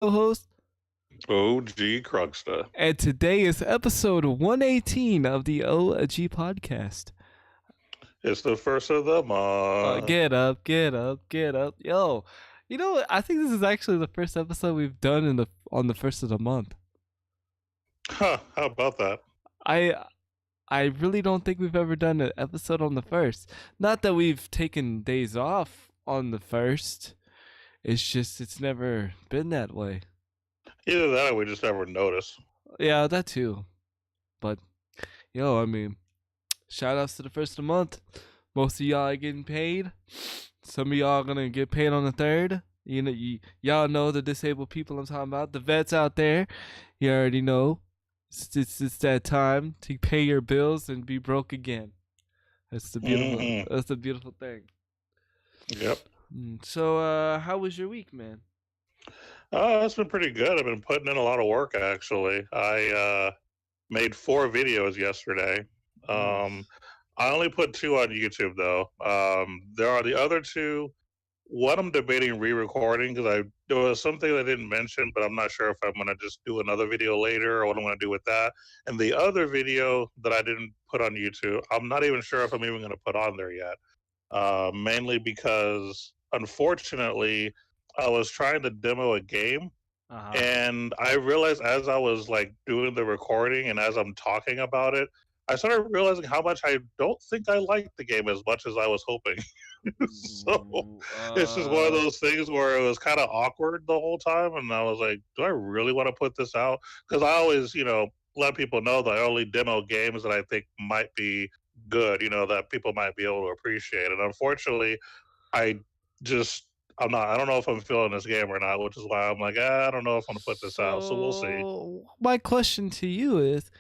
Co-host, OG Krugsta. and today is episode 118 of the OG podcast. It's the first of the month. Get up, get up, get up, yo! You know what? I think this is actually the first episode we've done on the first of the month. Huh, how about that? I I really don't think we've ever done an episode on the first. Not that we've taken days off on the first. It's just it's never been that way. Either that or we just never noticed. Yeah, that too. But I mean, shout outs to the first of the month. Most of y'all are getting paid. Some of y'all are gonna get paid on the third. Y'all know the disabled people I'm talking about. The vets out there, you already know. It's that time to pay your bills and be broke again. That's the beautiful. That's the beautiful thing. Yep. So, how was your week, man? It's been pretty good. I've been putting in a lot of work, actually. I made 4 videos yesterday. Nice. I only put 2 on YouTube, though. There are the other 2. One I'm debating re-recording because there was something I didn't mention, but I'm not sure if I'm going to just do another video later or what I'm going to do with that. And the other video that I didn't put on YouTube, I'm not even sure if I'm even going to put on there yet. Mainly because, unfortunately, I was trying to demo a game, and I realized as I was like doing the recording and as I'm talking about it, I started realizing how much I don't think I liked the game as much as I was hoping. So it's just one of those things where it was kind of awkward the whole time, and I was like, "Do I really want to put this out?" Because I always, let people know that I only demo games that I think might be good, that people might be able to appreciate. And unfortunately, I just I'm not. I don't know if I'm feeling this game or not, which is why I'm like, I don't know if I'm gonna put this out. So we'll see. So my question to you is,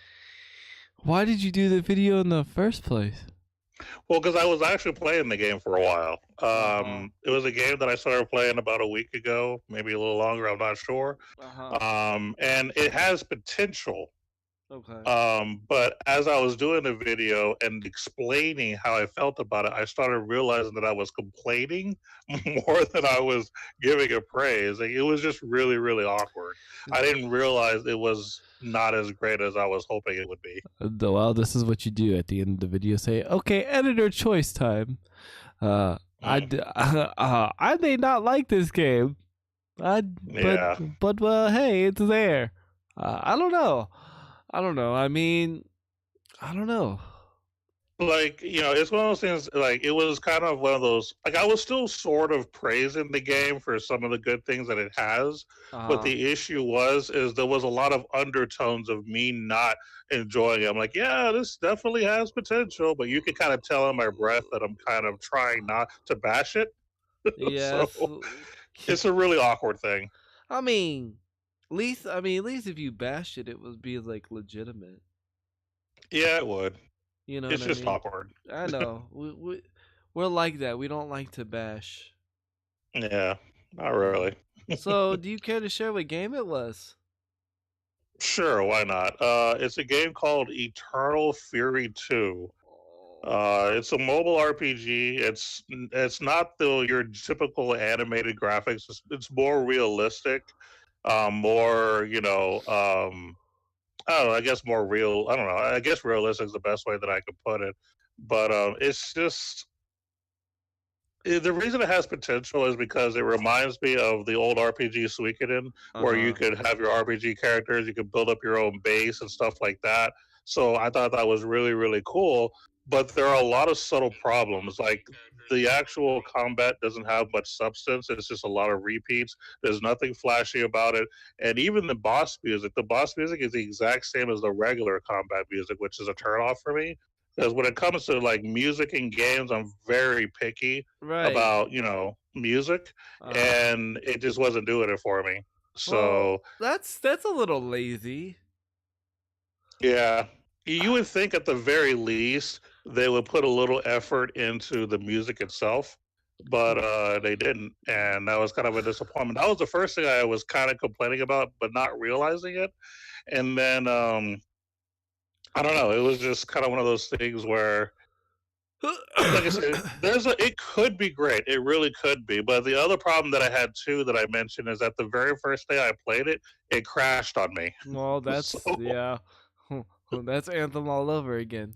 why did you do the video in the first place? Well, because I was actually playing the game for a while. It was a game that I started playing about a week ago, maybe a little longer. I'm not sure. And it has potential. Okay. But as I was doing the video and explaining how I felt about it, I started realizing that I was complaining more than I was giving it praise. Like, it was just really, really awkward. I didn't realize it was not as great as I was hoping it would be. Well, this is what you do at the end of the video. Say, okay, editor choice time. I may not like this game. Yeah. But hey, it's there. I don't know. I mean, I don't know. Like, it's one of those things. Like, it was kind of one of those, like, I was still sort of praising the game for some of the good things that it has, but the issue is there was a lot of undertones of me not enjoying it. I'm like, yeah, this definitely has potential, but you can kind of tell in my breath that I'm kind of trying not to bash it. Yes. So it's a really awkward thing. I mean, at least if you bashed it, it would be like legitimate. Yeah, it would. You know It's what I just mean? awkward. I know. We're like that. We don't like to bash. Yeah, not really. So, do you care to share what game it was? Sure, why not? It's a game called Eternal Fury 2. It's a mobile RPG. It's not your typical animated graphics. It's more realistic, more I don't know. I guess more real. I don't know. I guess realistic is the best way that I could put it. But it's just the reason it has potential is because it reminds me of the old RPG Suikoden, where you could have your RPG characters, you could build up your own base and stuff like that. So I thought that was really, really cool. But there are a lot of subtle problems. Like, the actual combat doesn't have much substance. It's just a lot of repeats. There's nothing flashy about it. And even the boss music is the exact same as the regular combat music, which is a turnoff for me. Because when it comes to like music and games, I'm very picky about music, and it just wasn't doing it for me. So that's a little lazy. yeah, you would think at the very least they would put a little effort into the music itself, but they didn't, and that was kind of a disappointment. That was the first thing I was kind of complaining about, but not realizing it. And then I don't know, it was just kind of one of those things where like I said, it could be great. It really could be. But the other problem that I had too that I mentioned is that the very first day I played it, it crashed on me. Well, So that's yeah. That's Anthem all over again.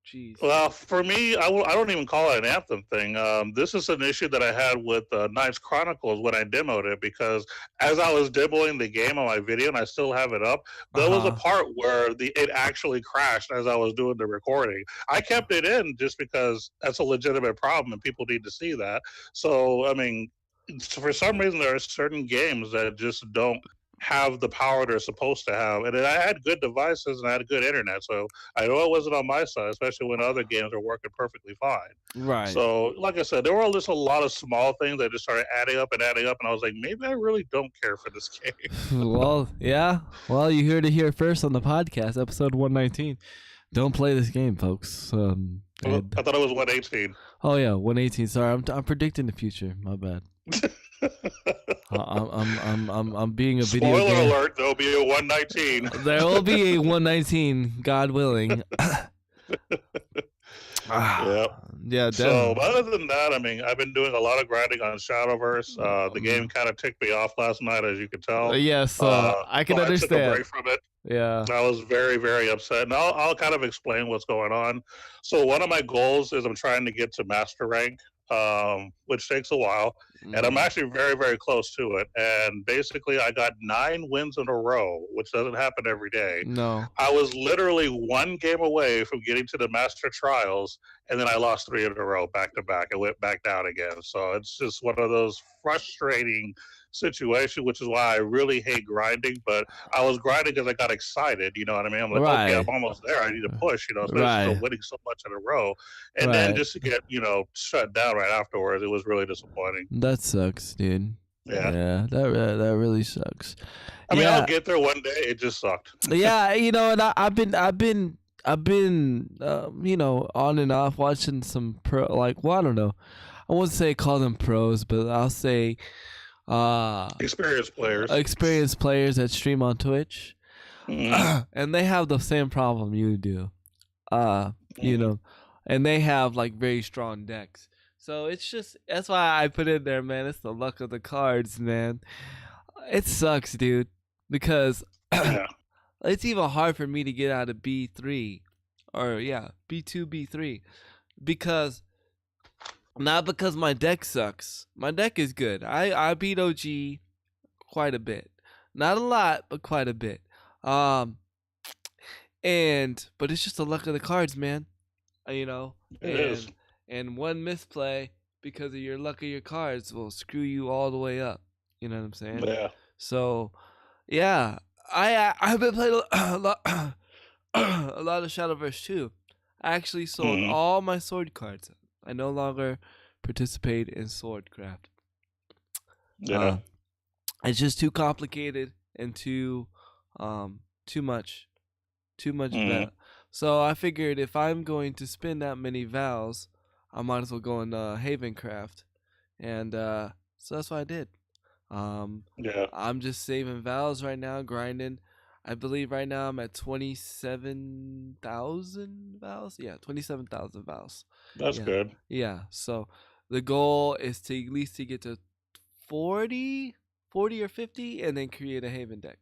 Jeez. well, for me, I don't even call it an Anthem thing. This is an issue that I had with Knights Chronicles when I demoed it because as I was demoing the game on my video, and I still have it up, there was a part where it actually crashed as I was doing the recording. I kept it in just because that's a legitimate problem and people need to see that. So, I mean, for some reason, there are certain games that just don't have the power they're supposed to have. And I had good devices and I had good internet, so I know it wasn't on my side, especially when other games are working perfectly fine. Right. So, like I said, there were just a lot of small things that just started adding up, and I was like, maybe I really don't care for this game. Well, yeah. Well, you heard it here first on the podcast, episode 119. Don't play this game, folks. I thought it was 118. Oh yeah, 118. Sorry, I'm predicting the future. My bad. I'm being a video Spoiler game. alert, there'll be a 119. There will be a 119, God willing. Yep. Yeah, definitely. So, other than that, I mean, I've been doing a lot of grinding on Shadowverse. The game kind of ticked me off last night, as you can tell. Yes, I can understand. I took a break from it. Yeah. I was very, very upset. And I'll kind of explain what's going on. So, one of my goals is I'm trying to get to master rank, which takes a while. And I'm actually very, very close to it. And basically, I got 9 wins in a row, which doesn't happen every day. No. I was literally 1 game away from getting to the Master Trials, and then I lost 3 in a row back to back and went back down again. So it's just one of those frustrating situations, which is why I really hate grinding. But I was grinding because I got excited, you know what I mean? I'm like, Right. okay, I'm almost there. I need to push, you know, especially Right. winning so much in a row. And then just to get, you know, shut down right afterwards, it was really disappointing. That sucks, dude. Yeah. That really sucks. I mean, I'll get there one day. It just sucked. Yeah, you know, and I've been you know, on and off watching some pro, like, well, I don't know, I wouldn't say call them pros, but I'll say experienced players that stream on Twitch, and they have the same problem you do, you know, and they have like very strong decks. So it's just, that's why I put it there, man. It's the luck of the cards, man. It sucks, dude, because it's even hard for me to get out of B3 or B2, B3 because not because my deck sucks. My deck is good. I beat OG quite a bit. Not a lot, but quite a bit. But it's just the luck of the cards, man. You know? It is. And one misplay because of your luck of your cards will screw you all the way up. You know what I'm saying? Yeah. So, yeah, I've been playing a lot of Shadowverse too. I actually sold all my sword cards. I no longer participate in Swordcraft. Yeah. It's just too complicated and too much. So I figured if I'm going to spend that many vows, I might as well go into Havencraft, and so that's what I did. I'm just saving vows right now, grinding. I believe right now I'm at 27,000 vows. Yeah, 27,000 vows. That's good. Yeah. So the goal is to at least to get to 40 or 50, and then create a Haven deck.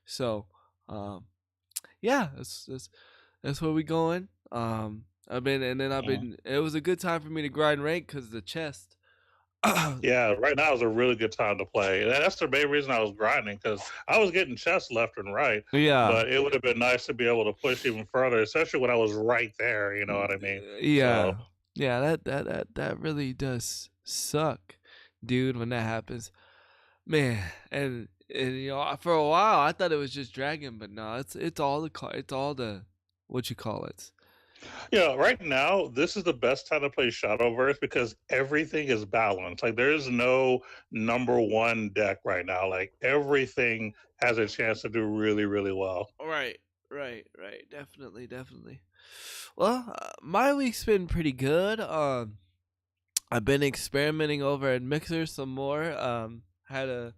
So, yeah, that's where we going. It was a good time for me to grind rank because the chest. Yeah, right now is a really good time to play. That's the main reason I was grinding, because I was getting chests left and right. Yeah. But it would have been nice to be able to push even further, especially when I was right there. You know what I mean? Yeah. So. Yeah, that really does suck, dude, when that happens. Man, and you know, for a while I thought it was just Dragon, but no, it's all the what you call it. Yeah, right now this is the best time to play Shadowverse because everything is balanced. Like there's no number one deck right now. Like everything has a chance to do really, really well. Right. Definitely. Well, my week's been pretty good. I've been experimenting over at Mixer some more. Had a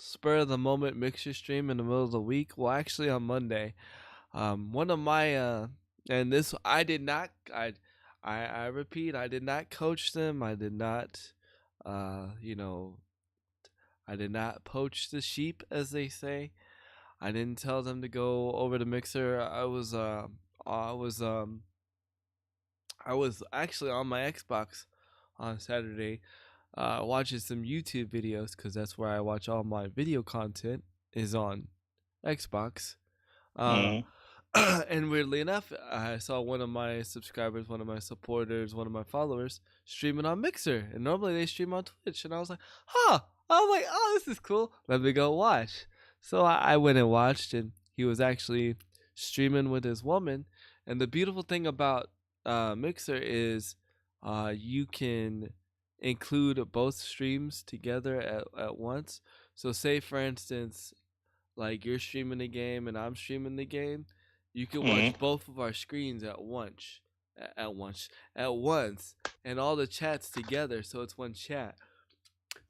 spur of the moment Mixer stream in the middle of the week. Well, actually on Monday. One of my And this, I did not. I repeat, I did not coach them. I did not, you know, I did not poach the sheep, as they say. I didn't tell them to go over to Mixer. I was, I was actually on my Xbox on Saturday, watching some YouTube videos because that's where I watch all my video content is on Xbox. Uh, Mm. and weirdly enough, I saw one of my subscribers, one of my supporters, one of my followers streaming on Mixer, and normally they stream on Twitch, and I was like, huh. I was like, oh, this is cool. Let me go watch. So I went and watched, and he was actually streaming with his woman. And the beautiful thing about Mixer is you can include both streams together at once. So, say for instance, like you're streaming the game and I'm streaming the game, you can watch Mm. both of our screens at once, at once, and all the chats together. So it's one chat.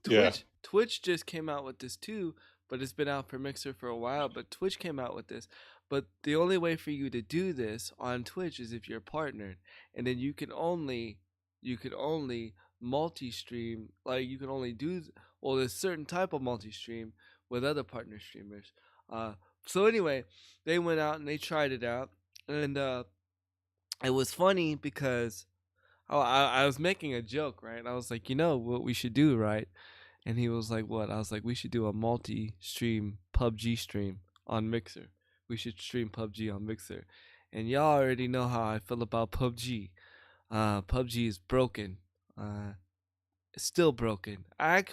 Yeah. Twitch just came out with this too, but it's been out for Mixer for a while. But Twitch came out with this. But the only way for you to do this on Twitch is if you're partnered, and then you can only multi-stream. Like you can only do well, there's certain type of multi-stream with other partner streamers. Uh, so anyway, they went out and they tried it out, and it was funny because I was making a joke, right? I was like, you know what we should do, right? And he was like, what? I was like, we should do a multi-stream PUBG stream on Mixer. We should stream PUBG on Mixer. And y'all already know how I feel about PUBG. PUBG is broken. It's still broken. I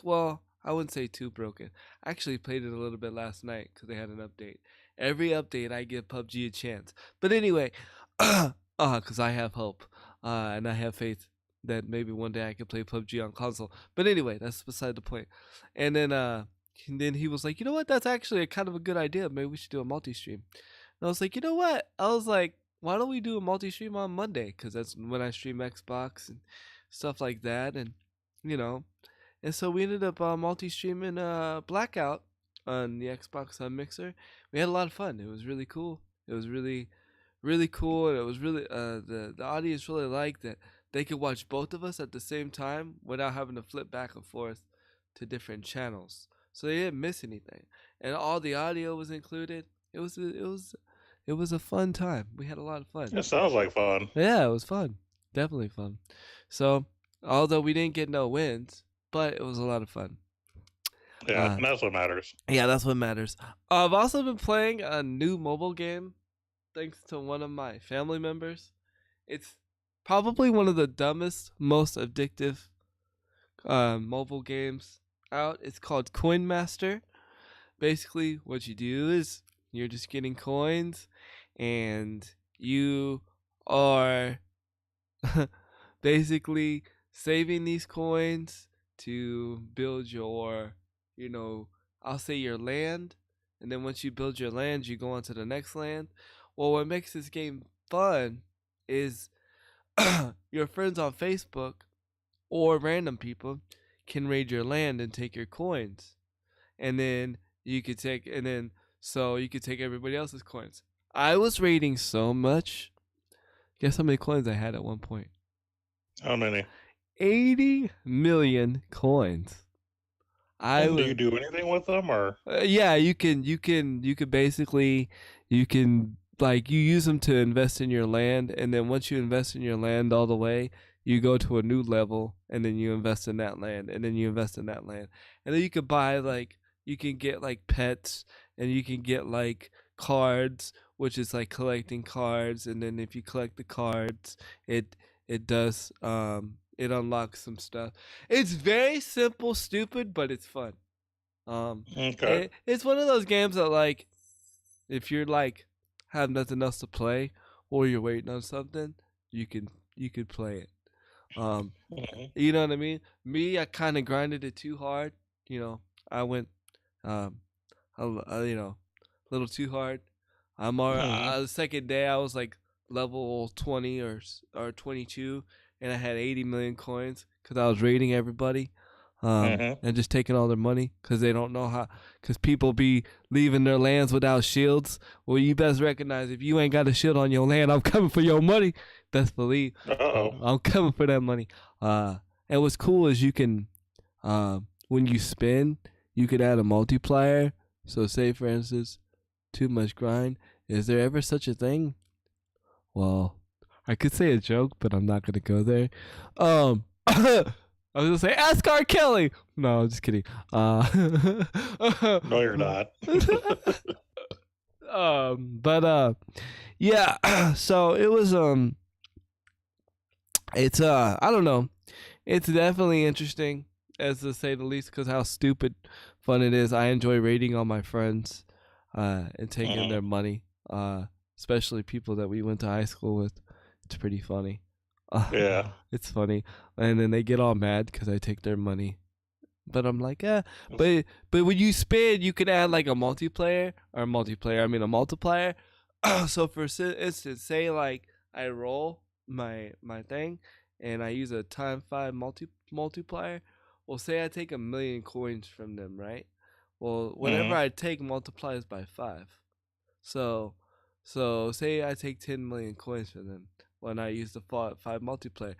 wouldn't say too broken. I actually played it a little bit last night because they had an update. Every update, I give PUBG a chance. But anyway, because I have hope, and I have faith that maybe one day I could play PUBG on console. But anyway, that's beside the point. And then he was like, you know what? That's actually a kind of a good idea. Maybe we should do a multi-stream. And I was like, you know what? I was like, why don't we do a multi-stream on Monday? Because that's when I stream Xbox and stuff like that, and you know. And so we ended up multi-streaming Blackout on the Xbox on Mixer. We had a lot of fun. It was really cool. It was really cool, and it was really the audience really liked that they could watch both of us at the same time without having to flip back and forth to different channels. So they didn't miss anything, and all the audio was included. It was a fun time. We had a lot of fun. It sounds like fun. Yeah, it was fun. Definitely fun. So, although we didn't get no wins, but it was a lot of fun. Yeah, and that's what matters. Yeah, that's what matters. I've also been playing a new mobile game thanks to one of my family members. It's probably one of the dumbest, most addictive mobile games out. It's called Coin Master. Basically, what you do is you're just getting coins, and you are basically saving these coins to build your, I'll say your land. And then once you build your land, you go on to the next land. Well, what makes this game fun is your friends on Facebook or random people can raid your land and take your coins. And then so you could take everybody else's coins. I was raiding so much. Guess how many coins I had at one point? How many? 80 million coins. Do you do anything with them, or? Yeah, you can basically, you use them to invest in your land, and then once you invest in your land all the way, you go to a new level, and then you invest in that land, and then you invest in that land, and then you could buy you can get pets, and you can get cards, which is collecting cards, and then if you collect the cards, it does it unlocks some stuff. It's very simple, stupid, but it's fun. Okay. It's one of those games that if you're have nothing else to play or you're waiting on something, you could play it. You know what I mean? Me, I kind of grinded it too hard. I went a little too hard. The second day I was level 20 or 22, and I had 80 million coins because I was raiding everybody. and just taking all their money because they don't know how. Because people be leaving their lands without shields. Well, you best recognize if you ain't got a shield on your land, I'm coming for your money. Best believe. I'm coming for that money. And what's cool is you can, when you spin, you could add a multiplier. So say, for instance, too much grind. Is there ever such a thing? Well, I could say a joke, but I'm not gonna go there. I was gonna say ask R. Kelly. No, I'm just kidding. No, you're not. Yeah. So it was it's I don't know. It's definitely interesting, as to say the least, because how stupid fun it is. I enjoy raiding on my friends, and taking their money. Especially people that we went to high school with. It's pretty funny. Yeah, it's funny, and then they get all mad because I take their money. But I'm like, but when you spin, you can add like a multiplier. I mean a multiplier. So for instance, say like I roll my thing, and I use a times 5 multiplier. Well, say I take 1,000,000 coins from them, right? Well, whatever I take multiplies by 5. So say I take 10 million coins from them when I use the 5 multiplier.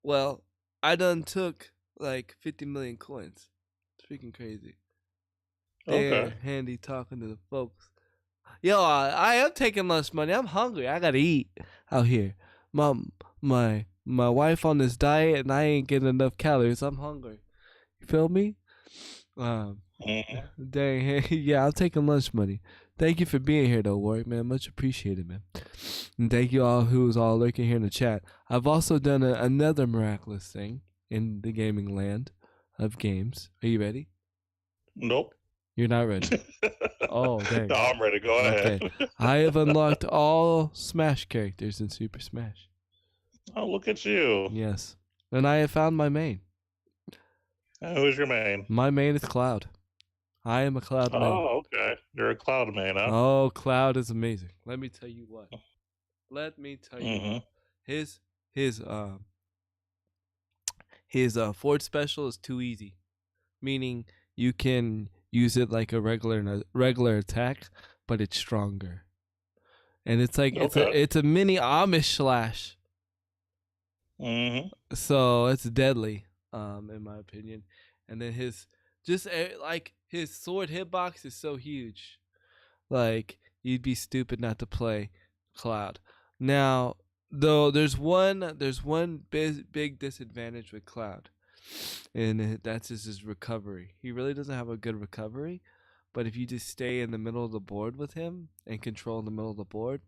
Well, I done took like 50 million coins. It's freaking crazy. They're handy talking to the folks. Yo, I am taking lunch money. I'm hungry. I gotta eat out here. My wife on this diet, and I ain't getting enough calories. I'm hungry. You feel me? Dang, yeah, I'm taking lunch money. Thank you for being here, though, Warwick, man. Much appreciated, man. And thank you all who's all lurking here in the chat. I've also done another miraculous thing in the gaming land of games. Are you ready? Nope. You're not ready. Oh, dang. No, I'm ready. Go ahead. I have unlocked all Smash characters in Super Smash. Oh, look at you. Yes. And I have found my main. Who's your main? My main is Cloud. I am a Cloud main. Oh, okay. You're a Cloud main, huh? Oh, Cloud is amazing. Let me tell you what. His forward special is too easy. Meaning you can use it like a regular attack, but it's stronger. And it's like it's a mini Amish slash. So it's deadly, in my opinion. And then his sword hitbox is so huge, like you'd be stupid not to play Cloud. Now, though, there's one big disadvantage with Cloud, and that's his recovery. He really doesn't have a good recovery, but if you just stay in the middle of the board with him and control the middle of the board,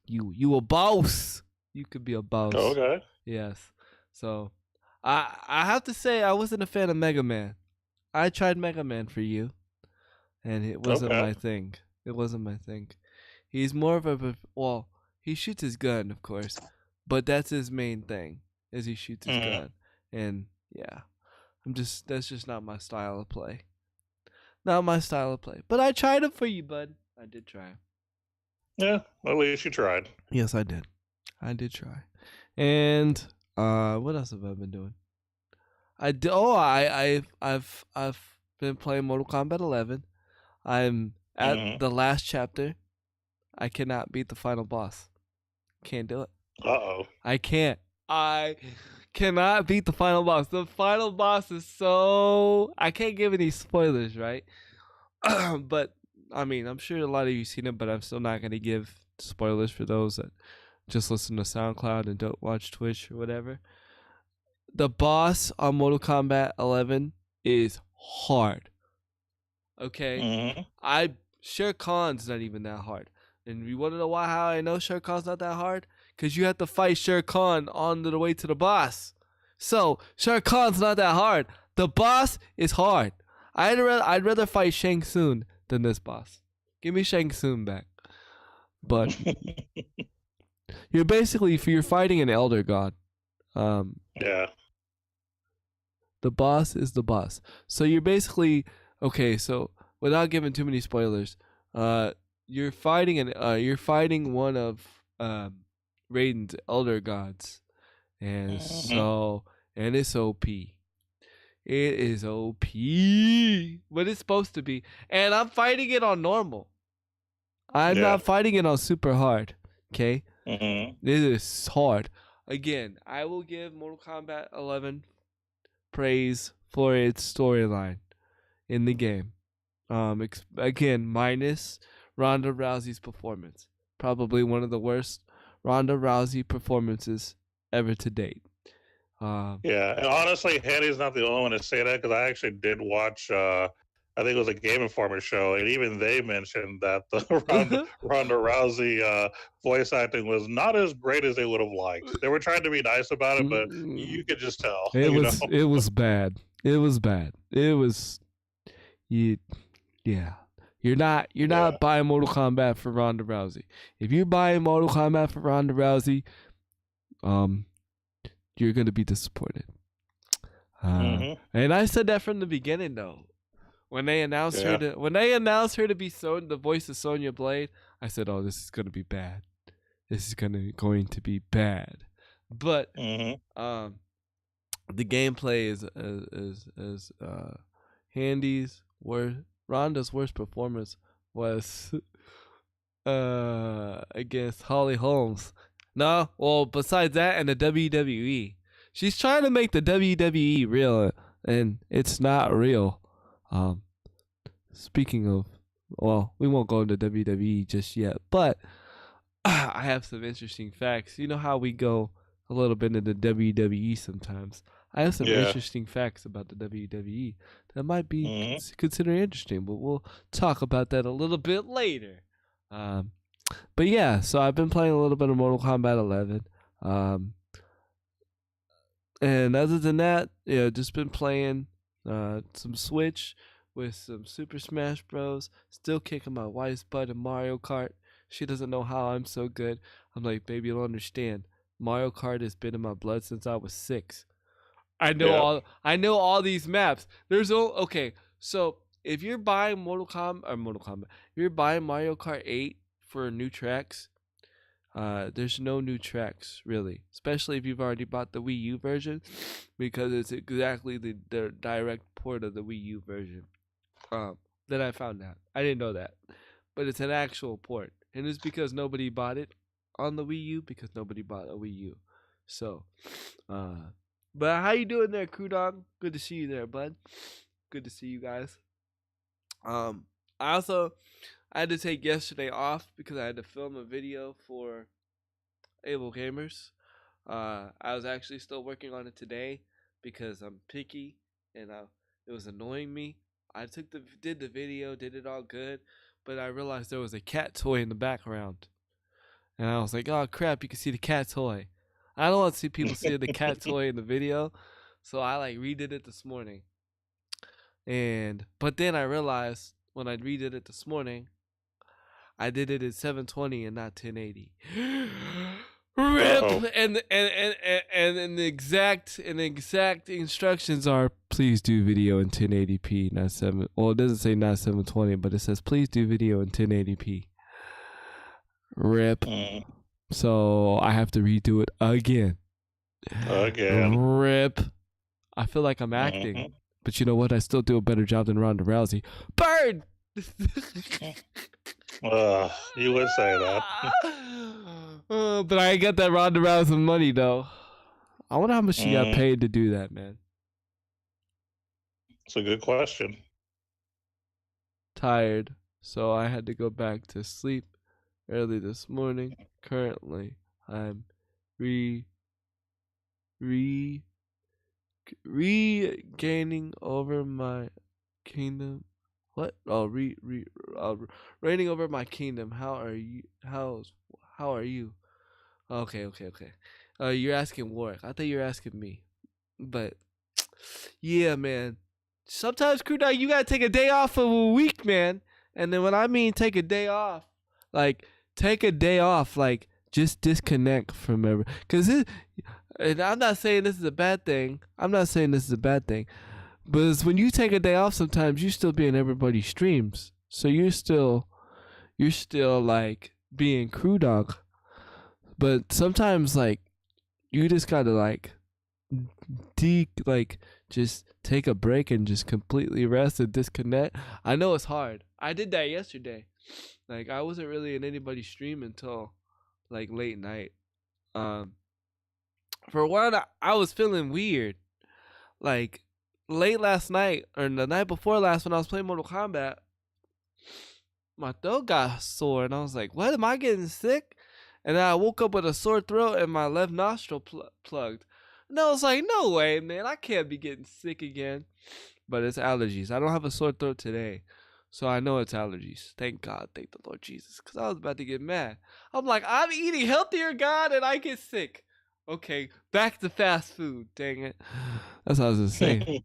you a boss. You could be a boss. Okay. Yes. So, I have to say I wasn't a fan of Mega Man. I tried Mega Man for you, and it wasn't my thing. It wasn't my thing. He's more of he shoots his gun, of course, but that's his main thing, is he shoots his gun. And yeah, that's just not my style of play. Not my style of play. But I tried him for you, bud. I did try. Yeah, at least you tried. Yes, I did. I did try. And what else have I been doing? I've been playing Mortal Kombat 11. I'm at the last chapter. I cannot beat the final boss. Can't do it. I can't. I cannot beat the final boss. The final boss is so... I can't give any spoilers, right? But, I mean, I'm sure a lot of you seen it, but I'm still not going to give spoilers for those that just listen to SoundCloud and don't watch Twitch or whatever. The boss on Mortal Kombat 11 is hard. Okay? Shere Khan's not even that hard. And you want to know how I know Shere Khan's not that hard? Because you have to fight Shere Khan on the way to the boss. So, Shere Khan's not that hard. The boss is hard. I'd rather fight Shang Tsung than this boss. Give me Shang Tsung back. But you're fighting an elder god. Yeah. The boss is the boss. So you're basically so without giving too many spoilers, you're fighting one of Raiden's elder gods, and so and it's OP. It is OP, but it's supposed to be. And I'm fighting it on normal. I'm not fighting it on super hard. Okay? Mm-hmm. It is hard. Again, I will give Mortal Kombat 11 praise for its storyline in the game. Again, minus Ronda Rousey's performance. Probably one of the worst Ronda Rousey performances ever to date. Yeah, and honestly, Hanny's not the only one to say that, because I actually did watch. I think it was a Game Informer show, and even they mentioned that the Ronda Rousey voice acting was not as great as they would have liked. They were trying to be nice about it, but you could just tell. It was bad. It was bad. It was yeah. You're not buying Mortal Kombat for Ronda Rousey. If you're buying Mortal Kombat for Ronda Rousey, you're gonna be disappointed. And I said that from the beginning, though. When they announced her to be the voice of Sonya Blade, I said, "Oh, this is gonna be bad. This is going to be bad." But the gameplay is Ronda's worst performance was against Holly Holmes. No, well, besides that and the WWE, she's trying to make the WWE real, and it's not real. Speaking of, well, we won't go into WWE just yet, but I have some interesting facts. You know how we go a little bit into WWE sometimes. I have some interesting facts about the WWE that might be considered interesting, but we'll talk about that a little bit later. But yeah, so I've been playing a little bit of Mortal Kombat 11. And other than that, just been playing some Switch with some Super Smash Bros. Still kicking my wife's butt in Mario Kart. She doesn't know how I'm so good. I'm like, baby, you don't understand. Mario Kart has been in my blood since I was 6. I know all these maps. So if you're buying if you're buying Mario Kart 8 for new tracks, there's no new tracks really, especially if you've already bought the Wii U version, because it's exactly the direct port of the Wii U version. That I found out. I didn't know that, but it's an actual port, and it's because nobody bought it on the Wii U, because nobody bought a Wii U. So, but how you doing there, Crew Dog? Good to see you there, bud. Good to see you guys. I had to take yesterday off because I had to film a video for Able Gamers. I was actually still working on it today because I'm picky and it was annoying me. I did the video, did it all good, but I realized there was a cat toy in the background. And I was like, oh crap, you can see the cat toy. I don't want to see people see the cat toy in the video. So I redid it this morning. But then I realized when I redid it this morning, I did it at 720 and not 1080. RIP. And the exact instructions are, please do video in 1080p, not 7. Well, it doesn't say not 720, but it says please do video in 1080p. RIP. So I have to redo it again. RIP. I feel like I'm acting, but you know what? I still do a better job than Ronda Rousey. Bird. You would say that. But I ain't got that Ronda Rousey money though. I wonder how much she got paid to do that, man. It's a good question. Tired, so I had to go back to sleep early this morning. Currently, I'm regaining over my kingdom. What? Oh, reigning over my kingdom. How are you? How are you? Okay. You're asking Warwick. I thought you were asking me. But yeah, man. Sometimes, Crew Dog, you gotta take a day off of a week, man. And then when I mean take a day off, just disconnect from everything. And I'm not saying this is a bad thing. But it's when you take a day off, sometimes you still be in everybody's streams. So you're still being Crew Dog. But sometimes you just gotta just take a break and just completely rest and disconnect. I know it's hard. I did that yesterday. Like I wasn't really in anybody's stream until like late night. Um, for one, I was feeling weird. Like late last night or the night before last when I was playing Mortal Kombat, my throat got sore and I was like, "What? Am I getting sick?" And then I woke up with a sore throat and my left nostril plugged. And I was like, "No way, man! I can't be getting sick again." But it's allergies. I don't have a sore throat today, so I know it's allergies. Thank God, thank the Lord Jesus, because I was about to get mad. I'm like, I'm eating healthier, God, and I get sick. Okay, back to fast food. Dang it. That's what I was gonna say.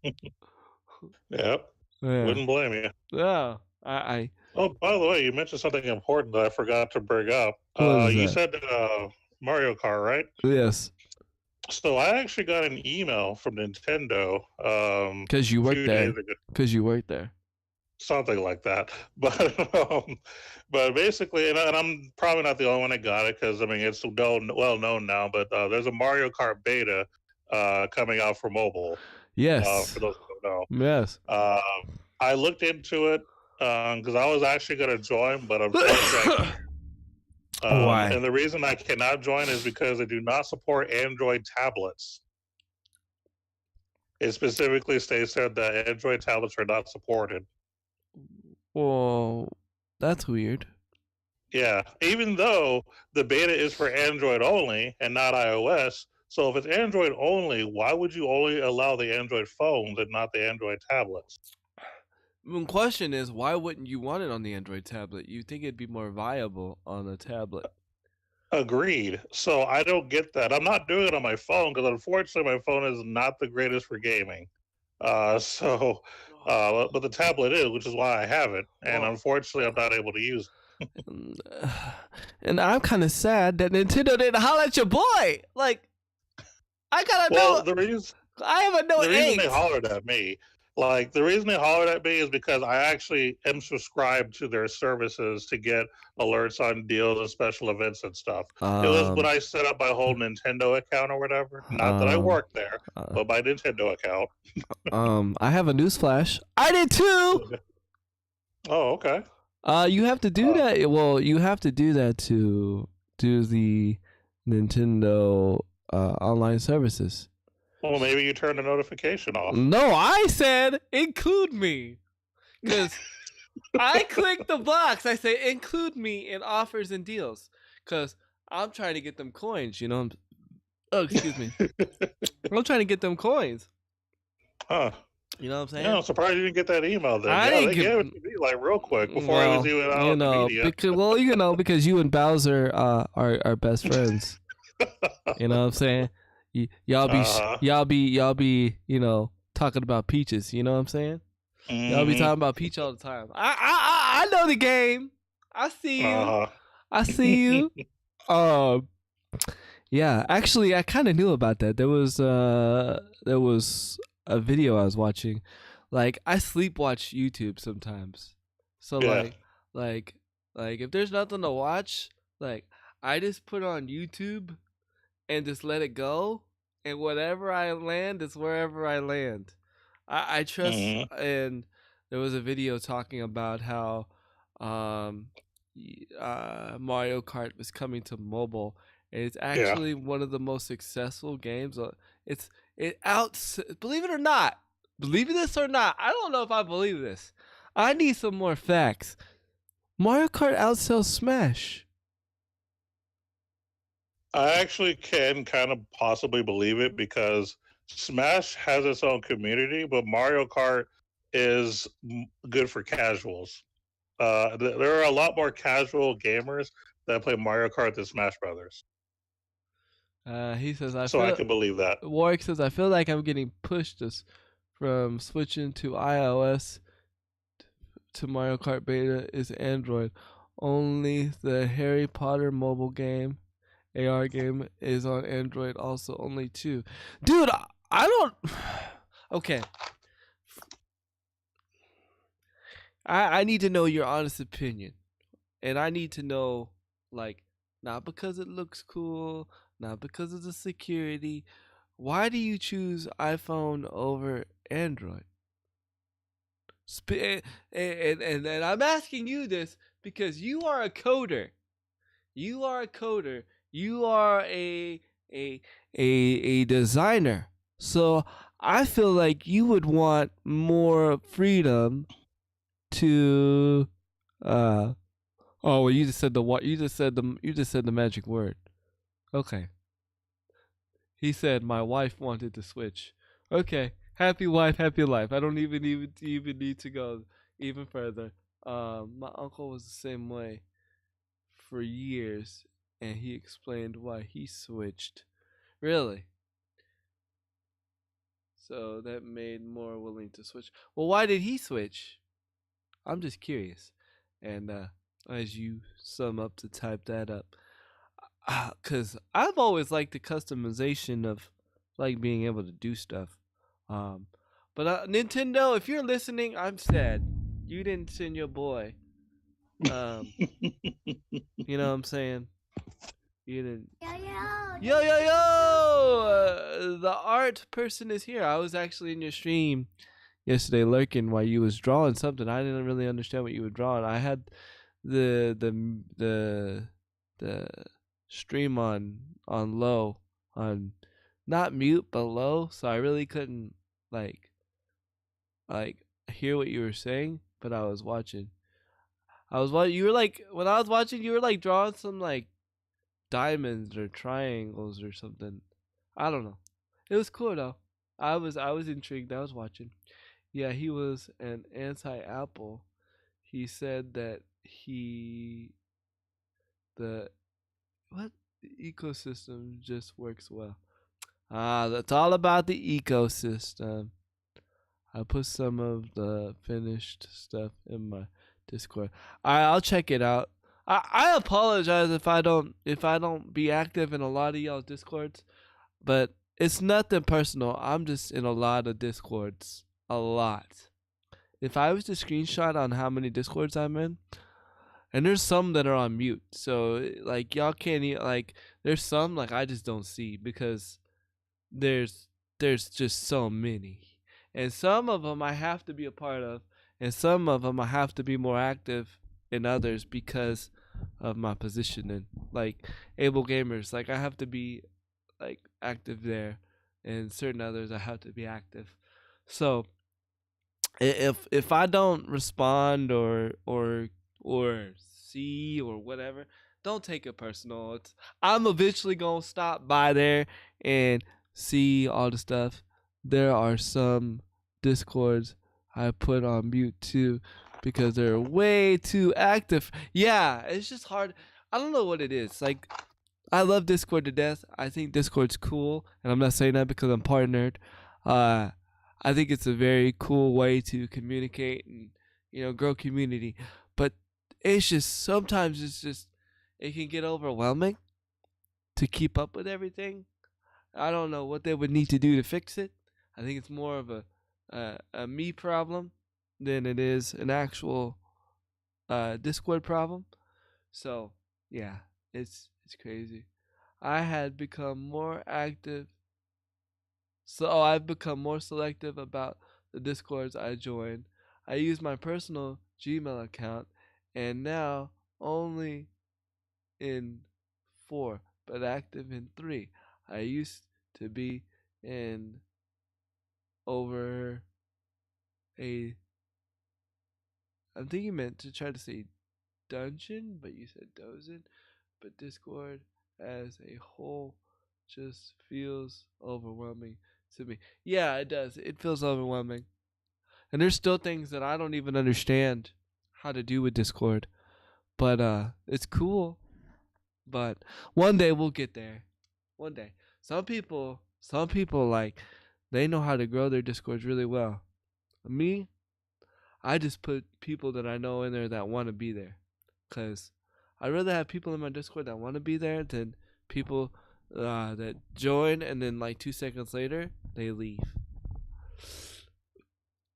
Yep. Yeah. Wouldn't blame you. Yeah. I Oh, by the way, you mentioned something important that I forgot to bring up. What is You that? said Mario Kart, right? Yes. So I actually got an email from Nintendo. Because you a work few there. days ago. Because you work there. Something like that. But basically, and I'm probably not the only one that got it because I mean it's well known now. But there's a Mario Kart beta coming out for mobile. Yes. For those who don't know. Yes. I looked into it because I was actually going to join, but unfortunately, I can't. Why? And the reason I cannot join is because they do not support Android tablets. It specifically states there that Android tablets are not supported. Well, that's weird. Yeah, even though the beta is for Android only and not iOS. So if it's Android only, why would you only allow the Android phones and not the Android tablets? The question is, why wouldn't you want it on the Android tablet? You think it'd be more viable on a tablet? Agreed. So I don't get that. I'm not doing it on my phone because unfortunately my phone is not the greatest for gaming. But the tablet is, which is why I have it. And unfortunately, I'm not able to use it. And I'm kind of sad that Nintendo didn't holler at your boy. Like, I gotta know. The reason I have a no. The reason they hollered at me, is because I actually am subscribed to their services to get alerts on deals and special events and stuff. It was when I set up my whole Nintendo account or whatever. Not that I work there, but my Nintendo account. I have a newsflash. I did too. Oh, okay. You have to do that. Well, you have to do that to do the Nintendo online services. Well, maybe you turn the notification off. No, I said include me. Because I clicked the box. I say include me in offers and deals. Because I'm trying to get them coins, you know. Oh, excuse me. I'm trying to get them coins. Huh. You know what I'm saying? Yeah, I'm surprised you didn't get that email then. They gave it to me like real quick before I was even out on the media. Because you and Bowser are best friends. You know what I'm saying? Y'all be talking about Peaches. You know what I'm saying? Mm-hmm. Y'all be talking about Peach all the time. I know the game. I see you. I see you. Yeah. Actually, I kind of knew about that. There was a video I was watching. Like I sleep watch YouTube sometimes. So yeah. like if there's nothing to watch, like I just put on YouTube and just let it go, and whatever I land is wherever I land. I trust. Mm-hmm. And there was a video talking about how Mario Kart was coming to mobile, and it's actually one of the most successful games. Believe it or not, believe this or not, I don't know if I believe this. I need some more facts. Mario Kart outsells Smash. I actually can kind of possibly believe it because Smash has its own community, but Mario Kart is good for casuals. There are a lot more casual gamers that play Mario Kart than Smash Brothers. He says, I can believe that. Warwick says, I feel like I'm getting pushed from switching to iOS to Mario Kart Beta is Android. Only the Harry Potter mobile game, AR game, is on Android also, only 2. Dude, I don't... Okay. I need to know your honest opinion. And I need to know, like, not because it looks cool, not because of the security. why do you choose iPhone over Android? And I'm asking you this because you are a coder. You are a coder. You are a designer. So I feel like you would want more freedom to oh well, you just said the what you just said the magic word. Okay. He said my wife wanted to switch. Okay. Happy wife, happy life. I don't even need to go even further. My uncle was the same way for years, and he explained why he switched. Really? So that made more willing to switch. Well, why did he switch? I'm just curious. And as you sum up to type that up, because I've always liked the customization of like being able to do stuff. Um, but Nintendo, if you're listening, I'm sad you didn't send your boy. You know what I'm saying? You didn't. Yo yo yo! The art person is here. I was actually in your stream yesterday, lurking while you was drawing something. I didn't really understand what you were drawing. I had the stream on low, on not mute but low, so I really couldn't like hear what you were saying. But I was watching. I was watching. You were like when I was watching, you were like drawing some like diamonds or triangles or something. I don't know. It was cool though. I was intrigued. I was watching. Yeah, he was an anti-Apple. He said that the what the ecosystem just works well. That's all about the ecosystem. I put some of the finished stuff in my Discord. I'll check it out. I apologize if I don't be active in a lot of y'all Discords, but it's nothing personal. I'm just in a lot of Discords. A lot. If I was to screenshot on how many Discords I'm in, and there's some that are on mute, so like y'all can't like. There's some like I just don't see because there's just so many, and some of them I have to be a part of, and some of them I have to be more active in others because of my positioning. Like Able Gamers, like I have to be like active there, and certain others I have to be active. So if I don't respond or see or whatever, don't take it personal. I'm eventually gonna stop by there and see all the stuff. There are some Discords I put on mute too because they're way too active. Yeah, it's just hard. I don't know what it is. Like I love Discord to death. I think Discord's cool, and I'm not saying that because I'm partnered. I think it's a very cool way to communicate and grow community. But it's just sometimes it can get overwhelming to keep up with everything. I don't know what they would need to do to fix it. I think it's more of a me problem than it is an actual Discord problem. So yeah, it's crazy. I had become more active, so I've become more selective about the Discords I join. I use my personal Gmail account, and now only in 4, but active in 3. I used to be in over a. I'm thinking you meant to try to say dungeon, but you said dozen. But Discord as a whole just feels overwhelming to me. Yeah, it does. It feels overwhelming. And there's still things that I don't even understand how to do with Discord. But it's cool. But one day we'll get there. One day. Some people like they know how to grow their Discords really well. Me, I just put people that I know in there that want to be there. Cause I'd rather have people in my Discord that want to be there than people that join and then like 2 seconds later they leave.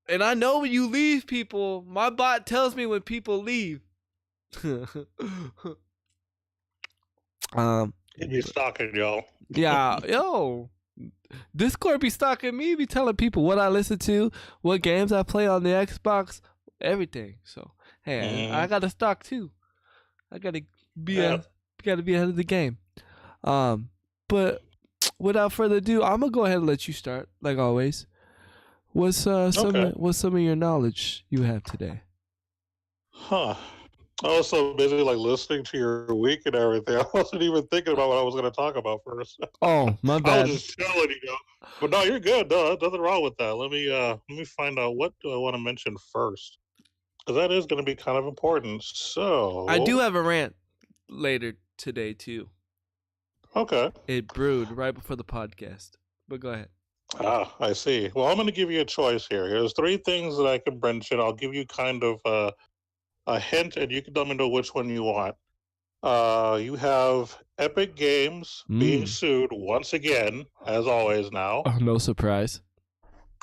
And I know when you leave people, my bot tells me when people leave. He'd be stalking y'all. Yeah, yo. Discord be stalking me, be telling people what I listen to, what games I play on the Xbox, everything. So hey, I got to stalk too. I gotta be gotta be ahead of the game. But without further ado, I'm gonna go ahead and let you start, like always. What's some of your knowledge you have today? Huh. I was so busy like listening to your week and everything. I wasn't even thinking about what I was going to talk about first. Oh, my I bad. was just chilling, But no, you're good. No, nothing wrong with that. Let me find out what do I want to mention first, because that is going to be kind of important. So I do have a rant later today too. Okay. It brewed right before the podcast, but go ahead. I see. Well, I'm going to give you a choice here. There's 3 things that I can mention. I'll give you kind of a hint, and you can let me know which one you want. You have Epic Games being sued once again, as always now. Oh, no surprise.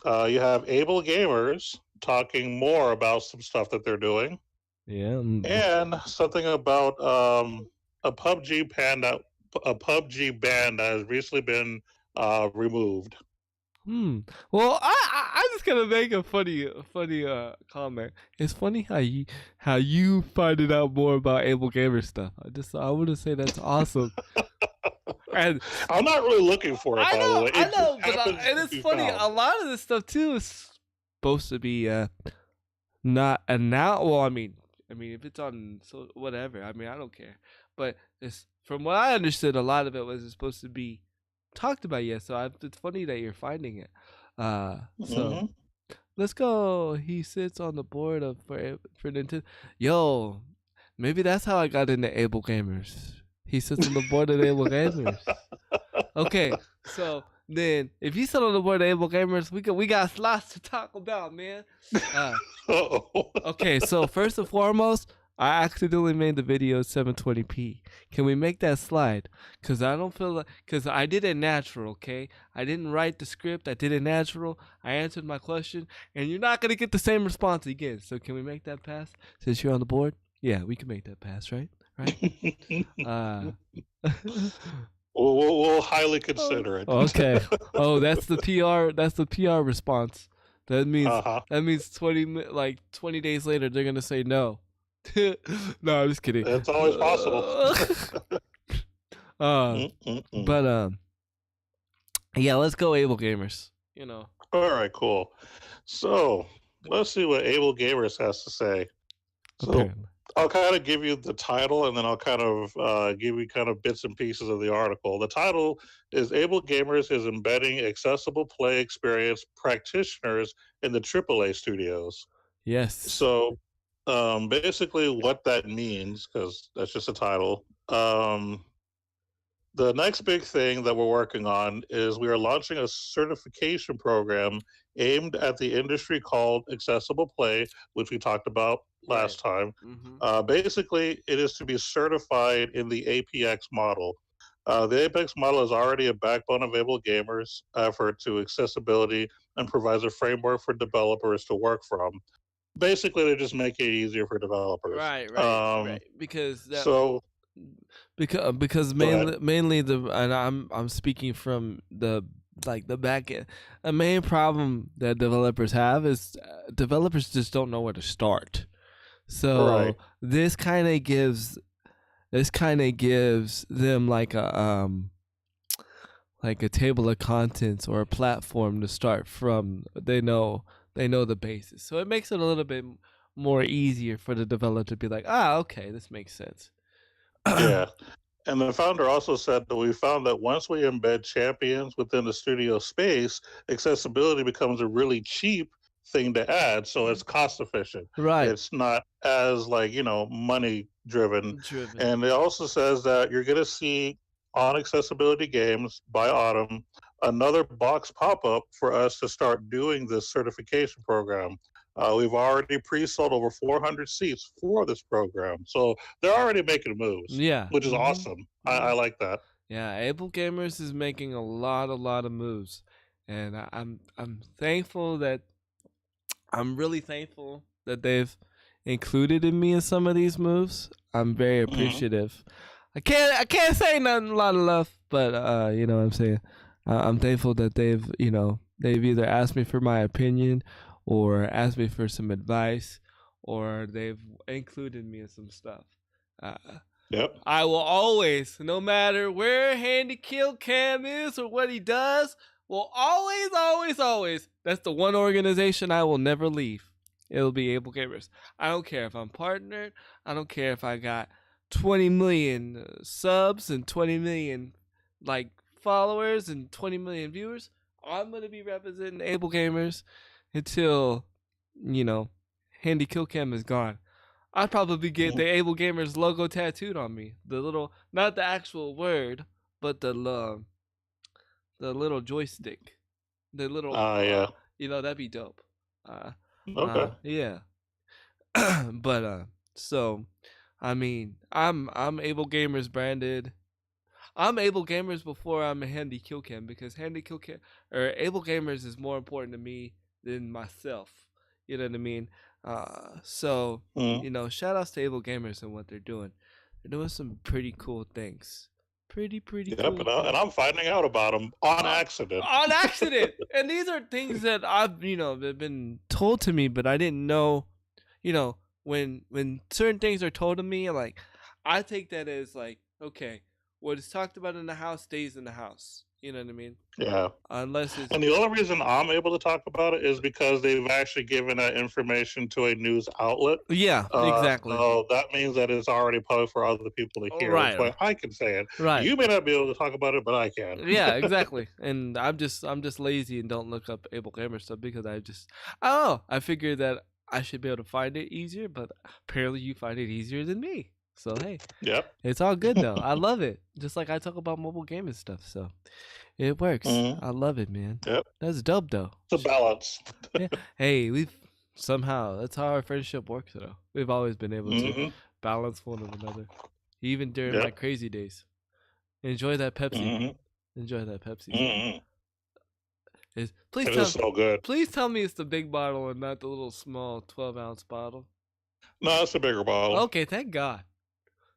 You have Able Gamers talking more about some stuff that they're doing. Yeah. And something about a PUBG ban that has recently been removed. Well, I just gotta make a funny comment. It's funny how you finding out more about Able Gamer stuff. I want to say that's awesome. And I'm not really looking for it. I know, by the way. I know, and it's funny. A lot of this stuff too is supposed to be not now. Well, I mean, if it's on whatever. I mean, I don't care. But it's from what I understood, a lot of it was supposed to be talked about yet, so it's funny that you're finding it. So let's go. He sits on the board for Nintendo. Yo, maybe that's how I got into Able Gamers. He sits on the board of Able Gamers. Okay, so then if you sit on the board of Able Gamers, we got lots to talk about, man. Okay, so first and foremost, I accidentally made the video 720p. Can we make that slide? Because I don't feel like... Because I did it natural, okay? I didn't write the script. I did it natural. I answered my question. And you're not going to get the same response again. So can we make that pass? Since you're on the board? Yeah, we can make that pass, right? We'll highly consider it. Okay. Oh, that's the PR. That's the PR response. That means 20 days later, they're going to say no. No, I'm just kidding. It's always possible. But yeah, let's go Able Gamers. All right, cool. So let's see what Able Gamers has to say. So I'll kind of give you the title, and then I'll kind of give you kind of bits and pieces of the article. The title is Able Gamers is embedding accessible play experience practitioners in the AAA studios. Yes. So basically what that means, because that's just a title, the next big thing that we're working on is we are launching a certification program aimed at the industry called Accessible Play, which we talked about last time. Basically, it is to be certified in the APX model. The APX model is already a backbone of Able Gamers' effort to accessibility and provides a framework for developers to work from. Basically, they're just making it easier for developers. Right. Because mainly and I'm speaking from the back end. The main problem that developers have is developers just don't know where to start. So this kind of gives them like a table of contents or a platform to start from. They know the basis, so it makes it a little bit more easier for the developer to be like, okay, this makes sense. Yeah. And the founder also said that we found that once we embed champions within the studio space, accessibility becomes a really cheap thing to add, so it's cost efficient. Right. It's not as money driven. And it also says that you're going to see on Accessibility Games by autumn another box pop up for us to start doing this certification program. We've already pre-sold over 400 seats for this program, so they're already making moves. Yeah, which is awesome. I like that. Yeah, Able Gamers is making a lot of moves, and I'm thankful that I'm really thankful that they've included me in some of these moves. I'm very appreciative. I can't say nothing a lot of love, but you know what I'm saying. I'm thankful that they've either asked me for my opinion or asked me for some advice or they've included me in some stuff. Uh, Yep. I will always, no matter where Handy Kill Cam is or what he does, will always, always, always. That's the one organization I will never leave. It'll be Able Gamers. I don't care if I'm partnered. I don't care if I got 20 million subs and 20 million followers and 20 million viewers. I'm gonna be representing Able Gamers until Handy Kill Cam is gone. I'd probably get the Able Gamers logo tattooed on me. The little, not the actual word, but the little joystick. The little, yeah. That'd be dope. Okay. Yeah. But so, I mean, I'm Able Gamers branded. I'm Able Gamers before I'm a Handy Kill Cam because Handy Kill Cam or Able Gamers is more important to me than myself. You know what I mean? So shout outs to Able Gamers and what they're doing. They're doing some pretty cool things. Pretty Yep, cool. And I'm finding out about them on accident. On accident. And these are things that I've they've been told to me, but I didn't know. When certain things are told to me, like I take that as like, okay, what is talked about in the house stays in the house. You know what I mean? Yeah. Unless it's... And the only reason I'm able to talk about it is because they've actually given that information to a news outlet. Yeah, exactly. So that means that it's already public for other people to hear. Right. That's why I can say it. Right. You may not be able to talk about it, but I can. Yeah, exactly. And I'm just lazy and don't look up Able Gamer stuff because I don't know. I figured that I should be able to find it easier, but apparently you find it easier than me. So hey, yep, it's all good though. I love it. Just like I talk about mobile gaming stuff, so it works. I love it, man. Yep, that's dope though. It's a balance. Yeah. Hey, that's how our friendship works though. We've always been able to balance one another, even during my crazy days. Enjoy that Pepsi. Enjoy that Pepsi. So good. Please tell me it's the big bottle and not the little small 12-ounce bottle. No, it's a bigger bottle. Okay, thank God.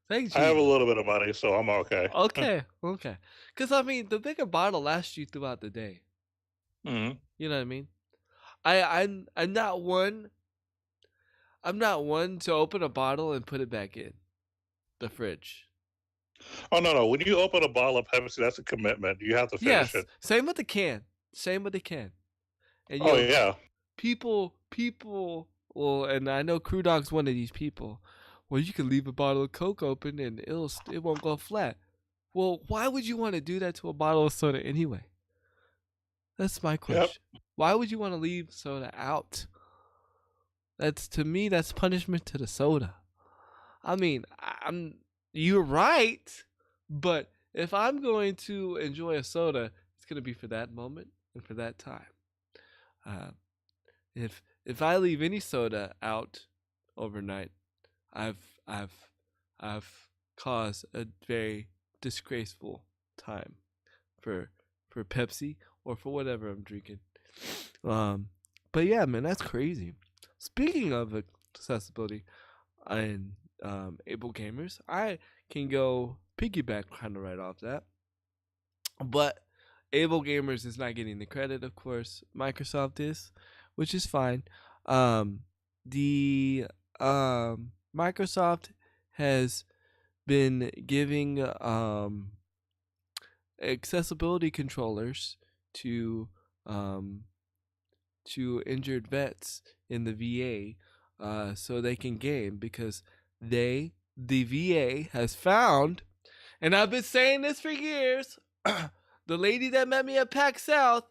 Thank you. I have a little bit of money, so I'm okay. Okay. Because, I mean, the bigger bottle lasts you throughout the day. You know what I mean? I'm not one to open a bottle and put it back in the fridge. Oh, no. When you open a bottle of Pepsi, that's a commitment. You have to finish it. Same with the can. And, yeah. People, well, and I know Crew Dog's one of these people. Well, you can leave a bottle of Coke open and it won't go flat. Well, why would you want to do that to a bottle of soda anyway? That's my question. Yep. Why would you want to leave soda out? To me, that's punishment to the soda. I mean, you're right, but if I'm going to enjoy a soda, it's going to be for that moment and for that time. If I leave any soda out overnight, I've caused a very disgraceful time for Pepsi or for whatever I'm drinking. But yeah, man, that's crazy. Speaking of accessibility and Able Gamers, I can go piggyback kind of right off that. But Able Gamers is not getting the credit, of course. Microsoft is, which is fine. Microsoft has been giving accessibility controllers to injured vets in the VA so they can game because the VA has found, and I've been saying this for years, the lady that met me at PAX South,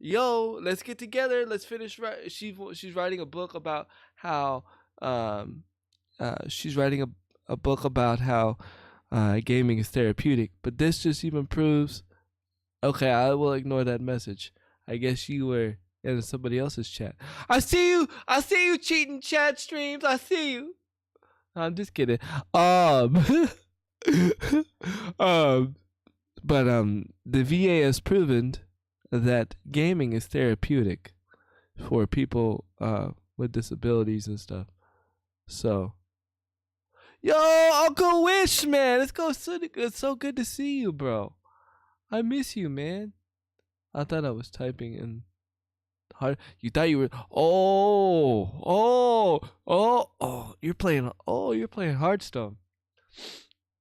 let's get together, let's finish. She's writing a book about how gaming is therapeutic, but this just even proves. Okay, I will ignore that message. I guess you were in somebody else's chat. I see you cheating chat streams. I see you. I'm just kidding. But the VA has proven that gaming is therapeutic for people with disabilities and stuff. So, Uncle Wish, man, it's so good to see you, bro. I miss you, man. I thought I was typing in hard. You thought you were. Oh. You're playing. Oh, you're playing Hearthstone.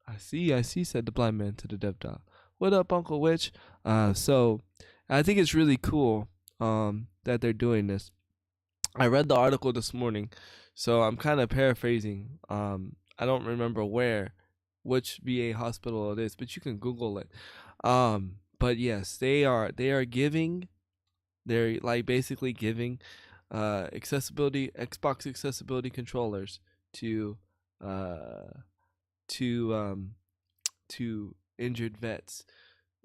I see. Said the blind man to the deaf dog. What up, Uncle Witch? So I think it's really cool that they're doing this. I read the article this morning, so I'm kind of paraphrasing. I don't remember which VA hospital it is, but you can Google it. But yes, they are giving. They're like basically giving accessibility Xbox accessibility controllers to injured vets,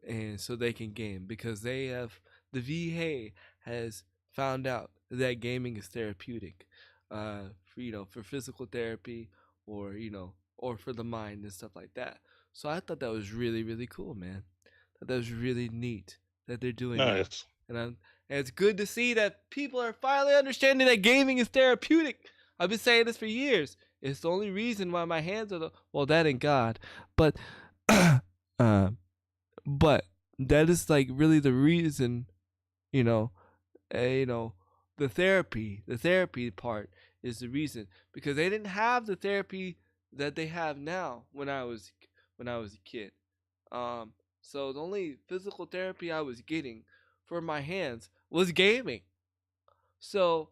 and so they can game, because the VA has found out that gaming is therapeutic, for physical therapy, or or for the mind and stuff like that. So I thought that was really, really cool, man. That was really neat that they're doing that. Nice. And it's good to see that people are finally understanding that gaming is therapeutic. I've been saying this for years. It's the only reason why my hands are well, that and God, but but that is like really the reason, you know, the therapy part is the reason, because they didn't have the therapy that they have now when I was a kid. So the only physical therapy I was getting for my hands was gaming. So,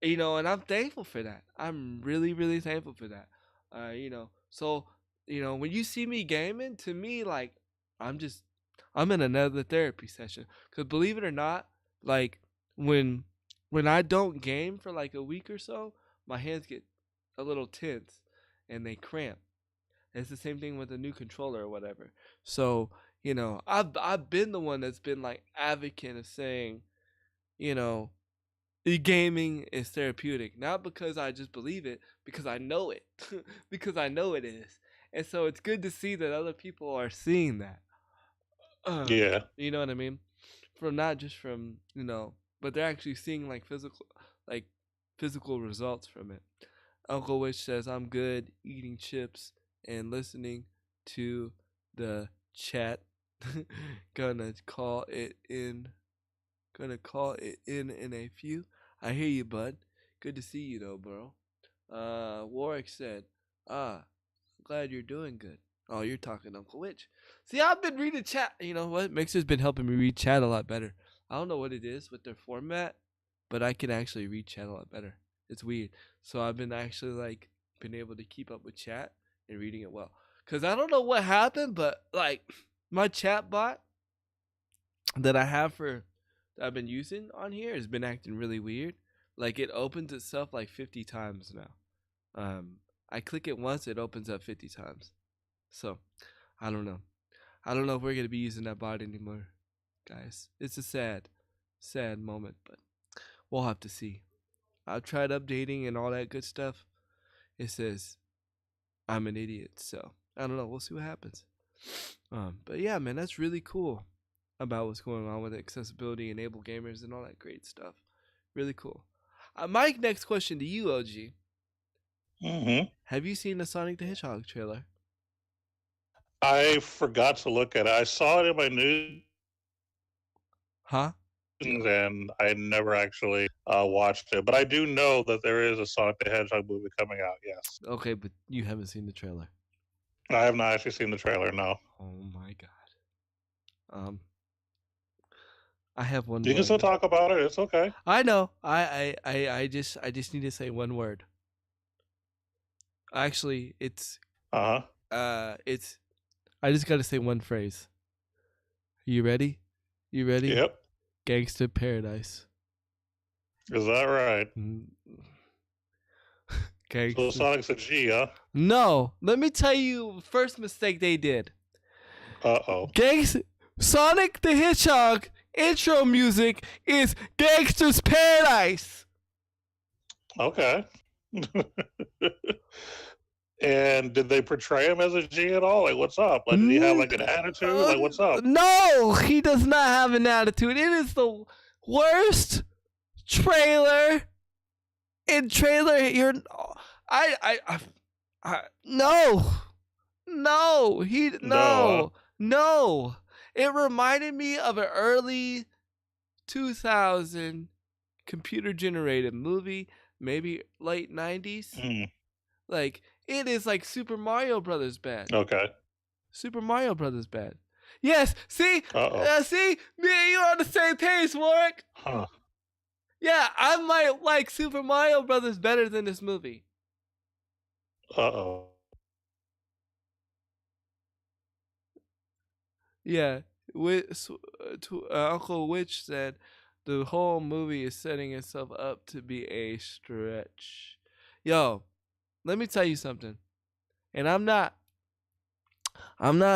and I'm thankful for that. I'm really, really thankful for that. So, when you see me gaming, to me, like, I'm in another therapy session. Because believe it or not, like, when I don't game for like a week or so, my hands get a little tense and they cramp. It's the same thing with a new controller or whatever. So, I've been the one that's been like advocate of saying, gaming is therapeutic, not because I just believe it, because I know it, because I know it is. And so it's good to see that other people are seeing that. Yeah. You know what I mean? Not just from, but they're actually seeing like physical results from it. Uncle Witch says, I'm good eating chips and listening to the chat. Gonna call it in in a few. I hear you, bud. Good to see you though, bro. Warwick said, glad you're doing good. Oh, you're talking Uncle Witch. See, I've been reading chat. You know what? Mixer's been helping me read chat a lot better. I don't know what it is with their format, but I can actually read chat a lot better. It's weird. So I've been actually been able to keep up with chat and reading it well. Cause I don't know what happened, but like my chat bot that I've been using on here has been acting really weird. Like it opens itself like 50 times now. I click it once, it opens up 50 times. So I don't know. I don't know if we're gonna be using that bot anymore, guys. It's a sad moment, but we'll have to see. I've tried updating and all that good stuff. It says I'm an idiot, so I don't know. We'll see what happens. But yeah, man, that's really cool about what's going on with accessibility, enable gamers, and all that great stuff. Really cool. Mike, next question to you, OG. Mm-hmm. Have you seen the Sonic the Hedgehog trailer? I forgot to look at it. I saw it in my news. Huh? And I never actually watched it. But I do know that there is a Sonic the Hedgehog movie coming out, yes. Okay, but you haven't seen the trailer. I have not actually seen the trailer, no. Oh my god. I have one. You can still talk about it. It's okay. I know. I just need to say one word. Actually, it's. It's. I just got to say one phrase. You ready? You ready? Yep. Gangsta Paradise. Is that right? Gangsta. So Sonic's a G, huh? No. Let me tell you the first mistake they did. Uh-oh. Sonic the Hedgehog intro music is Gangsta's Paradise. Okay. And did they portray him as a G at all? Like, what's up? Like, did he have like an attitude? Like, what's up? No, he does not have an attitude. It is the worst trailer. In trailer, no. It reminded me of an early 2000 computer generated movie, maybe late 90s. Like, it is like Super Mario Brothers bad. Okay. Super Mario Brothers bad. Yes, see? See? Me and you are on the same page, Warwick. Huh. Yeah, I might like Super Mario Brothers better than this movie. Uh-oh. Yeah. Uncle Witch said the whole movie is setting itself up to be a stretch. Yo, let me tell you something. And I'm not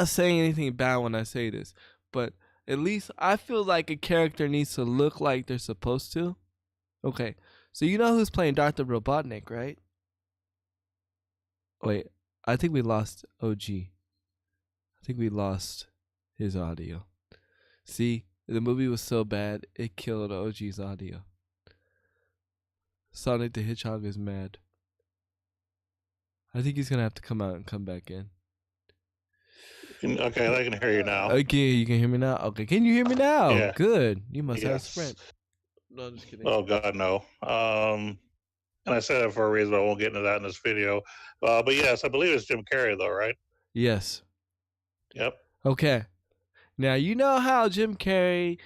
saying anything bad when I say this, but at least I feel like a character needs to look like they're supposed to. Okay, so you know who's playing Dr. Robotnik, right? Wait, I think we lost OG. I think we lost his audio. See, the movie was so bad, it killed OG's audio. Sonic the Hedgehog is mad. I think he's going to have to come out and come back in. Okay, I can hear you now. Okay, you can hear me now? Okay, can you hear me now? Yeah. Good. You must have a Sprint. No, I'm just kidding. Oh, God, no. And I said it for a reason, but I won't get into that in this video. But yes, I believe it's Jim Carrey, though, right? Yes. Yep. Okay. Now, you know how Jim Carrey,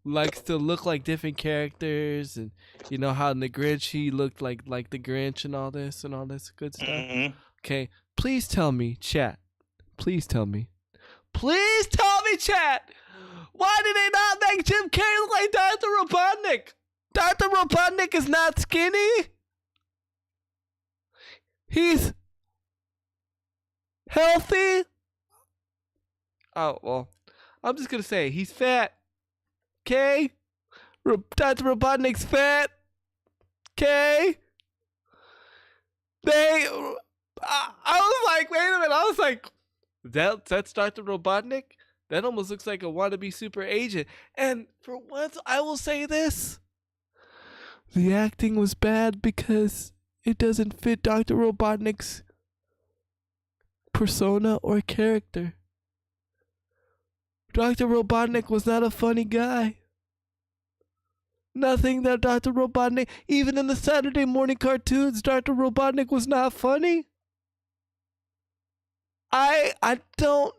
likes to look like different characters, and you know how in The Grinch he looked like the Grinch and all this good stuff? Mm-hmm. Okay, please tell me, chat. Please tell me, chat. Why did they not make Jim Carrey look like Dr. Robotnik? Dr. Robotnik is not skinny. He's healthy. Oh, well, I'm just going to say he's fat. Okay? Dr. Robotnik's fat. Okay? I was like, wait a minute. I was like, that's Dr. Robotnik? That almost looks like a wannabe super agent. And for once, I will say this. The acting was bad because it doesn't fit Dr. Robotnik's persona or character. Dr. Robotnik was not a funny guy. Nothing that Dr. Robotnik, even in the Saturday morning cartoons, Dr. Robotnik was not funny. I don't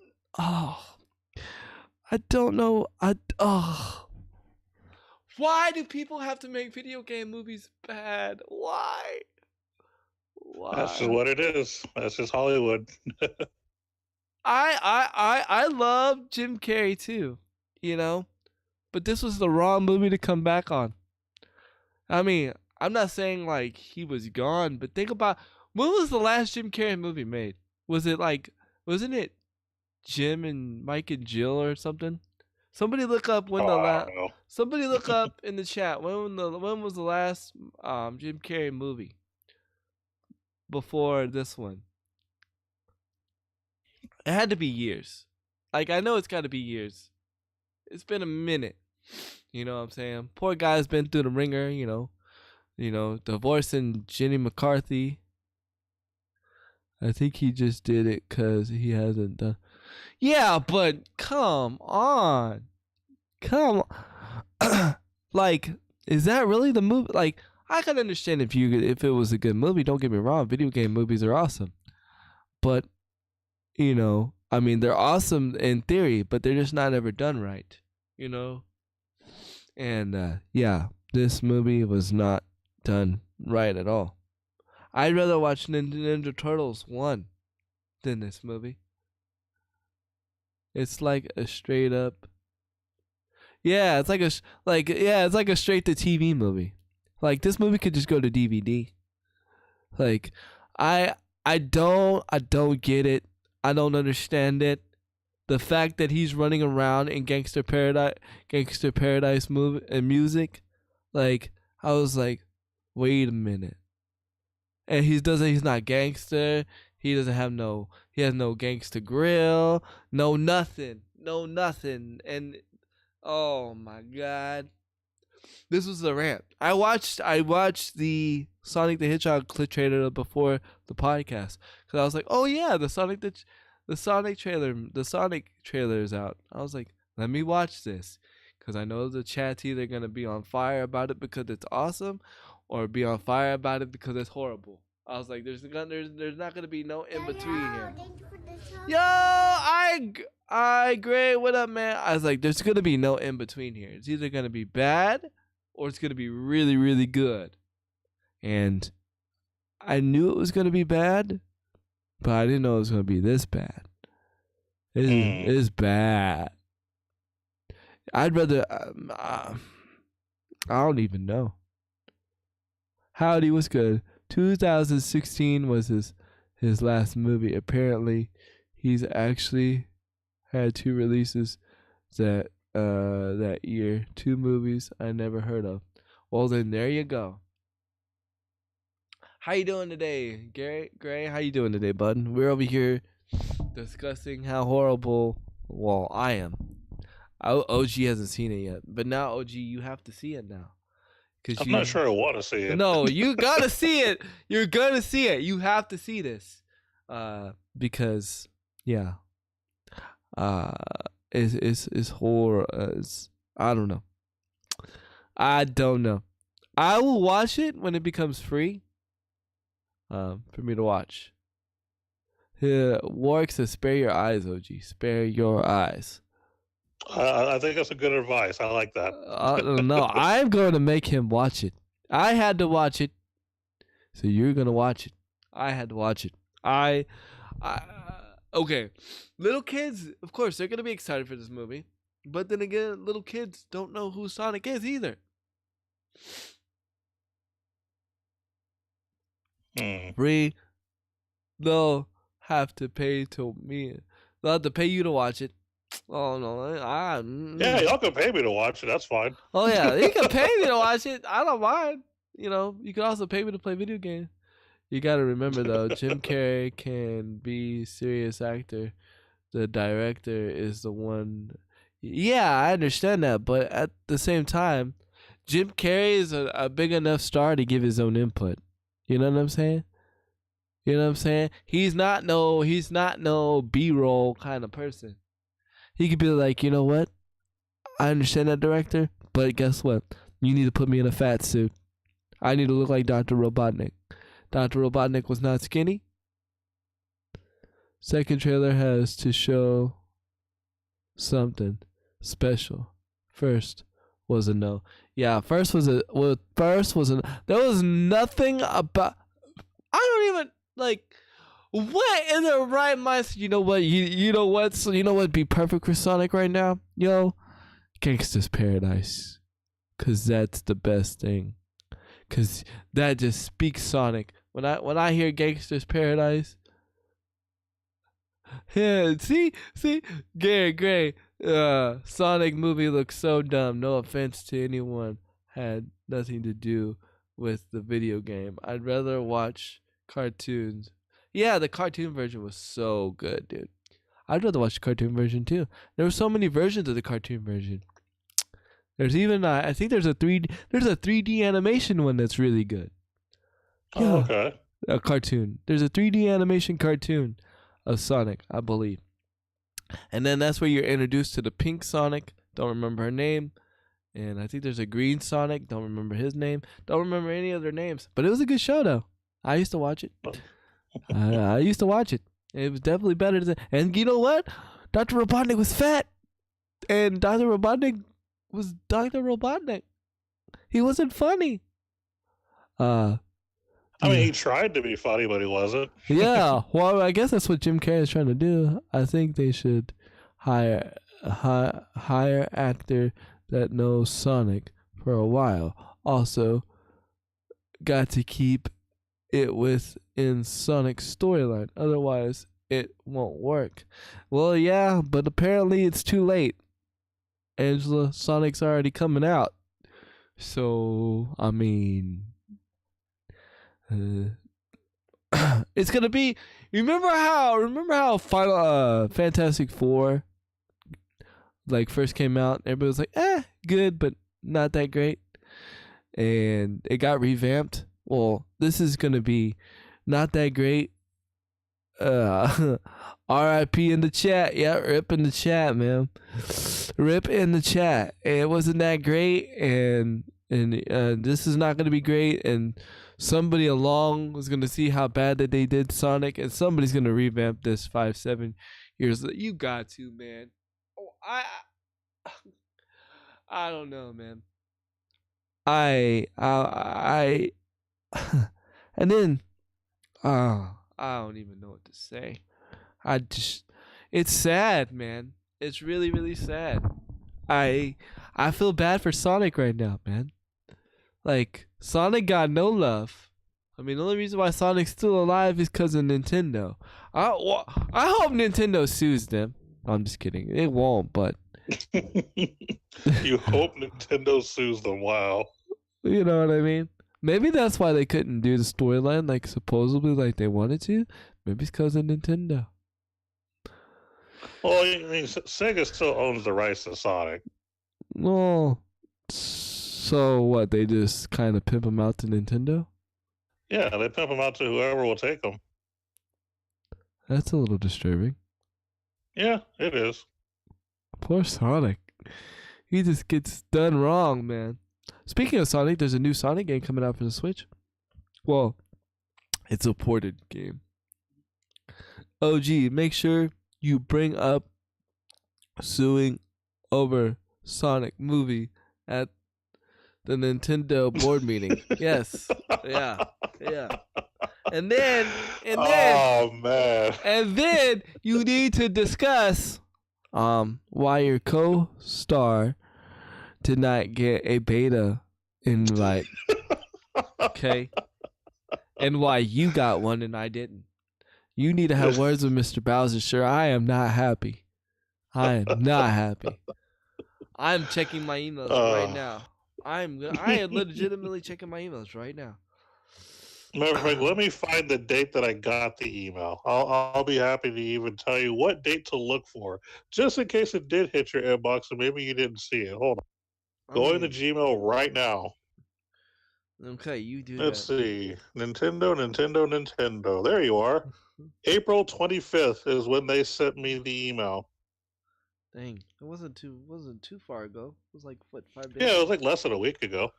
know. Why do people have to make video game movies bad? Why? That's just what it is. That's just Hollywood. I love Jim Carrey too, but this was the wrong movie to come back on. I mean, I'm not saying like he was gone, but think about when was the last Jim Carrey movie made? Wasn't it Jim and Mike and Jill or something? Somebody look up when Somebody look up in the chat when was the last Jim Carrey movie before this one? It had to be years. Like, I know it's got to be years. It's been a minute. You know what I'm saying? Poor guy's been through the ringer, divorcing Jenny McCarthy. I think he just did it because he hasn't done. Yeah, but come on. Like, is that really the movie? Like, I can understand if it was a good movie. Don't get me wrong. Video game movies are awesome. But, I mean, they're awesome in theory, but they're just not ever done right, And, yeah, this movie was not done right at all. I'd rather watch Ninja Turtles 1 than this movie. It's like a straight up. Yeah, it's like a straight to TV movie. Like, this movie could just go to DVD. Like, I don't get it. I don't understand it. The fact that he's running around in Gangster Paradise movie and music, like, I was like, wait a minute. And he's not gangster. He has no gangster grill, no nothing. And oh my God, this was the rant. I watched the Sonic the Hedgehog clip trailer before the podcast because I was like, oh yeah, the the Sonic trailer is out. I was like, let me watch this, because I know the chat's either gonna be on fire about it because it's awesome, or be on fire about it because it's horrible. I was like, there's not gonna be no in between here. Yo, I Gray, what up, man? I was like, there's gonna be no in between here. It's either gonna be bad or it's gonna be really, really good. And I knew it was gonna be bad, but I didn't know it was gonna be this bad. It is bad. I'd rather. I don't even know. Howdy, what's good? 2016 was his last movie. Apparently, he's actually had 2 releases that year. 2 movies I never heard of. Well, then there you go. How you doing today, Gray? How you doing today, bud? We're over here discussing how horrible. Well, I am. OG hasn't seen it yet, but now OG, you have to see it now. I'm not sure I want to see it. No, you gotta see it. You're gonna see it. You have to see this, because yeah, it's horror. I don't know. I don't know. I will watch it when it becomes free. For me to watch. Warwick says, "Spare your eyes, OG. Spare your eyes." I think that's a good advice. I like that. No, I'm going to make him watch it. I had to watch it, so you're gonna watch it. I had to watch it. Okay. Little kids, of course, they're gonna be excited for this movie, but then again, little kids don't know who Sonic is either. Free. They'll have to pay to me. They'll have to pay you to watch it. Oh no! Yeah, y'all can pay me to watch it. That's fine. Oh yeah, you can pay me to watch it. I don't mind. You know, you can also pay me to play video games. You gotta remember though, Jim Carrey can be serious actor. The director is the one. Yeah, I understand that, but at the same time, Jim Carrey is a big enough star to give his own input. You know what I'm saying? You know what I'm saying? He's not no B-roll kind of person. He could be like, you know what? I understand that, director, but guess what? You need to put me in a fat suit. I need to look like Dr. Robotnik. Dr. Robotnik was not skinny. Second trailer has to show something special. First was a no. Yeah, first was a there was nothing about. I don't even like. What in the right mind? You know what? You know what? So you know what'd be perfect for Sonic right now? Yo, Gangsta's Paradise, cause that's the best thing. Cause that just speaks Sonic. When I hear Gangsta's Paradise, yeah, see, Gary Gray, Sonic movie looks so dumb. No offense to anyone, had nothing to do with the video game. I'd rather watch cartoons. Yeah, the cartoon version was so good, dude. I'd rather watch the cartoon version too. There were so many versions of the cartoon version. There's even I think there's a 3D animation one that's really good. Yeah, oh, okay. A cartoon. There's a 3D animation cartoon of Sonic, I believe. And then that's where you're introduced to the pink Sonic. Don't remember her name. And I think there's a green Sonic. Don't remember his name. Don't remember any of their names. But it was a good show though. I used to watch it. I used to watch it. It was definitely better than. And you know what? Dr. Robotnik was fat, and Dr. Robotnik was Dr. Robotnik. He wasn't funny. I mean, he tried to be funny, but he wasn't. Yeah. Well, I guess that's what Jim Carrey is trying to do. I think they should hire actor that knows Sonic for a while. Also, got to keep it within Sonic's storyline. Otherwise, it won't work. Well, yeah, but apparently it's too late. Angela, Sonic's already coming out. So, I mean, it's gonna be. Remember how Final Fantastic 4 like first came out? Everybody was like, good, but not that great. And it got revamped. Well, this is gonna be not that great, R.I.P. in the chat. Yeah, rip in the chat, man. Rip in the chat. It wasn't that great, and this is not gonna be great. And somebody along is gonna see how bad that they did Sonic, and somebody's gonna revamp this 5-7 years. You got to, man. Oh, I don't know, man. I and then I don't even know what to say. It's sad, man. It's really, really sad. I feel bad for Sonic right now, man. Like, Sonic got no love. I mean, the only reason why Sonic's still alive is because of Nintendo. I hope Nintendo sues them. I'm just kidding. It won't, but you hope Nintendo sues them. Wow. You know what I mean? Maybe that's why they couldn't do the storyline like supposedly like they wanted to. Maybe it's because of Nintendo. Well, I mean, Sega still owns the rights to Sonic. Well, so what? They just kind of pimp them out to Nintendo? Yeah, they pimp them out to whoever will take them. That's a little disturbing. Yeah, it is. Poor Sonic. He just gets done wrong, man. Speaking of Sonic, there's a new Sonic game coming out for the Switch. Well, it's a ported game. OG, make sure you bring up suing over Sonic movie at the Nintendo board meeting. Yes. Yeah. And then oh man. And then you need to discuss why your co-star did not get a beta invite. Okay? And why you got one and I didn't. You need to have words with Mr. Bowser. Sure, I am not happy. I am not happy. I'm checking my emails right now. I am legitimately checking my emails right now. Matter of fact, let me find the date that I got the email. I'll be happy to even tell you what date to look for, just in case it did hit your inbox and maybe you didn't see it. Hold on. Going to Gmail right now. Okay, you do Let's see. Nintendo. There you are. April 25th is when they sent me the email. Dang, it wasn't too far ago. It was like what, 5 days? Yeah, it was like less than a week ago.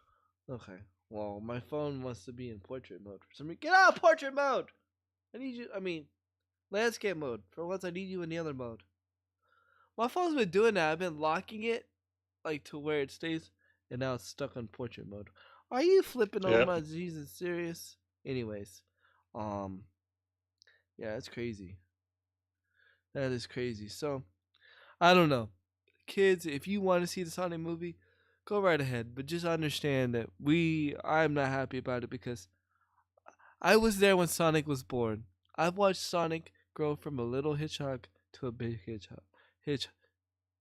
Okay. Well, my phone wants to be in portrait mode for some reason. Get out of portrait mode! I need you. I mean, landscape mode. For once, I need you in the other mode. My phone's been doing that. I've been locking it, like to where it stays, and now it's stuck on portrait mode. Are you flipping on my Jesus serious? Anyways, yeah, it's crazy. That is crazy. So, I don't know, kids. If you want to see the Sonic movie, go right ahead, but just understand that I'm not happy about it because I was there when Sonic was born. I've watched Sonic grow from a little hedgehog to a big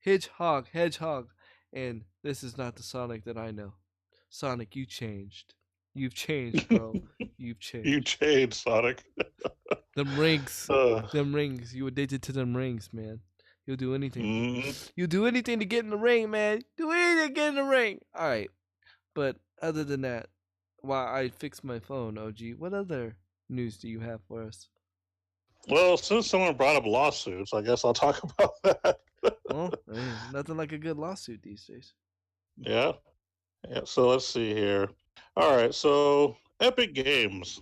hedgehog, and this is not the Sonic that I know. Sonic, you changed. You've changed, bro. You've changed. You changed, Sonic. Them rings. You addicted to them rings, man. You'll do anything. Mm-hmm. You'll do anything to get in the ring, man. Do anything to get in the ring. All right. But other than that, while I fixed my phone, OG, what other news do you have for us? Well, since someone brought up lawsuits, I guess I'll talk about that. Well, I mean, nothing like a good lawsuit these days. Yeah. So let's see here. All right. So Epic Games.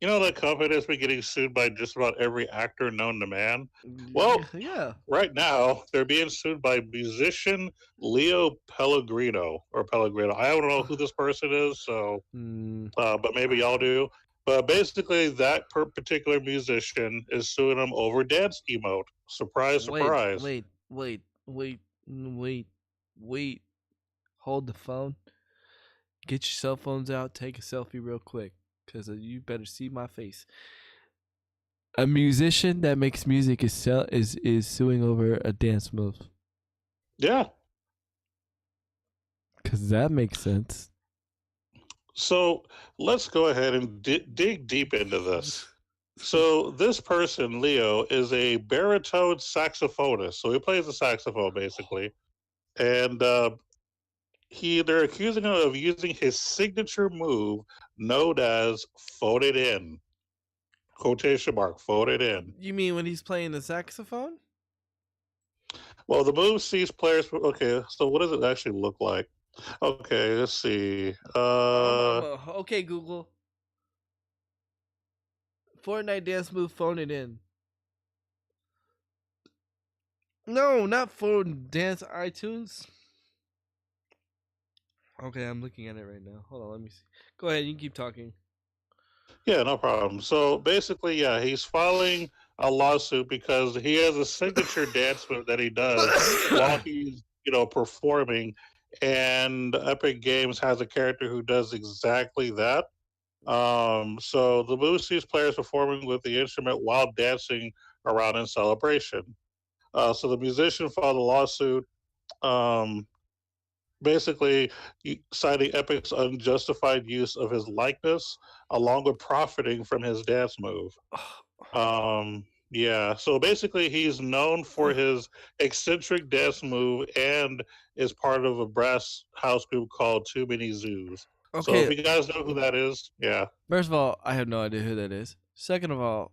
You know that company that's been getting sued by just about every actor known to man? Well, yeah. Right now, they're being sued by musician Leo Pellegrino. I don't know who this person is, so but maybe y'all do. But basically, that particular musician is suing them over dance emote. Surprise, surprise. Wait. Hold the phone. Get your cell phones out. Take a selfie real quick. Because you better see my face. A musician that makes music is suing over a dance move. Yeah. Because that makes sense. So let's go ahead and dig deep into this. So this person, Leo, is a baritone saxophonist. So he plays the saxophone, basically. And they're accusing him of using his signature move known as Phone It In. quotation mark, phone it in. You mean when he's playing the saxophone? Well, the move sees players. Okay, so what does it actually look like? Okay, let's see. Okay, Google. Fortnite dance move, phone it in. No, not phone dance iTunes. Okay, I'm looking at it right now. Hold on, let me see. Go ahead, you can keep talking. Yeah, no problem. So basically, yeah, he's filing a lawsuit because he has a signature dance move that he does while he's, performing, and Epic Games has a character who does exactly that. So the move sees players performing with the instrument while dancing around in celebration. So the musician filed a lawsuit, um, basically citing Epic's unjustified use of his likeness, along with profiting from his dance move. Yeah, so basically, he's known for his eccentric dance move and is part of a brass house group called Too Many Zoos. So if Okay, you guys know who that is, yeah, first of all, I have no idea who that is. Second of all,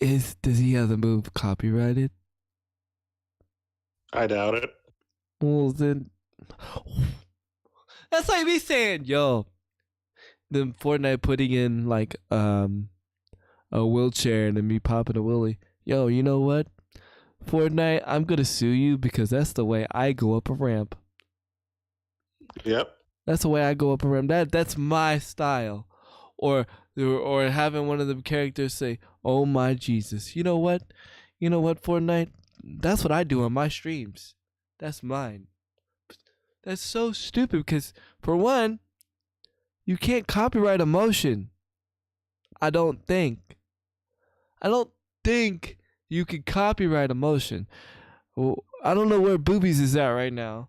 does he have the move copyrighted? I doubt it. Well, then that's like me saying, "Yo, then Fortnite putting in like a wheelchair and then me popping a willy. Yo, you know what? Fortnite, I'm gonna sue you because that's the way I go up a ramp. Yep. That's the way I go up a ramp. That's my style." Or having one of the characters say, "Oh my Jesus." You know what? You know what, Fortnite? That's what I do on my streams. That's mine. That's so stupid because for one, you can't copyright emotion. I don't think. I don't think you can copyright emotion. Well, I don't know where Boobies is at right now,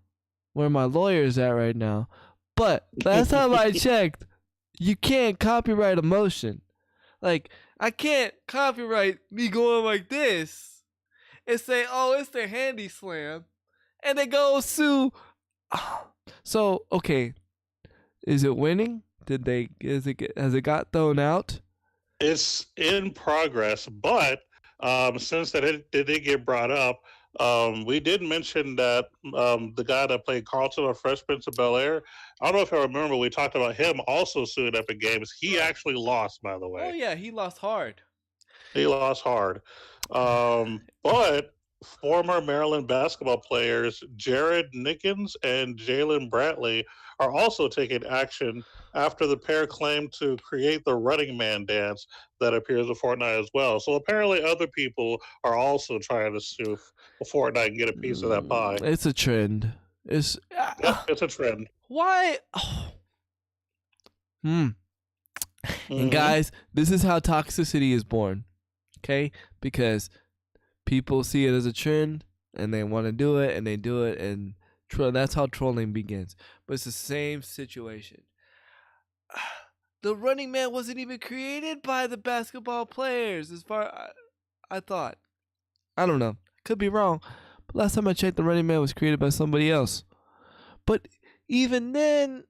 where my lawyer is at right now. But last time I checked, you can't copyright emotion. Like, I can't copyright me going like this and say, "Oh, it's the handy slam," and they go sue. So, okay, is it winning? Has it got thrown out? It's in progress, but since that it did get brought up, we did mention that the guy that played Carlton on Fresh Prince of Bel Air. I don't know if I remember. We talked about him also suing Epic Games. He actually lost, by the Oh way. yeah, he lost hard. He lost hard. But former Maryland basketball players Jared Nickens and Jalen Brantley are also taking action after the pair claimed to create the Running Man dance that appears in Fortnite as well. So apparently, other people are also trying to sue Fortnite and get a piece of that pie. It's a trend. Yep, it's a trend. Why? Oh. And Mm-hmm. guys, this is how toxicity is born. Okay, because people see it as a trend and they want to do it and they do it, and that's how trolling begins. But it's the same situation. The Running Man wasn't even created by the basketball players, as far I thought. I don't know. Could be wrong. But last time I checked, the Running Man was created by somebody else. But even then,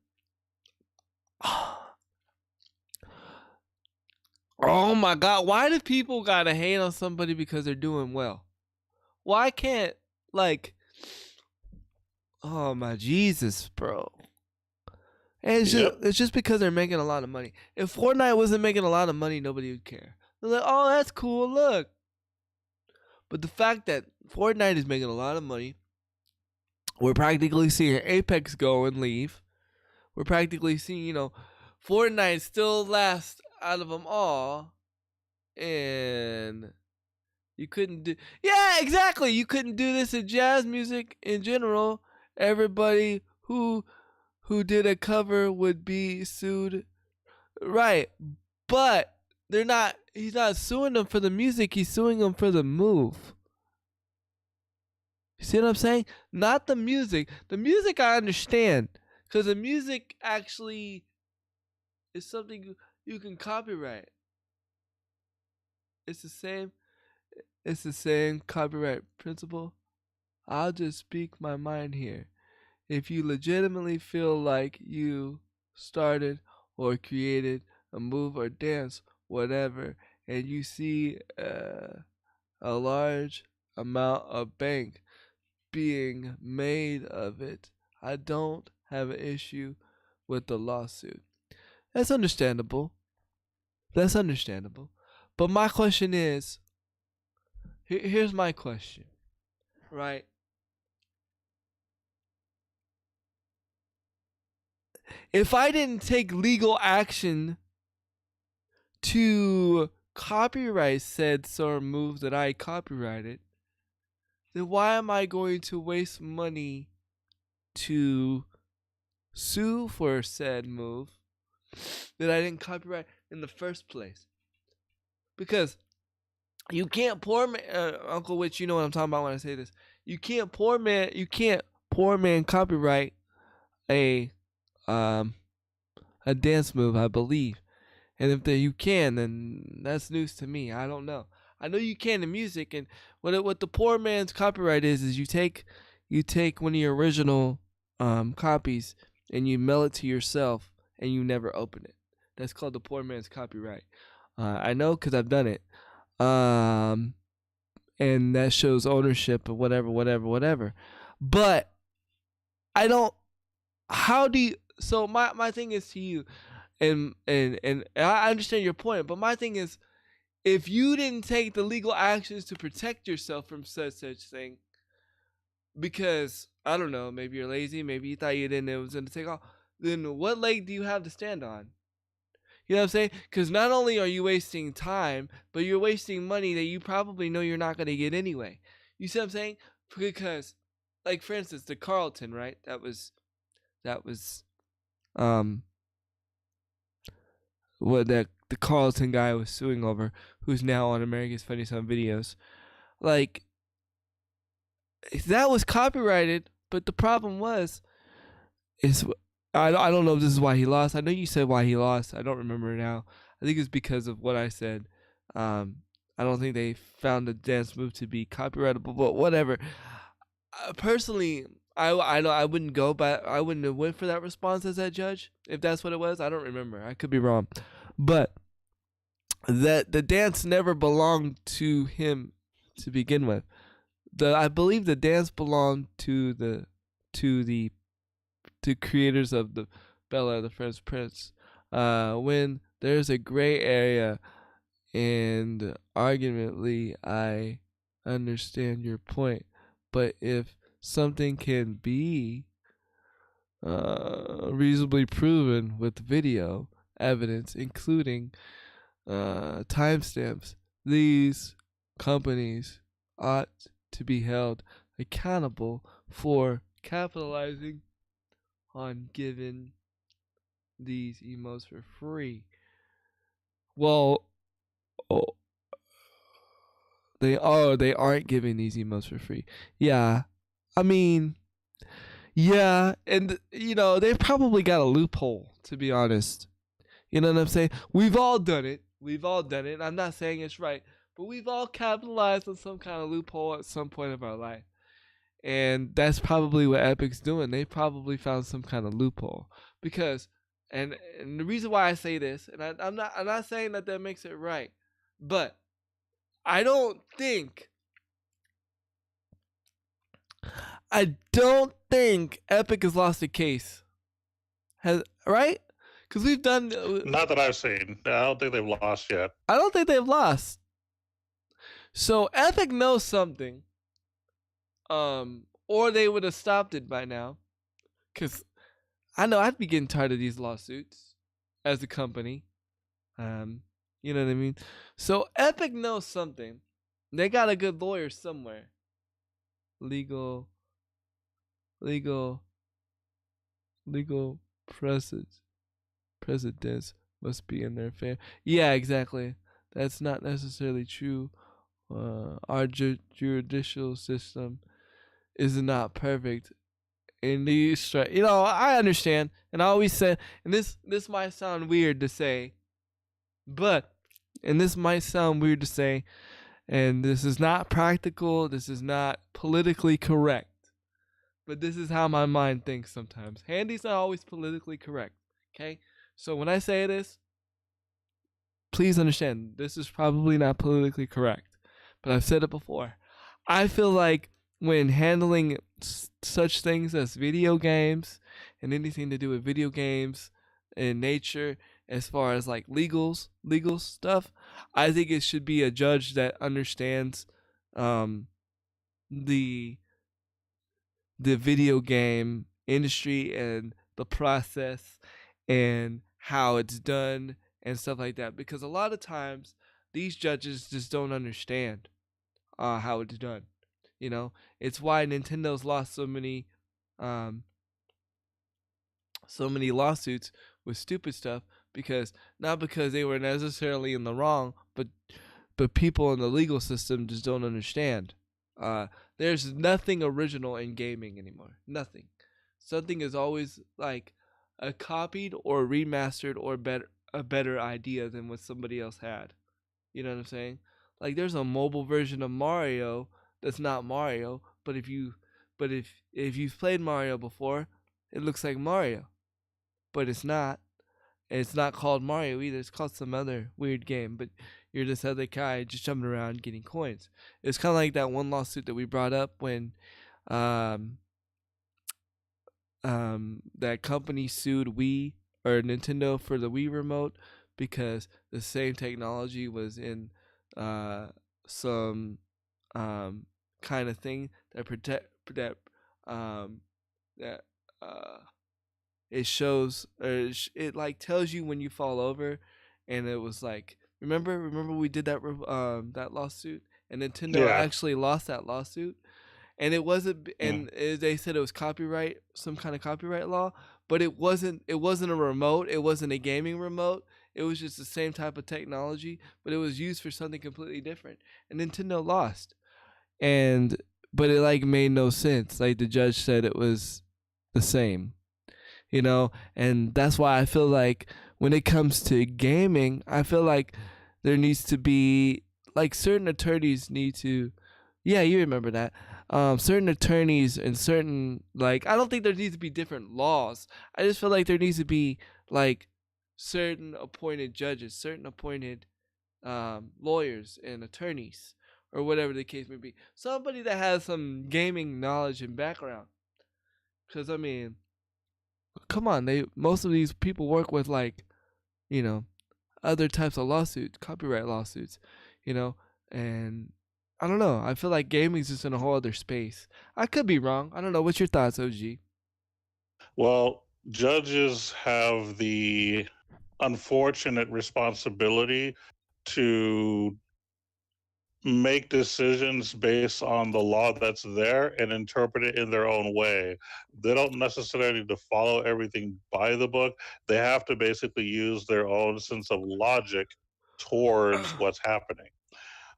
oh my God, why do people gotta hate on somebody because they're doing well? Why can't, like, oh my Jesus, bro. And it's just because they're making a lot of money. If Fortnite wasn't making a lot of money, nobody would care. They're like, "Oh, that's cool, look." But the fact that Fortnite is making a lot of money, we're practically seeing Apex go and leave. We're practically seeing, Fortnite still last out of them all. And you couldn't do... Yeah, exactly. You couldn't do this in jazz music in general. Everybody who did a cover would be sued. Right. But he's not suing them for the music, he's suing them for the move. You see what I'm saying? Not the music. The music I understand, because the music actually is something you can copyright. It's the same copyright principle. I'll just speak my mind here. If you legitimately feel like you started or created a move or dance, whatever, and you see a large amount of bank being made of it, I don't have an issue with the lawsuit. That's understandable. That's understandable. But my question is, here's my question, right? If I didn't take legal action to copyright said sort of move that I copyrighted, then why am I going to waste money to sue for said move that I didn't copyright in the first place? Because you can't poor man, Uncle Witch, you know what I'm talking about when I say this. You can't poor man copyright a dance move, I believe. And if you can, then that's news to me. I don't know. I know you can in music, and what the poor man's copyright is you take one of your original copies and you mail it to yourself and you never open it. That's called the poor man's copyright. I know because I've done it. And that shows ownership of whatever. But I don't. How do you? So my thing is to you, and I understand your point, but my thing is, if you didn't take the legal actions to protect yourself from such thing, because I don't know, maybe you're lazy, maybe you thought it was gonna take off, then what leg do you have to stand on? You know what I'm saying? Because not only are you wasting time, but you're wasting money that you probably know you're not gonna get anyway. You see what I'm saying? Because, like for instance, the Carlton, right? That was what the Carlton guy was suing over, who's now on America's Funniest Home Videos. Like, that was copyrighted, but the problem is I don't know if this is why he lost. I know you said why he lost. I don't remember now. I think it's because of what I said. I don't think they found the dance move to be copyrightable, but whatever. Personally, I wouldn't go, but I wouldn't have went for that response as that judge if that's what it was. I don't remember. I could be wrong, but that the dance never belonged to him to begin with. I believe the dance belonged to the creators of the Bella the Fresh Prince. When there's a gray area, and argumentally, I understand your point, but if something can be reasonably proven with video evidence, including timestamps, these companies ought to be held accountable for capitalizing on giving these emotes for free. Well, they aren't giving these emotes for free. Yeah. I mean, yeah, and they've probably got a loophole, to be honest. You know what I'm saying? We've all done it. And I'm not saying it's right, but we've all capitalized on some kind of loophole at some point of our life. And that's probably what Epic's doing. They probably found some kind of loophole. Because and the reason why I say this, and I'm not saying that makes it right, but I don't think Epic has lost a case. Right? Because we've done. Not that I've seen. I don't think they've lost yet. I don't think they've lost. So Epic knows something. Or they would have stopped it by now. Because I know I'd be getting tired of these lawsuits as a company. You know what I mean? So Epic knows something. They got a good lawyer somewhere. Legal precedents must be in their favor. Yeah, exactly. That's not necessarily true. Our judicial system is not perfect. In these, I understand, and I always said, and this might sound weird to say, and this is not practical. This is not politically correct. But this is how my mind thinks sometimes. Handy's not always politically correct. Okay? So when I say this, please understand, this is probably not politically correct, but I've said it before. I feel like when handling such things as video games and anything to do with video games in nature, as far as like legal stuff, I think it should be a judge that understands um, the video game industry and the process and how it's done and stuff like that. Because a lot of times these judges just don't understand how it's done. You know, it's why Nintendo's lost um, so many lawsuits with stupid stuff, because not because they were necessarily in the wrong, but people in the legal system just don't understand. There's nothing original in gaming anymore. Nothing. Something is always like a copied or remastered or a better idea than what somebody else had. You know what I'm saying? Like there's a mobile version of Mario that's not Mario, but if you've played Mario before, it looks like Mario, but it's not. And it's not called Mario either. It's called some other weird game, but you're this other guy just jumping around getting coins. It's kind of like that one lawsuit that we brought up when um, that company sued Wii or Nintendo for the Wii remote because the same technology was in some kind of thing that that it shows or it like tells you when you fall over, and it was like remember we did that that lawsuit, and Nintendo Yeah. actually lost that lawsuit, and it wasn't, and they said it was copyright, some kind of copyright law, but it wasn't a remote, it wasn't a gaming remote, it was just the same type of technology, but it was used for something completely different, and Nintendo lost. And but it like made no sense, like the judge said it was the same, you know. And that's why I feel like when it comes to gaming, I feel like there needs to be like certain attorneys need to, yeah, you remember that, certain attorneys and certain, like, I don't think there needs to be different laws. I just feel like there needs to be like certain appointed judges, certain appointed lawyers and attorneys, or whatever the case may be, somebody that has some gaming knowledge and background. Because I mean, come on, most of these people work with, like, you know, other types of lawsuits, copyright lawsuits, you know. And I don't know, I feel like gaming's just in a whole other space. I could be wrong. I don't know. What's your thoughts, OG? Well, judges have the unfortunate responsibility to make decisions based on the law that's there and interpret it in their own way. They don't necessarily need to follow everything by the book. They have to basically use their own sense of logic towards what's happening.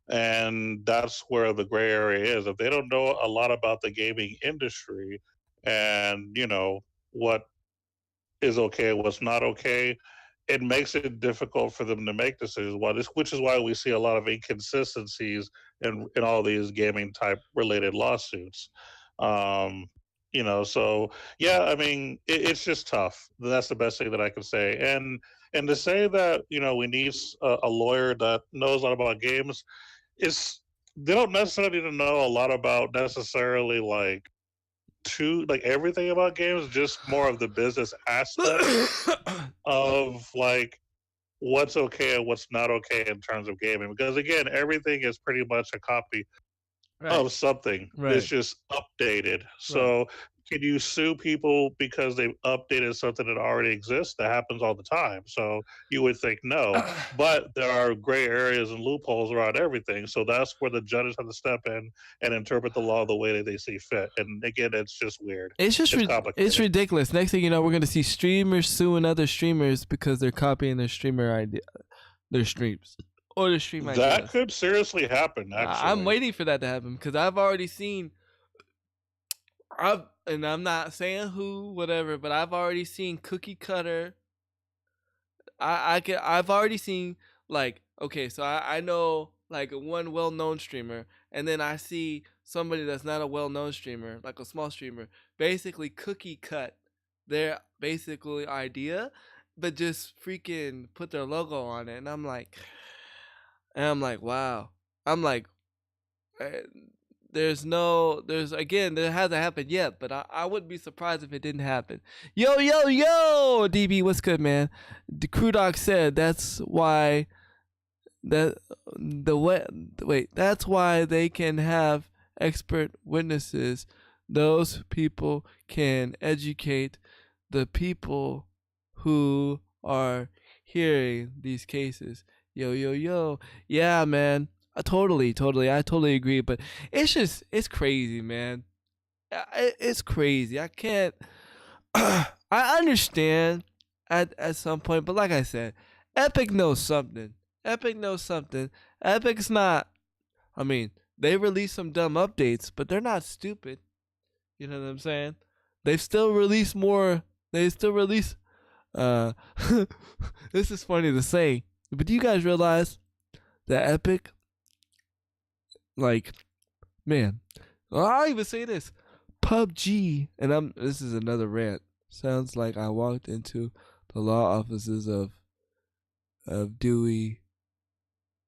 And that's where the gray area is. If they don't know a lot about the gaming industry and, you know, what is okay, what's not okay, it makes it difficult for them to make decisions. Which is why we see a lot of inconsistencies in all these gaming type related lawsuits. Um, you know, so yeah, I mean, it's just tough. That's the best thing that I can say. And to say that, you know, we need a lawyer that knows a lot about games is, they don't necessarily need to know a lot about necessarily like everything about games, just more of the business aspect of like what's okay and what's not okay in terms of gaming. Because again, everything is pretty much a copy of something. Right. It's just updated. So can you sue people because they've updated something that already exists? That happens all the time. So you would think no, but there are gray areas and loopholes around everything. So that's where the judges have to step in and interpret the law the way that they see fit. And again, it's just weird. It's just complicated. it's ridiculous. Next thing you know, we're gonna see streamers suing other streamers because they're copying their streamer idea, their streams, or their stream ideas. That could seriously happen. Actually, I'm waiting for that to happen because I've already seen. And I'm not saying who, whatever, but I've already seen Cookie Cutter. I've already seen, like, okay, so I know like one well-known streamer, and then I see somebody that's not a well-known streamer, like a small streamer, basically cookie cut their basically idea, but just freaking put their logo on it, and I'm like, wow. I'm like, eh, there's again, there hasn't happened yet, but I wouldn't be surprised if it didn't happen. Yo, DB, what's good, man? The Crew Doc said that's why that the way wait, that's why they can have expert witnesses. Those people can educate the people who are hearing these cases. Yo. Yeah, man. I totally agree. But it's crazy, man. It's crazy. I can't. I understand at some point, but like I said, Epic knows something. Epic's not. I mean, they release some dumb updates, but they're not stupid. You know what I'm saying? They still release more. They still release. This is funny to say, but do you guys realize that Epic, like, man, I'll even say this, PUBG, and this is another rant. Sounds like I walked into the law offices of Dewey,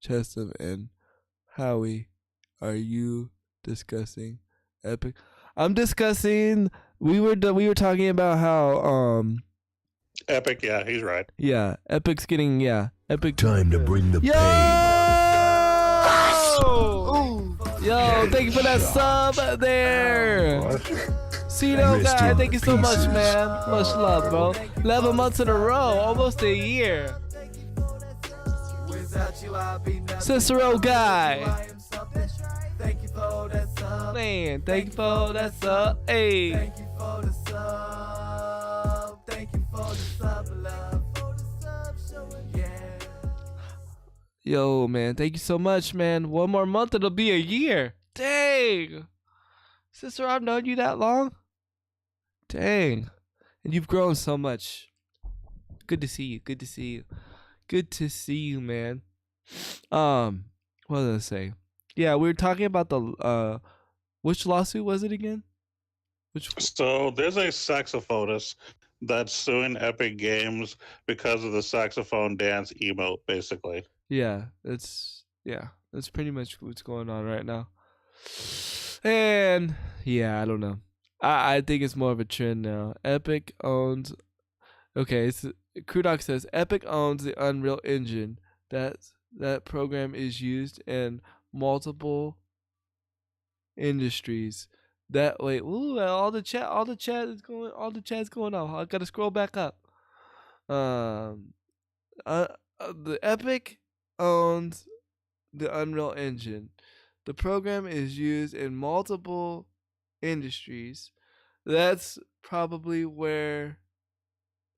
Chestham, and Howie. Are you discussing Epic? I'm discussing. We were talking about how Epic, yeah, he's right. Yeah, Epic's getting Epic. Time to bring the Yo! pain. Yo, thank you for that sub there. Cito guy, thank you so much, man. Much love, bro. 11 months in a row, almost a year. Cicero guy. Man, thank you for that sub. Hey. Thank you for the sub. Thank you for the sub, love. Yeah. Yo, man, thank you so much, man. One more month, it'll be a year. Dang. Sister, I've known you that long? Dang. And you've grown so much. Good to see you. Good to see you, man. What was I say? Yeah, we were talking about the which lawsuit was it again? So there's a saxophonist that's suing Epic Games because of the saxophone dance emote, basically. Yeah, that's pretty much what's going on right now. And yeah, I don't know. I think it's more of a trend now. Epic owns. Okay, Kudoc says Epic owns the Unreal Engine. That program is used in multiple industries. All the chat's going on. I gotta scroll back up. The Epic owns the Unreal Engine. The program is used in multiple industries. That's probably where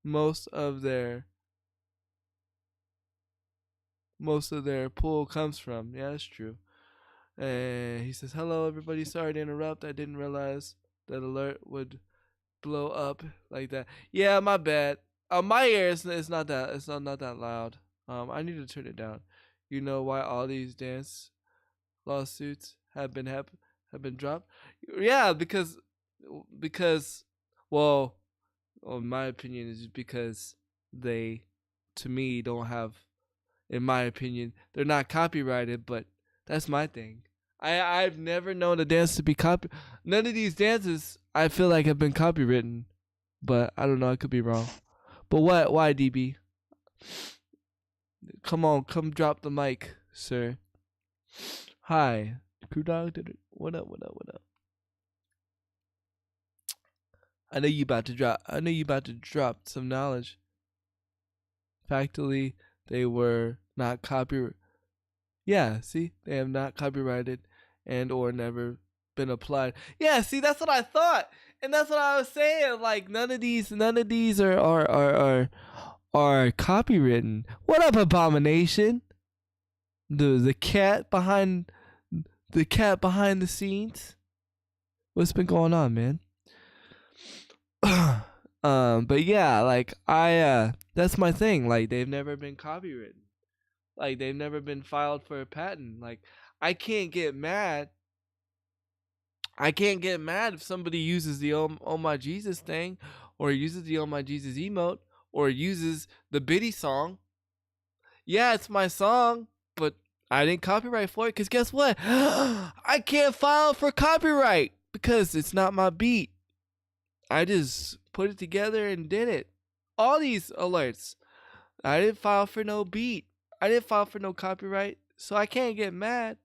most of their pool comes from. Yeah, that's true. And he says, "Hello, everybody. Sorry to interrupt. I didn't realize that alert would blow up like that. Yeah, my bad. My ear is not that loud. I need to turn it down. You know why all these dance lawsuits have been dropped? Yeah, because well, my opinion is because they, to me, don't have. In my opinion, they're not copyrighted, but that's my thing. I've never known a dance to be copy. None of these dances I feel like have been copywritten, but I don't know. I could be wrong. But what? Why, DB? Come on, come drop the mic, sir. Hi, Crew Dog. Did it? What up? I know you about to drop some knowledge. Factually, they were not copyrighted. Yeah, see, they have not copyrighted and or never been applied. Yeah, see, that's what I thought, and that's what I was saying. Like none of these are copywritten. What up, Abomination? The cat behind the scenes. What's been going on, man? But yeah, like that's my thing. Like they've never been copywritten. Like they've never been filed for a patent. Like I can't get mad. If somebody uses the Oh My Jesus thing, or uses the Oh My Jesus emote, or uses the Biddy song, yeah, it's my song, but I didn't copyright for it because guess what? I can't file for copyright because it's not my beat. I just put it together and did it. All these alerts. I didn't file for no beat. I didn't file for no copyright, so I can't get mad.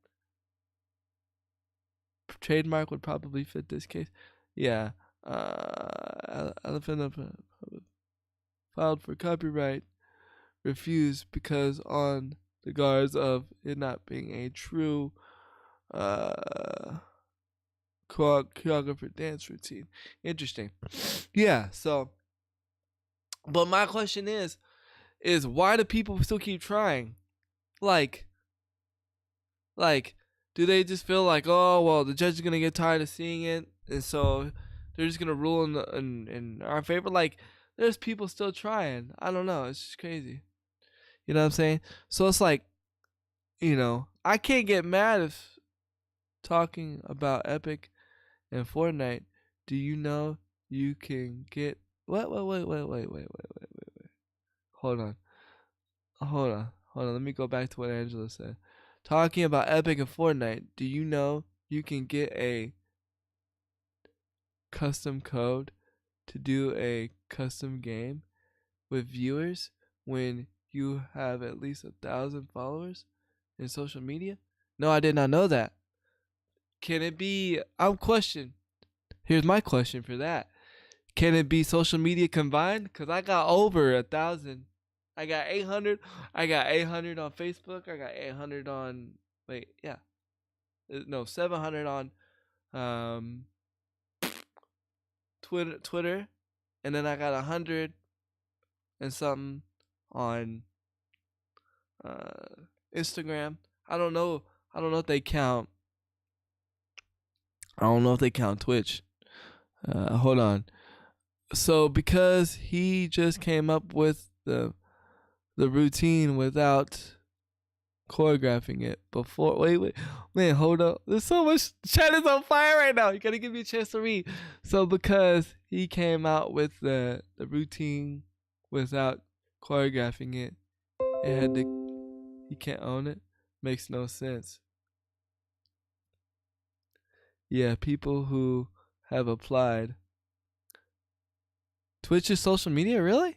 Trademark would probably fit this case. Yeah. Elephant filed for copyright, refused because on the guards of it not being a true choreographer dance routine. Interesting. Yeah, so but my question is why do people still keep trying? Like do they just feel like, oh well, the judge is gonna get tired of seeing it, and so they're just gonna rule in our favor? Like, there's people still trying. I don't know. It's just crazy. You know what I'm saying? So it's like, I can't get mad if talking about Epic and Fortnite. Do you know you can get what? Wait. Hold on. Let me go back to what Angela said. Talking about Epic and Fortnite, do you know you can get a custom code to do a custom game with viewers when you have at least 1,000 followers in social media? No, I did not know that. Can it be, here's my question for that. Can it be social media combined? Because I got over 1,000. I got 800. I got 800 on Facebook. I got 800 on, 700 on Twitter. And then I got 100 and something on Instagram. I don't know if they count. I don't know if they count Twitch. Hold on. So because he just came up with the routine without choreographing it before. Wait, man, hold up. There's so much. Chat is on fire right now. You gotta give me a chance to read. So because he came out with the routine without choreographing it, he can't own it. Makes no sense. Yeah, people who have applied. Twitch is social media, really?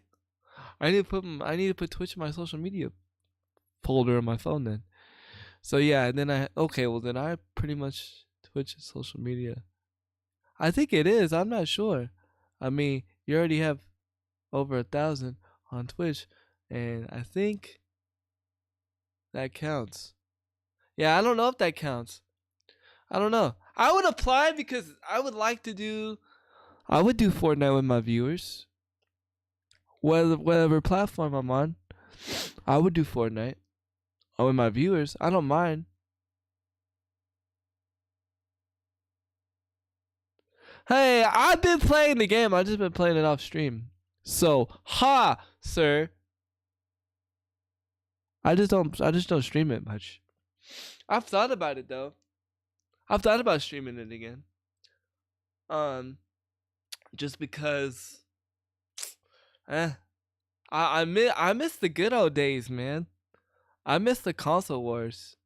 I need to put Twitch in my social media folder on my phone then. So yeah, and then I pretty much Twitch is social media. I think it is. I'm not sure. I mean, you already have over 1,000 on Twitch, and I think that counts. Yeah, I don't know if that counts. I don't know. I would apply because I would do Fortnite with my viewers. Whatever platform I'm on, I would do Fortnite with my viewers. I don't mind. Hey, I've been playing the game. I've just been playing it off stream. So, sir. I just don't stream it much. I've thought about it though. I've thought about streaming it again. Just because I miss the good old days, man. I miss the console wars.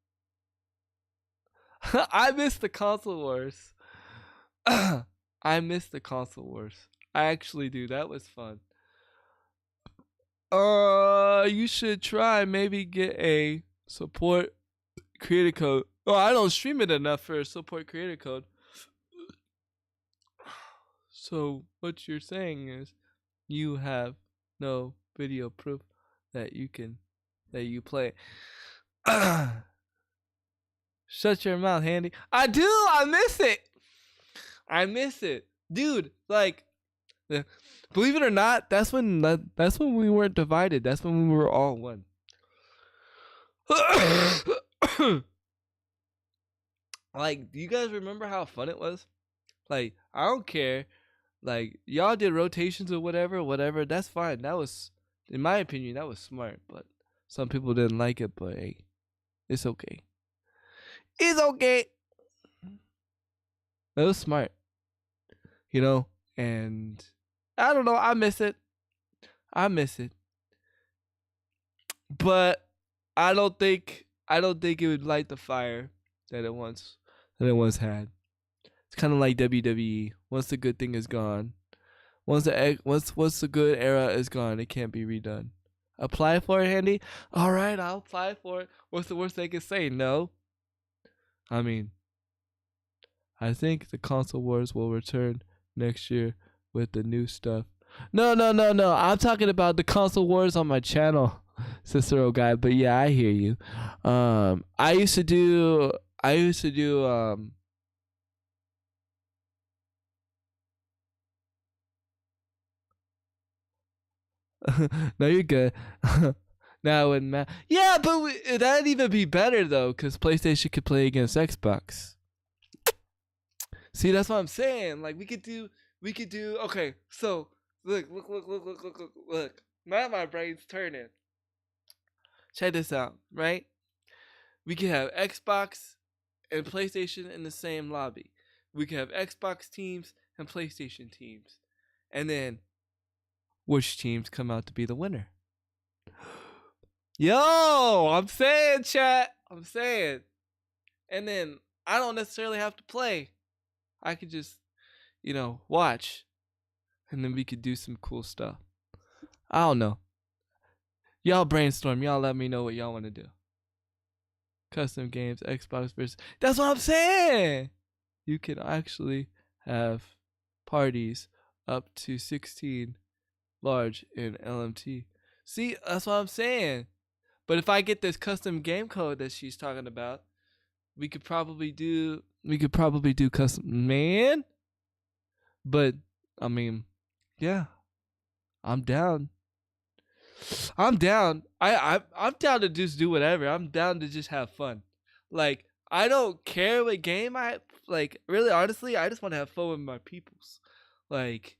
I miss the console wars. I miss the console wars. I actually do. That was fun. You should try maybe get a support creator code. Oh, I don't stream it enough for a support creator code. So what you're saying is you have no video proof that you play. Shut your mouth, Handy. I do. I miss it, dude. Like, believe it or not, that's when we weren't divided. That's when we were all one. Like, do you guys remember how fun it was? Like, I don't care. Like, y'all did rotations or whatever. That's fine. That was, in my opinion, that was smart. But some people didn't like it. But hey, it's okay. It's okay. It was smart. And I don't know. I miss it. I miss it. But I don't think it would light the fire that it once had. It's kind of like WWE. Once the good thing is gone, once the good era is gone, it can't be redone. Apply for it, Handy. All right, I'll apply for it. What's the worst they can say? No. I mean, I think the console wars will return next year with the new stuff. No. I'm talking about the console wars on my channel, Cicero guy. But yeah, I hear you. I used to do. No, you're good. Now it wouldn't matter. Yeah, but that'd even be better though, because PlayStation could play against Xbox. See, that's what I'm saying. Like we could do. Okay, so look. Now my brain's turning. Check this out, right? We could have Xbox and PlayStation in the same lobby. We could have Xbox teams and PlayStation teams, and then which teams come out to be the winner? Yo, I'm saying, chat. I'm saying. And then I don't necessarily have to play. I could just, watch. And then we could do some cool stuff. I don't know. Y'all brainstorm. Y'all let me know what y'all want to do. Custom games, Xbox versus. That's what I'm saying. You can actually have parties up to 16 large in LMT. See, that's what I'm saying. But if I get this custom game code that she's talking about, we could probably do custom, man. But I mean, yeah, I'm down. I'm down to just do whatever. I'm down to just have fun. Like, I don't care what game I like. Really, honestly, I just want to have fun with my peoples. Like,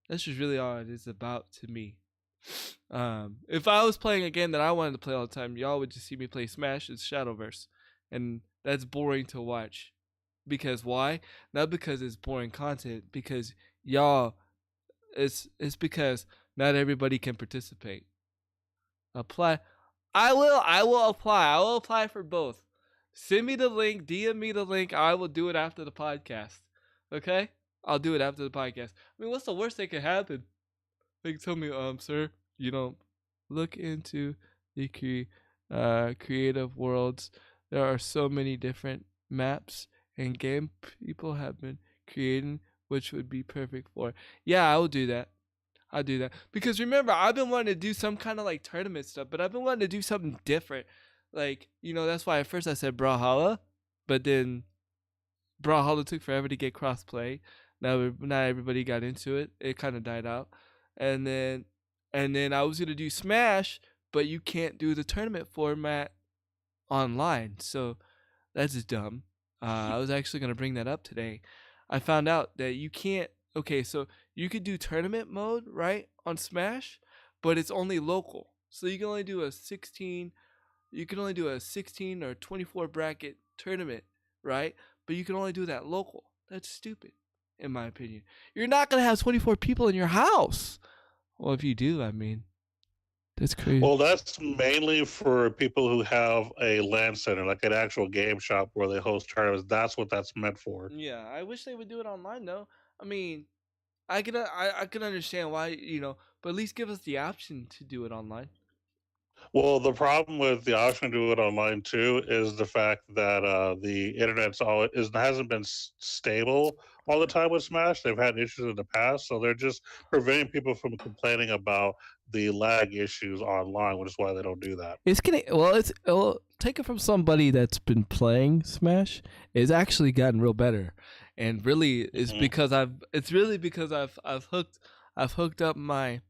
that's just really all it is about to me. If I was playing a game that I wanted to play all the time, y'all would just see me play Smash and Shadowverse, and that's boring to watch. Because why? Not because it's boring content. Because y'all, it's because not everybody can participate. Apply. I will apply. I will apply for both. Send me the link. DM me the link. I will do it after the podcast. Okay? I'll do it after the podcast. I mean, what's the worst that could happen? They can tell me, sir, look into the creative worlds. There are so many different maps and game people have been creating, which would be perfect for. Yeah, I will do that. I'll do that. Because remember, I've been wanting to do some kind of like tournament stuff, but I've been wanting to do something different. Like, that's why at first I said Brawlhalla, but then Brawlhalla took forever to get crossplay. Now not everybody got into it. It kind of died out. And then I was gonna do Smash, but you can't do the tournament format online, so that's just dumb. I was actually gonna bring that up today. I found out that you can't. Okay, so you could do tournament mode, right, on Smash, but it's only local. So you can only do a 16. You can only do a 16 or 24 bracket tournament, right? But you can only do that local. That's stupid, in my opinion. You're not gonna have 24 people in your house. Well, if you do, I mean, that's crazy. Well, that's mainly for people who have a LAN center, like an actual game shop where they host tournaments. That's what that's meant for. Yeah, I wish they would do it online, though. I mean, I can understand why, but at least give us the option to do it online. Well, the problem with the option to do it online too is the fact that the internet's hasn't been stable all the time with Smash. They've had issues in the past, so they're just preventing people from complaining about the lag issues online, which is why they don't do that. Take it from somebody that's been playing Smash. It's actually gotten real better, and really, it's because I've hooked up my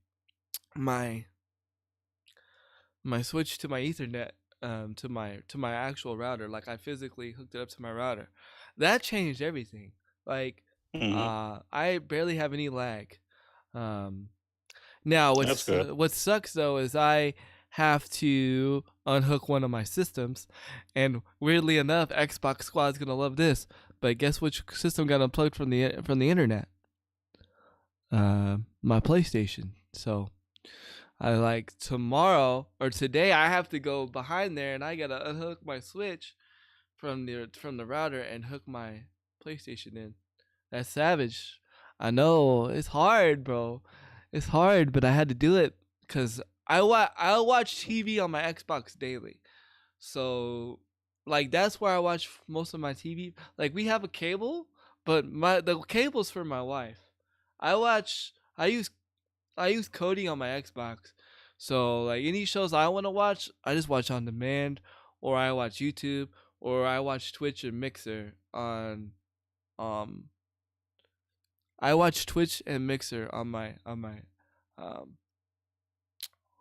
Switch to my Ethernet, to my actual router. Like, I physically hooked it up to my router. That changed everything. Like, I barely have any lag. Now what sucks though is I have to unhook one of my systems, and weirdly enough, Xbox Squad's gonna love this. But guess which system got unplugged from the internet? My PlayStation. So I like tomorrow or today I have to go behind there and I gotta unhook my Switch from the router and hook my PlayStation in. That's savage. I know it's hard, bro. It's hard, but I had to do it because I watch TV on my Xbox daily. So like that's where I watch most of my TV. Like we have a cable, but the cable's for my wife. I watch. I use Kodi on my Xbox. So like any shows I want to watch, I just watch on demand, or I watch YouTube, or I watch Twitch and Mixer on um. I watch Twitch and Mixer um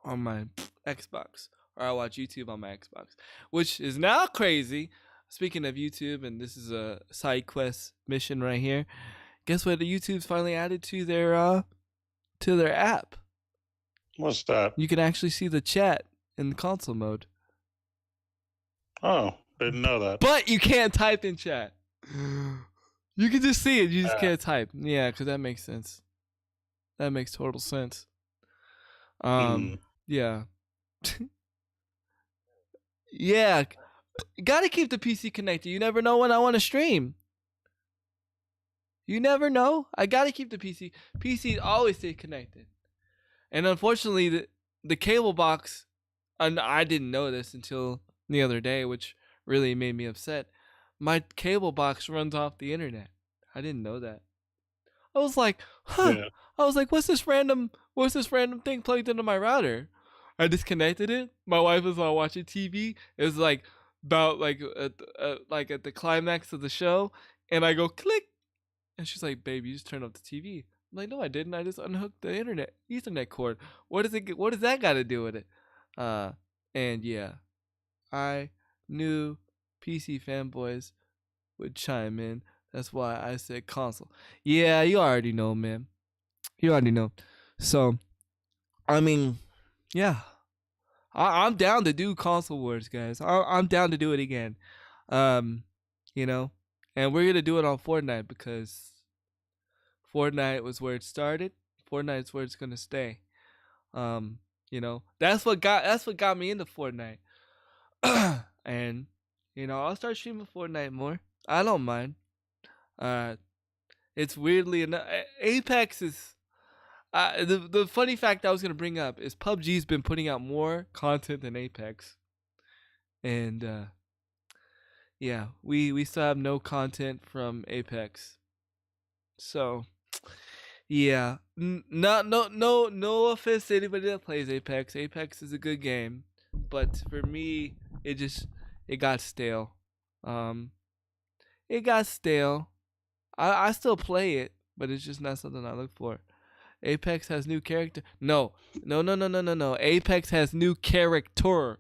on my Xbox, or I watch YouTube on my Xbox, which is now crazy. Speaking of YouTube, and this is a side quest mission right here. Guess what? The YouTube's finally added to their app. What's that? You can actually see the chat in the console mode, Oh, didn't know that. but you can't type in chat. You can just see it. You just can't type. Yeah, because that makes sense. That makes total sense. Yeah. Yeah. Gotta keep the PC connected. You never know when I want to stream. You never know. I gotta keep the PC. PC always stay connected. And unfortunately, the cable box, and I didn't know this until the other day, which really made me upset. My cable box runs off the internet. I didn't know that. I was like, huh. Yeah. I was like, what's this random thing plugged into my router? I disconnected it. My wife was watching TV. It was like about like at the climax of the show, and I go click, and she's like, "Babe, you just turned off the TV." I'm like, "No, I didn't. I just unhooked the Ethernet cord. What does that got to do with it?" And yeah, I knew PC fanboys would chime in. That's why I said console. Yeah, you already know, man. You already know. So, I mean, yeah. I'm down to do console wars, guys. I'm down to do it again. You know, and we're gonna do it on Fortnite because Fortnite was where it started. Fortnite's where it's gonna stay. You know, that's what got me into Fortnite. And you know, I'll start streaming Fortnite more. I don't mind. It's weirdly enough, Apex is. The funny fact I was gonna bring up is PUBG's been putting out more content than Apex, and yeah, we still have no content from Apex. So yeah, no offense to anybody that plays Apex. Apex is a good game, but for me, it got stale. It got stale. I still play it, but it's just not something I look for. Apex has new character. No. Apex has new character.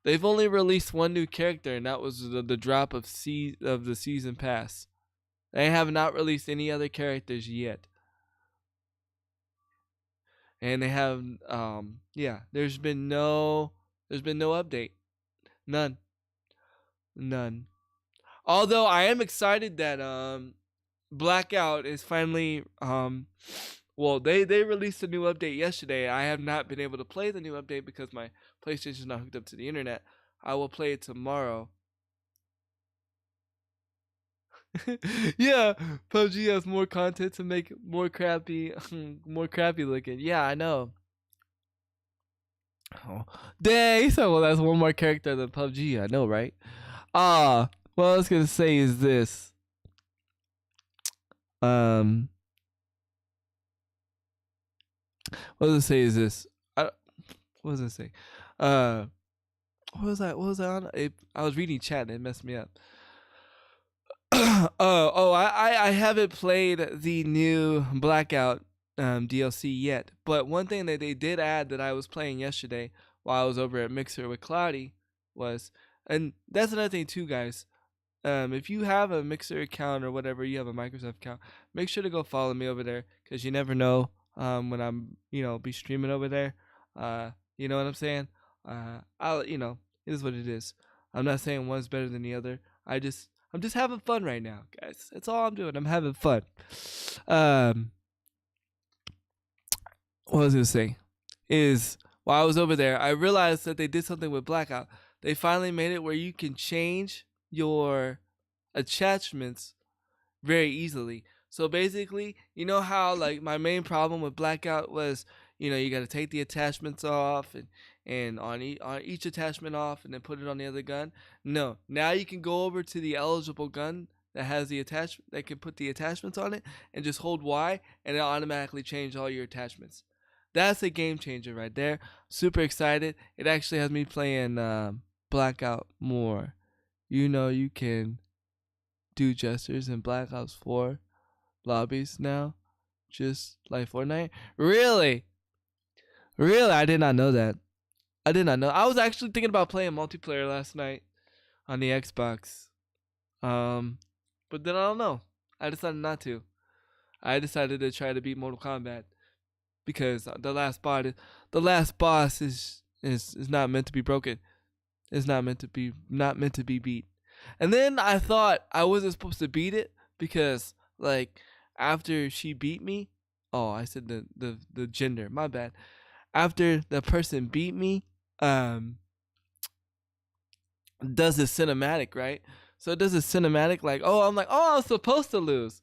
They've only released one new character, and that was the drop of the season pass. They have not released any other characters yet. And they have there's been no update. None. Although I am excited that Blackout is finally well, they released a new update yesterday. I have not been able to play the new update because my PlayStation is not hooked up to the internet. I will play it tomorrow. Yeah, PUBG has more content to make it more crappy looking. Yeah, I know. Oh, dang, so well, that's one more character than PUBG. I know, right? What I was gonna say is this. What was I say is this? What was I say? What was I on? I was reading chat and it messed me up. I haven't played the new Blackout DLC yet. But one thing that they did add that I was playing yesterday while I was over at Mixer with Cloudy was, and that's another thing too, guys. If you have a Mixer account or whatever, you have a Microsoft account, make sure to go follow me over there because you never know when I'm be streaming over there. You know what I'm saying? It is what it is. I'm not saying one's better than the other. I'm just having fun right now, guys. That's all I'm doing. I'm having fun. What I was gonna say is while I was over there, I realized that they did something with Blackout. They finally made it where you can change your attachments very easily. So basically, you know how like my main problem with Blackout was, you got to take the attachments off and on each attachment off and then put it on the other gun. No, now you can go over to the eligible gun that has the attachment that can put the attachments on it and just hold Y and it'll automatically change all your attachments. That's a game changer right there. Super excited. It actually has me playing Blackout more. You can do gestures in Black Ops 4 lobbies now, just like Fortnite. Really? Really? I did not know that. I did not know. I was actually thinking about playing multiplayer last night on the Xbox. But then I don't know. I decided not to. I decided to try to beat Mortal Kombat because the last boss is not meant to be broken. It's not meant to be beat. And then I thought I wasn't supposed to beat it because like after she beat me, oh, I said the gender, my bad. After the person beat me, does the cinematic, right? So it does a cinematic like, I'm like, I'm supposed to lose.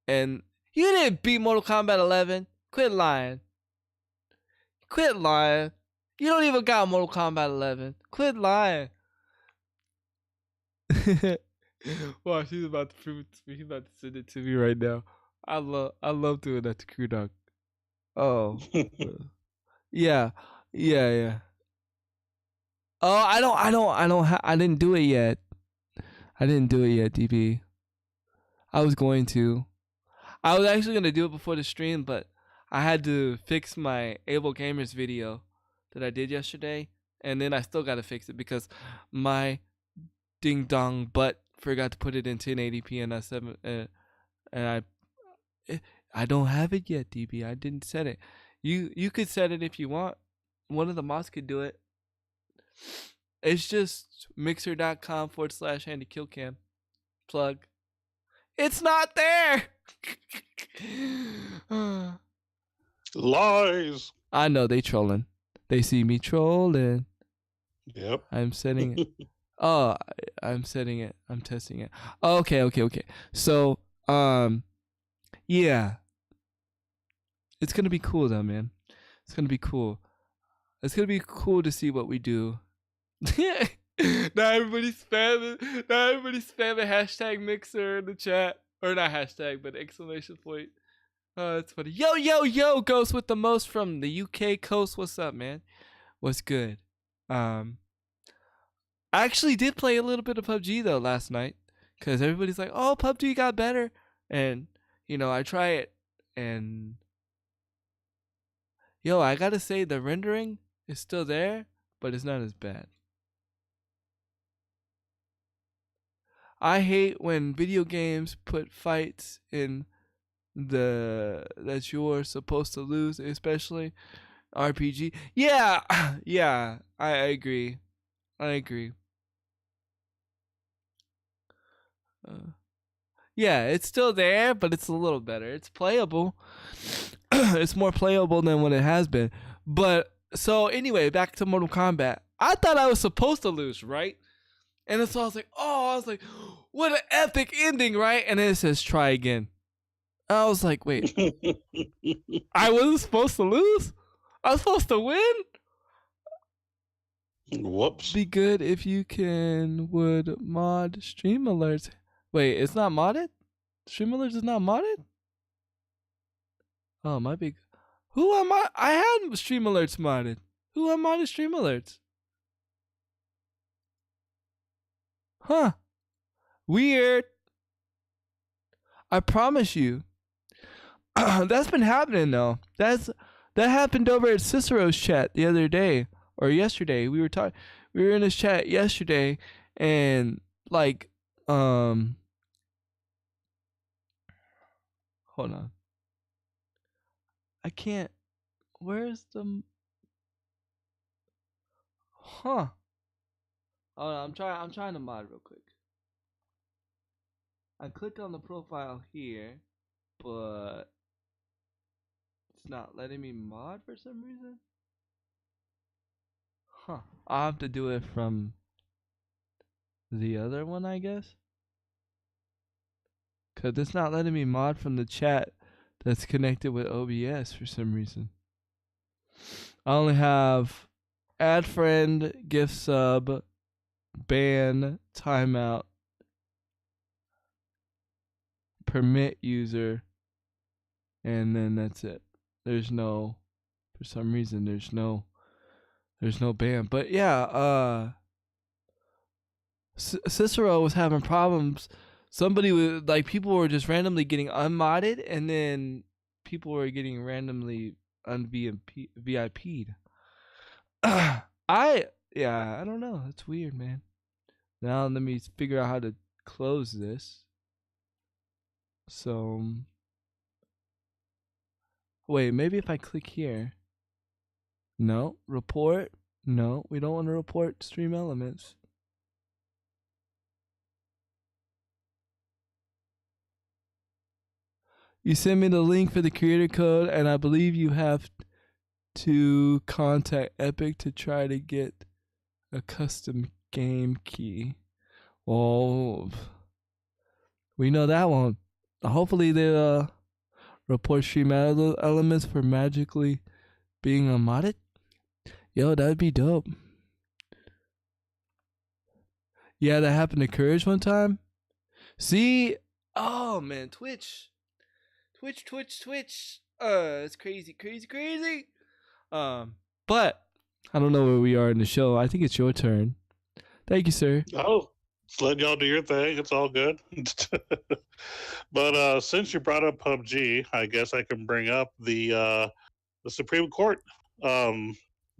And you didn't beat Mortal Kombat 11. Quit lying. Quit lying. You don't even got Mortal Kombat 11. Quit lying. Wow, she's about to prove it to me. She's about to send it to me right now. I love doing that to Crew Dog. Oh. Yeah. Oh, I didn't do it yet. DB. I was going to. I was actually going to do it before the stream, but I had to fix my Able Gamers video that I did yesterday, and then I still got to fix it because my ding dong butt forgot to put it in 1080p and and I don't have it yet, DB. I didn't set it. You could set it if you want. One of the mods could do it. It's just mixer.com/handykillcam. Plug. It's not there. Lies. I know they trolling. They see me trolling. Yep. I'm setting it. Oh, I'm setting it. I'm testing it. Okay. So, yeah. It's gonna be cool though, man. It's gonna be cool. It's gonna be cool to see what we do. Now everybody's spamming hashtag Mixer in the chat. Or not hashtag, but exclamation point. Oh, that's funny. Yo, Ghost with the most from the UK coast. What's up, man? What's good? I actually did play a little bit of PUBG though last night. Cause everybody's like, oh, PUBG got better. And, I try it and I gotta say the rendering is still there, but it's not as bad. I hate when video games put fights in that you're supposed to lose, especially RPG. Yeah, I agree. Yeah, it's still there, but it's a little better. It's playable. It's more playable than what it has been. But so anyway, back to Mortal Kombat. I thought I was supposed to lose, right? And so I was like, what an epic ending, right? And then it says try again. I was like, wait, I wasn't supposed to lose? I was supposed to win? Whoops. Be good if you would mod stream alerts. Wait, it's not modded? Stream alerts is not modded? Oh, my big. Who am I? I had stream alerts modded. Who unmodded stream alerts? Huh. Weird. I promise you. That's been happening though. That happened over at Cicero's chat the other day or yesterday. We were in his chat yesterday and like hold on. I can't. Where's the Huh. Hold on, I'm trying to mod real quick. I clicked on the profile here, but it's not letting me mod for some reason. Huh. I'll have to do it from the other one, I guess. Cause it's not letting me mod from the chat that's connected with OBS for some reason. I only have add friend, gift sub, ban, timeout, permit user, and then that's it. There's no, for some reason, there's no ban. But yeah, Cicero was having problems. Somebody was like, people were just randomly getting unmodded, and then people were getting randomly VIP'd. I don't know. That's weird, man. Now let me figure out how to close this. So wait, maybe if I click here. No, report. No, we don't want to report stream elements. You sent me the link for the creator code, and I believe you have to contact Epic to try to get a custom game key. Well, we know that one. Hopefully they'll report stream elements for magically being unmodded. Yo, that would be dope. Yeah, that happened to Courage one time. See? Oh, man, Twitch. It's crazy. But I don't know where we are in the show. I think it's your turn. Thank you, sir. Oh, just letting y'all do your thing. It's all good. But since you brought up PUBG, I guess I can bring up the Supreme Court.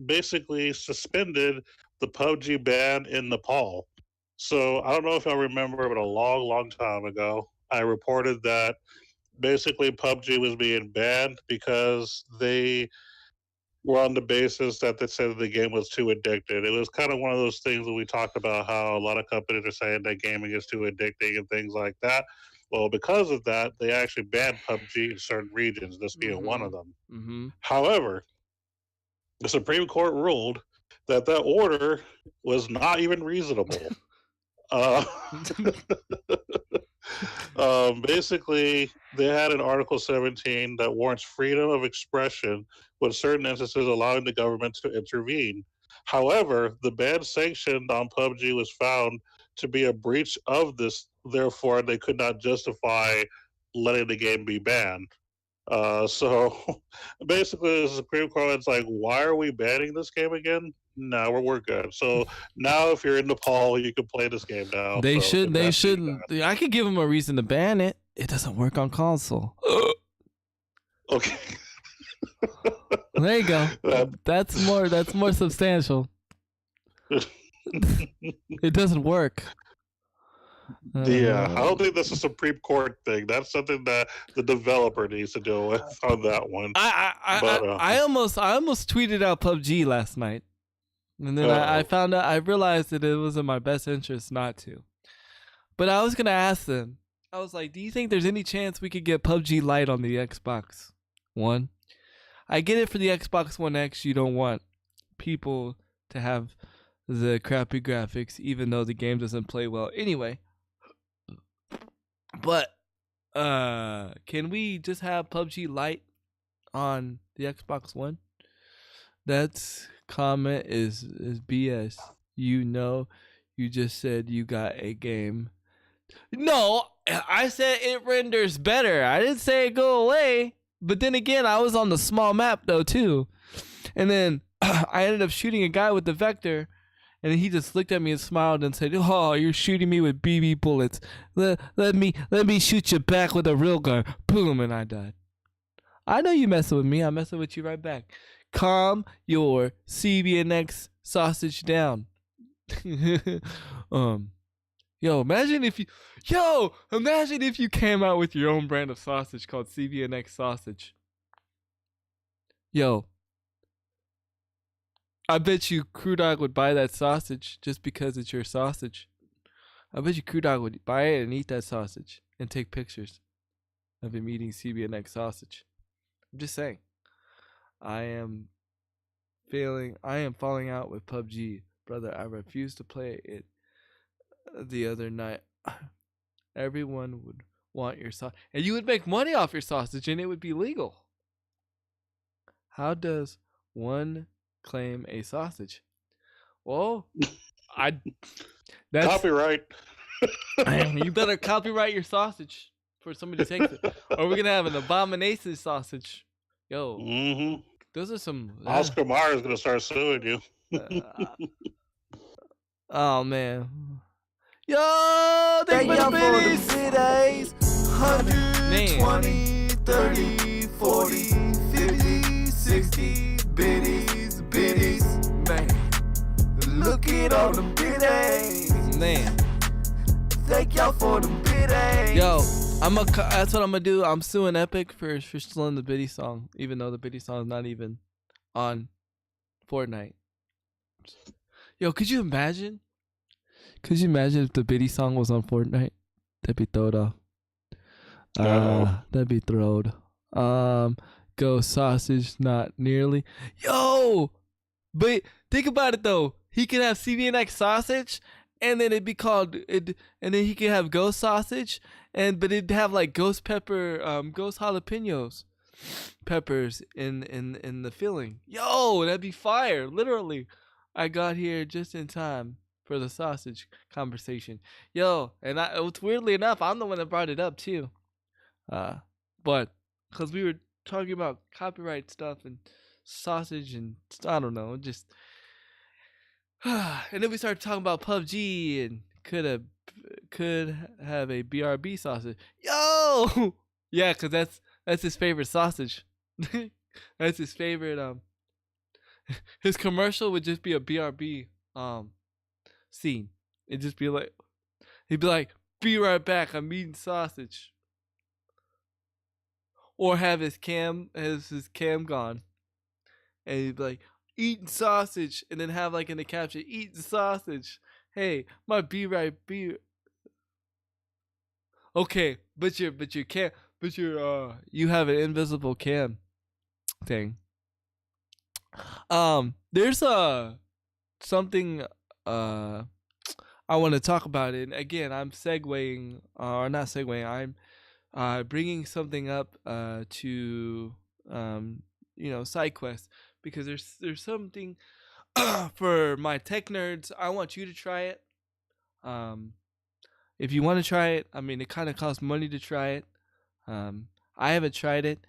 Basically suspended the PUBG ban in Nepal. So I don't know if y'all remember, but a long time ago, I reported that basically PUBG was being banned because they were on the basis that they said the game was too addicted. It was kind of one of those things that we talked about, how a lot of companies are saying that gaming is too addicting and things like that. Well, because of that, they actually banned PUBG in certain regions, this being one of them. Mm-hmm. However, the Supreme Court ruled that that order was not even reasonable. Basically, they had an Article 17 that warrants freedom of expression with certain instances allowing the government to intervene. However, the ban sanctioned on PUBG was found to be a breach of this, therefore they could not justify letting the game be banned. So basically, the Supreme Court is like, why are we banning this game again? No, we're good. So now, if you're in Nepal, you can play this game now. They so shouldn't. I could give them a reason to ban it. It doesn't work on console. Okay. There you go. That's more substantial. It doesn't work. Yeah, I don't think that's a Supreme Court thing. That's something that the developer needs to deal with on that one. I almost tweeted out PUBG last night, and then I found out, I realized that it was in my best interest not to. But I was gonna ask them. I was like, "Do you think there's any chance we could get PUBG Lite on the Xbox One?" I get it for the Xbox One X. You don't want people to have the crappy graphics, even though the game doesn't play well anyway. But can we just have PUBG Lite on the Xbox One? That comment is BS. You know, you just said you got a game. No, I said it renders better. I didn't say it go away. But then again, I was on the small map though too. And then I ended up shooting a guy with the Vector. And he just looked at me and smiled and said, "Oh, you're shooting me with BB bullets. Let me shoot you back with a real gun." Boom, and I died. I know you messing with me. I'm messing with you right back. Calm your CBNX sausage down. Imagine if you came out with your own brand of sausage called CBNX sausage. Yo. I bet you Crew Dog would buy that sausage just because it's your sausage. I bet you Crew Dog would buy it and eat that sausage and take pictures of him eating CBNX sausage. I'm just saying. I am am falling out with PUBG, brother. I refuse to play it. The other night, everyone would want your sausage, and you would make money off your sausage, and it would be legal. How does one claim a sausage? Well, that's Copyright. you better copyright your sausage for somebody takes it, or we're gonna have an abomination sausage. Yo, Mm-hmm. those are some. Oscar Mayer is gonna start suing you. Oh man. Yo, thank you for the biddies. 100, 20, 30, 40, 50, 60 biddies. Man, look at all them biddies. Man. Thank y'all for the biddies. Yo, that's what I'm gonna do. I'm suing Epic for stealing the Biddy song, even though the Biddy song is not even on Fortnite. Yo, could you imagine? Could you imagine if the Biddy song was on Fortnite? That'd be throwed off. That'd be throwed. Go sausage, not nearly. Yo, but think about it though. He could have CBNX sausage, and then it'd be called it, and then he could have ghost sausage, but it'd have like ghost pepper, ghost jalapenos, peppers in the filling. Yo, that'd be fire. Literally, I got here just in time for the sausage conversation. Yo, and it's weirdly enough, I'm the one that brought it up too. But because we were talking about copyright stuff and sausage and I don't know, just and then we started talking about PUBG and could have a BRB sausage. Yo, yeah, because that's his favorite sausage. That's his favorite. His commercial would just be a BRB scene. It'd just be like, he'd be like, "Be right back, I'm eating sausage." Or have his cam gone, and he'd be like, "Eating sausage," and then have like in the caption, "Eating sausage." Hey, my okay, but you have an invisible cam thing. There's something I want to talk about it. Again, I'm segueing, or not segueing. I'm bringing something up to side quest, because there's something for my tech nerds. I want you to try it. If you want to try it, I mean, it kind of costs money to try it. I haven't tried it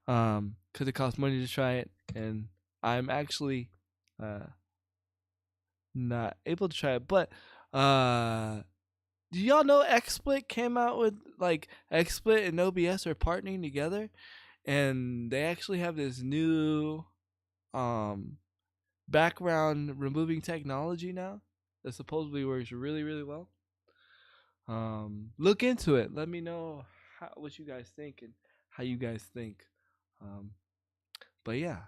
because it costs money to try it, and I'm actually not able to try it. But do y'all know XSplit came out with, like, XSplit and OBS are partnering together, and they actually have this new background removing technology now that supposedly works really, really well. Look into it. Let me know what you guys think and how you guys think. But yeah,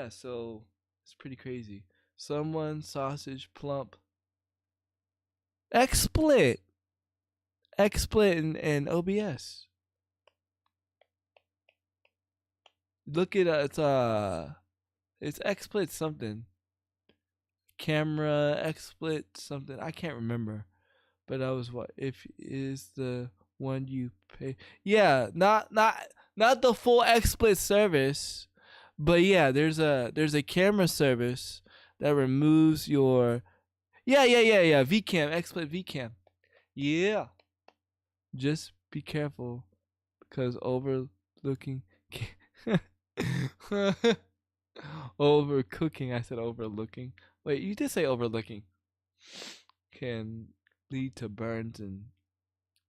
so it's pretty crazy. Someone sausage plump. XSplit and OBS. Look at it's XSplit something. Camera XSplit something. I can't remember. But that was what if is the one you pay. Yeah, not the full XSplit service, but yeah, there's a camera service that removes your VCam, XSplit VCam. Yeah. Just be careful because overlooking overcooking, I said overlooking. Wait, you did say overlooking. Can lead to burns and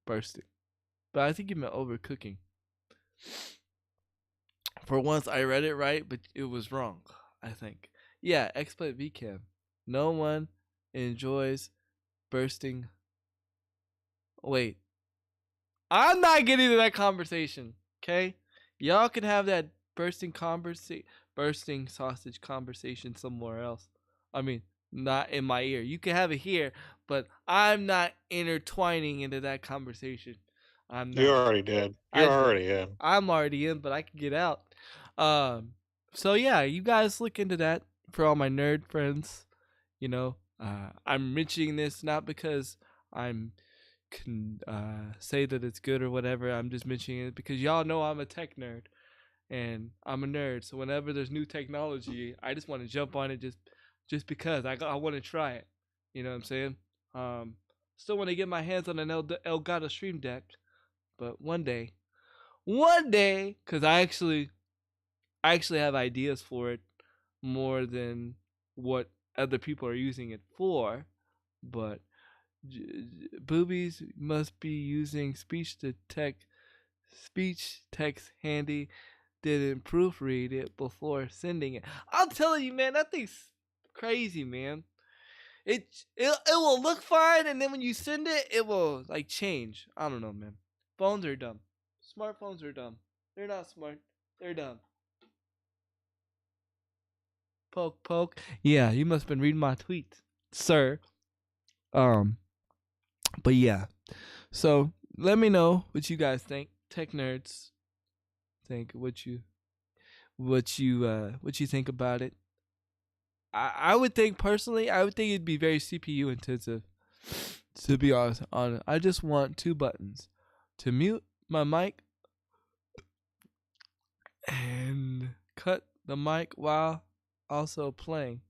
bursting. But I think you meant overcooking. For once, I read it right, but it was wrong, I think. Yeah, XSplit VCam. No one enjoys bursting. Wait. I'm not getting to that conversation, okay? Y'all can have that bursting sausage conversation somewhere else. I mean, not in my ear. You can have it here, but I'm not intertwining into that conversation. I'm not. You're already dead. You're already in. I'm already in, but I can get out. So yeah, you guys look into that for all my nerd friends. You know, I'm mentioning this not because I'm can say that it's good or whatever. I'm just mentioning it because y'all know I'm a tech nerd and I'm a nerd. So whenever there's new technology, I just want to jump on it just because I want to try it. You know what I'm saying? Um, Still want to get my hands on an Elgato Stream Deck, but one day, because I actually have ideas for it more than what other people are using it for. But boobies must be using speech text handy. Didn't proofread it before sending it. I'm telling you, man, that thing's crazy, man. It will look fine, and then when you send it, it will like change. I don't know, man. Phones are dumb. Smartphones are dumb. They're not smart. They're dumb. Poke, poke. Yeah, you must have been reading my tweets, sir. Um, but yeah. So let me know what you guys think. Tech nerds think what you think about it. I would think personally, I would think it'd be very CPU intensive. To be honest, I just want two buttons to mute my mic and cut the mic while also playing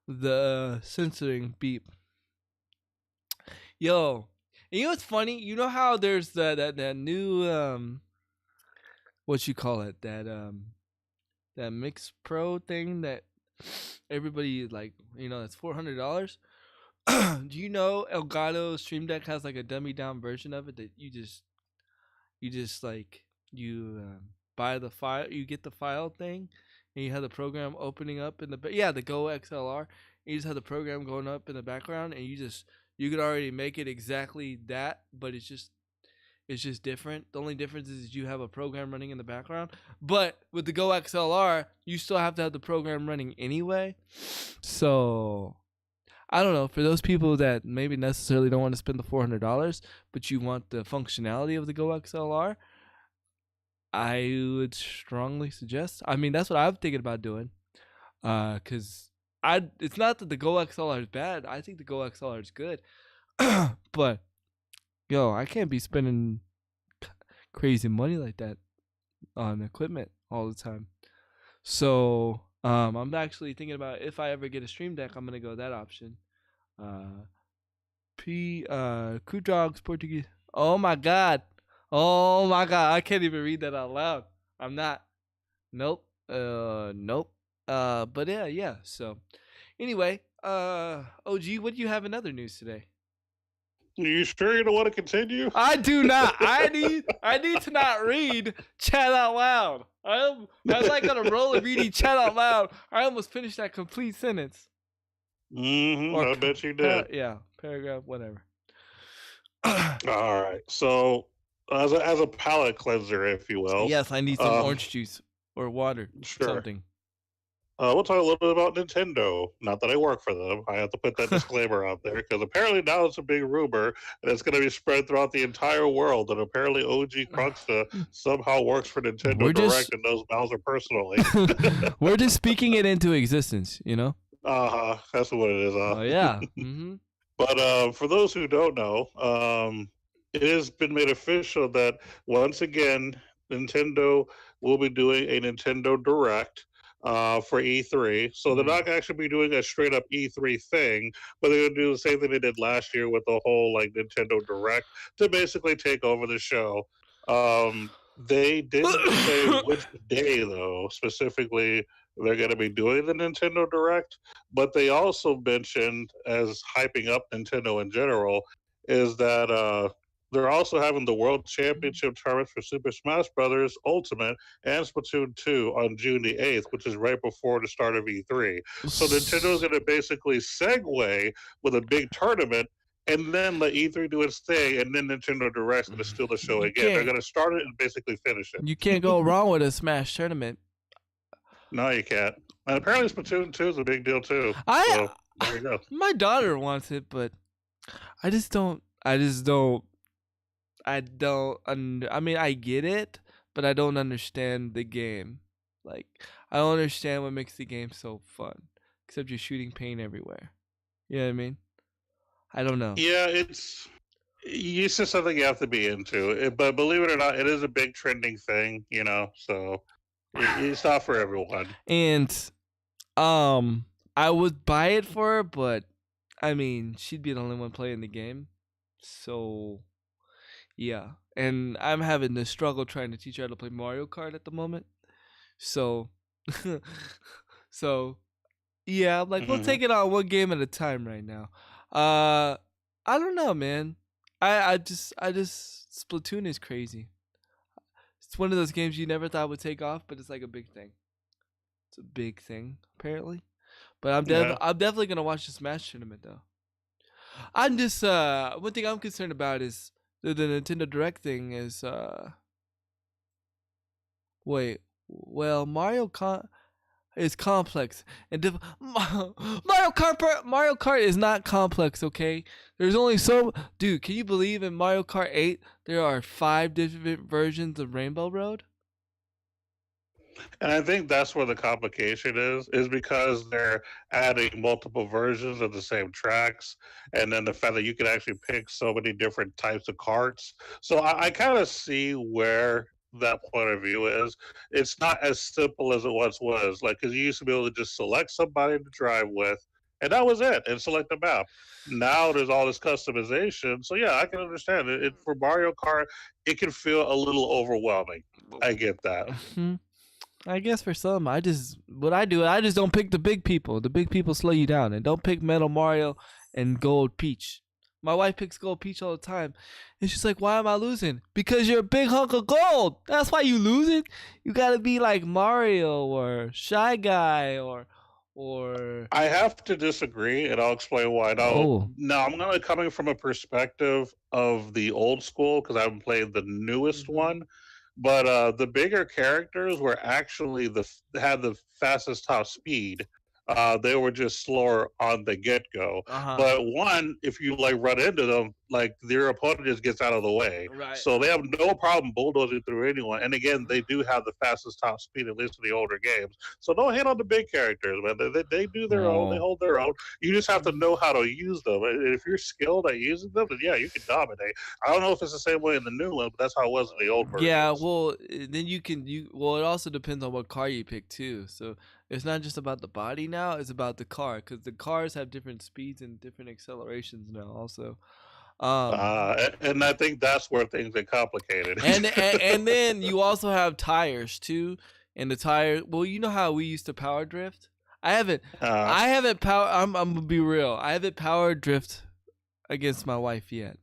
the censoring beep. Yo, and you know what's funny? You know how there's that new what you call it, that Mix Pro thing that everybody like, that's $400. Do you know Elgato Stream Deck has like a dummy down version of it that you just like you buy the file, you get the file thing, and you have the program opening up in the Go XLR. You just have the program going up in the background, and you could already make it exactly that, but it's just different. The only difference is you have a program running in the background. But with the Go XLR, you still have to have the program running anyway. So I don't know. For those people that maybe necessarily don't want to spend the $400, but you want the functionality of the Go XLR, I would strongly suggest. I mean, that's what I'm thinking about doing. Cause it's not that the Go XLR is bad. I think the Go XLR is good. But yo, I can't be spending crazy money like that on equipment all the time. So I'm actually thinking about if I ever get a Stream Deck, I'm gonna go that option. Crew Dogs Portuguese. Oh my god. Oh my god. I can't even read that out loud. I'm not. Nope. Nope. But yeah. So anyway, OG, what do you have in other news today? You sure you don't want to continue? I do not. I need to not read chat out loud. I was like on a roll of reading chat out loud. I almost finished that complete sentence. I bet you did. Paragraph, whatever. All right. So, as a palate cleanser, if you will. Yes, I need some orange juice or water. Sure. Something. We'll talk a little bit about Nintendo. Not that I work for them. I have to put that disclaimer out there because apparently now it's a big rumor and it's going to be spread throughout the entire world. And apparently OG Krunksta somehow works for Nintendo Direct and knows Bowser personally. We're just speaking it into existence, you know? That's what it is. Oh, yeah. Mm-hmm. But for those who don't know, it has been made official that once again, Nintendo will be doing a Nintendo Direct. For E3. So they're not actually be doing a straight up E3 thing, but they're going to do the same thing they did last year with the whole like Nintendo Direct to basically take over the show. They didn't say which day though, specifically they're going to be doing the Nintendo Direct, but they also mentioned as hyping up Nintendo in general is that they're also having the World Championship tournament for Super Smash Bros. Ultimate and Splatoon 2 on June the 8th, which is right before the start of E3. So Nintendo's going to basically segue with a big tournament and then let E3 do its thing, and then Nintendo Direct's going to steal the show again. They're going to start it and basically finish it. You can't go wrong with a Smash tournament. No, you can't. And apparently Splatoon 2 is a big deal, too. So, there you go. My daughter wants it, but I mean, I get it, but I don't understand the game. Like, I don't understand what makes the game so fun, except you're shooting paint everywhere. You know what I mean? I don't know. Yeah, it's just something you have to be into. But believe it or not, it is a big trending thing, so it's not for everyone. And I would buy it for her, but I mean, she'd be the only one playing the game. So yeah. And I'm having the struggle trying to teach her how to play Mario Kart at the moment. So so yeah, I'm like, we'll Hmm. take it on one game at a time right now. Uh I don't know, man. I just Splatoon is crazy. It's one of those games you never thought would take off, but it's like a big thing. It's a big thing, apparently. But Yeah. I'm definitely gonna watch the Smash tournament though. I'm just one thing I'm concerned about is the Nintendo Direct thing is wait, well is complex and Mario Kart is not complex, okay? There's only so dude, can you believe in Mario Kart 8 there are 5 different versions of Rainbow Road? And I think that's where the complication is because they're adding multiple versions of the same tracks, and then the fact that you can actually pick so many different types of carts. So I kind of see where that point of view is. It's not as simple as it once was, like because you used to be able to just select somebody to drive with, and that was it, and select the map. Now there's all this customization. So yeah, I can understand it. For Mario Kart, it can feel a little overwhelming. I get that. Mhm. I guess for some, I just I just don't pick the big people. The big people slow you down, and don't pick Metal Mario and Gold Peach. My wife picks Gold Peach all the time, and she's like, "Why am I losing? Because you're a big hunk of gold. That's why you losing. You gotta be like Mario or Shy Guy or I have to disagree, and I'll explain why. oh, Now I'm gonna coming from a perspective of the old school because I haven't played the newest mhm. one, but the bigger characters were actually had the fastest top speed. They were just slower on the get go. Uh huh, But one, if you like run into them, like their opponent just gets out of the way, right. so they have no problem bulldozing through anyone. And again, they do have the fastest top speed, at least in the older games. So don't hate on the big characters, man. They do their own. They Oh. hold their own. You just have to know how to use them. And if you're skilled at using them, then yeah, you can dominate. I don't know if it's the same way in the new one, but that's how it was in the old Yeah, versions. well, then well, it also depends on what car you pick too. So it's not just about the body now; it's about the car because the cars have different speeds and different accelerations now. Also, um, And I think that's where things get complicated. and then you also have tires too, and the tire. Well, you know how we used to power drift. I haven't, uh, I haven't power. I'm gonna be real. I haven't power drift against my wife yet,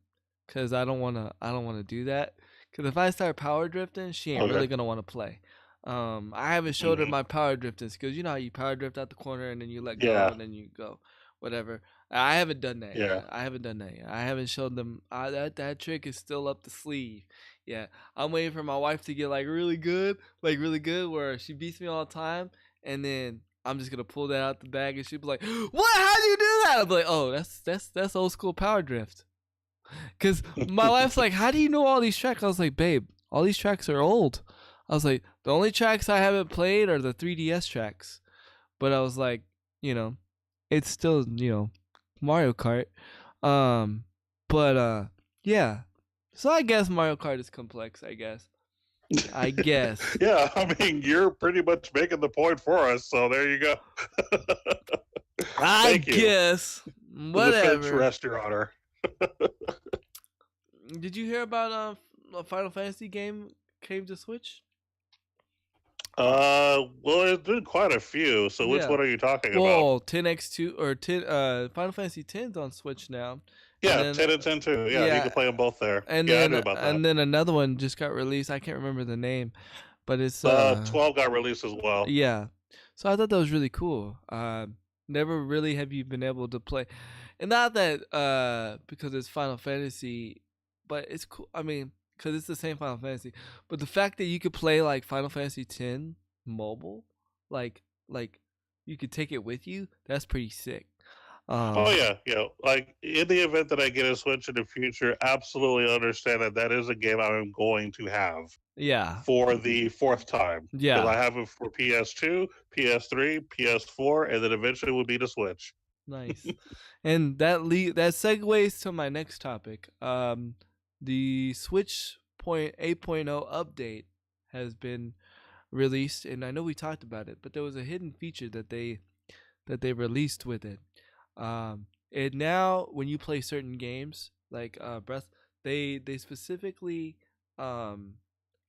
cause I don't wanna do that. Cause if I start power drifting, she ain't okay. really gonna want to play. I haven't showed her Hmm. my power drifting skills. You know how you power drift out the corner and then you let go Yeah. and then you go, whatever. I haven't done that Yeah. yet. I haven't done that yet. I haven't showed them. That trick is still up the sleeve. Yeah, I'm waiting for my wife to get like really good, where she beats me all the time, and then I'm just gonna pull that out the bag, and she'll be like, "What? How do you do that?" I'm like, "Oh, that's old school power drift." Cause my wife's like, "How do you know all these tracks?" I was like, "Babe, all these tracks are old." I was like, "The only tracks I haven't played are the 3DS tracks." But I was like, you know, it's still Mario Kart. Um, but yeah. So I guess Mario Kart is complex. I guess. I guess. Yeah, I mean, you're pretty much making the point for us, so there you go. I Thank you. guess. The Finch Whatever. rest your honor. Did you hear about a Final Fantasy game came to Switch? Well, there's been quite a few. So which Yeah. one are you talking about? Well, 10x2 or 10 Final Fantasy 10's on Switch now. And Yeah, then 10 and 10 too. Yeah, you can yeah, play them both there. Yeah, I knew about that. and then another one just got released. I can't remember the name, but it's 12 got released as well. yeah. So I thought that was really cool. Never really have you been able to play, and not that because it's Final Fantasy, but it's cool. I mean, because it's the same Final Fantasy, but the fact that you could play like Final Fantasy 10 mobile, like you could take it with you. That's pretty sick. Oh yeah, yeah. Like in the event that I get a Switch in the future, absolutely understand that that is a game I'm going to have Yeah, for the fourth time because yeah, I have it for PS2, PS3, PS4, and then eventually will be the Switch. nice. And that segues to my next topic. The Switch point 8.0 update has been released, and I know we talked about it, but there was a hidden feature that they released with it. And now when you play certain games like Breath, they specifically um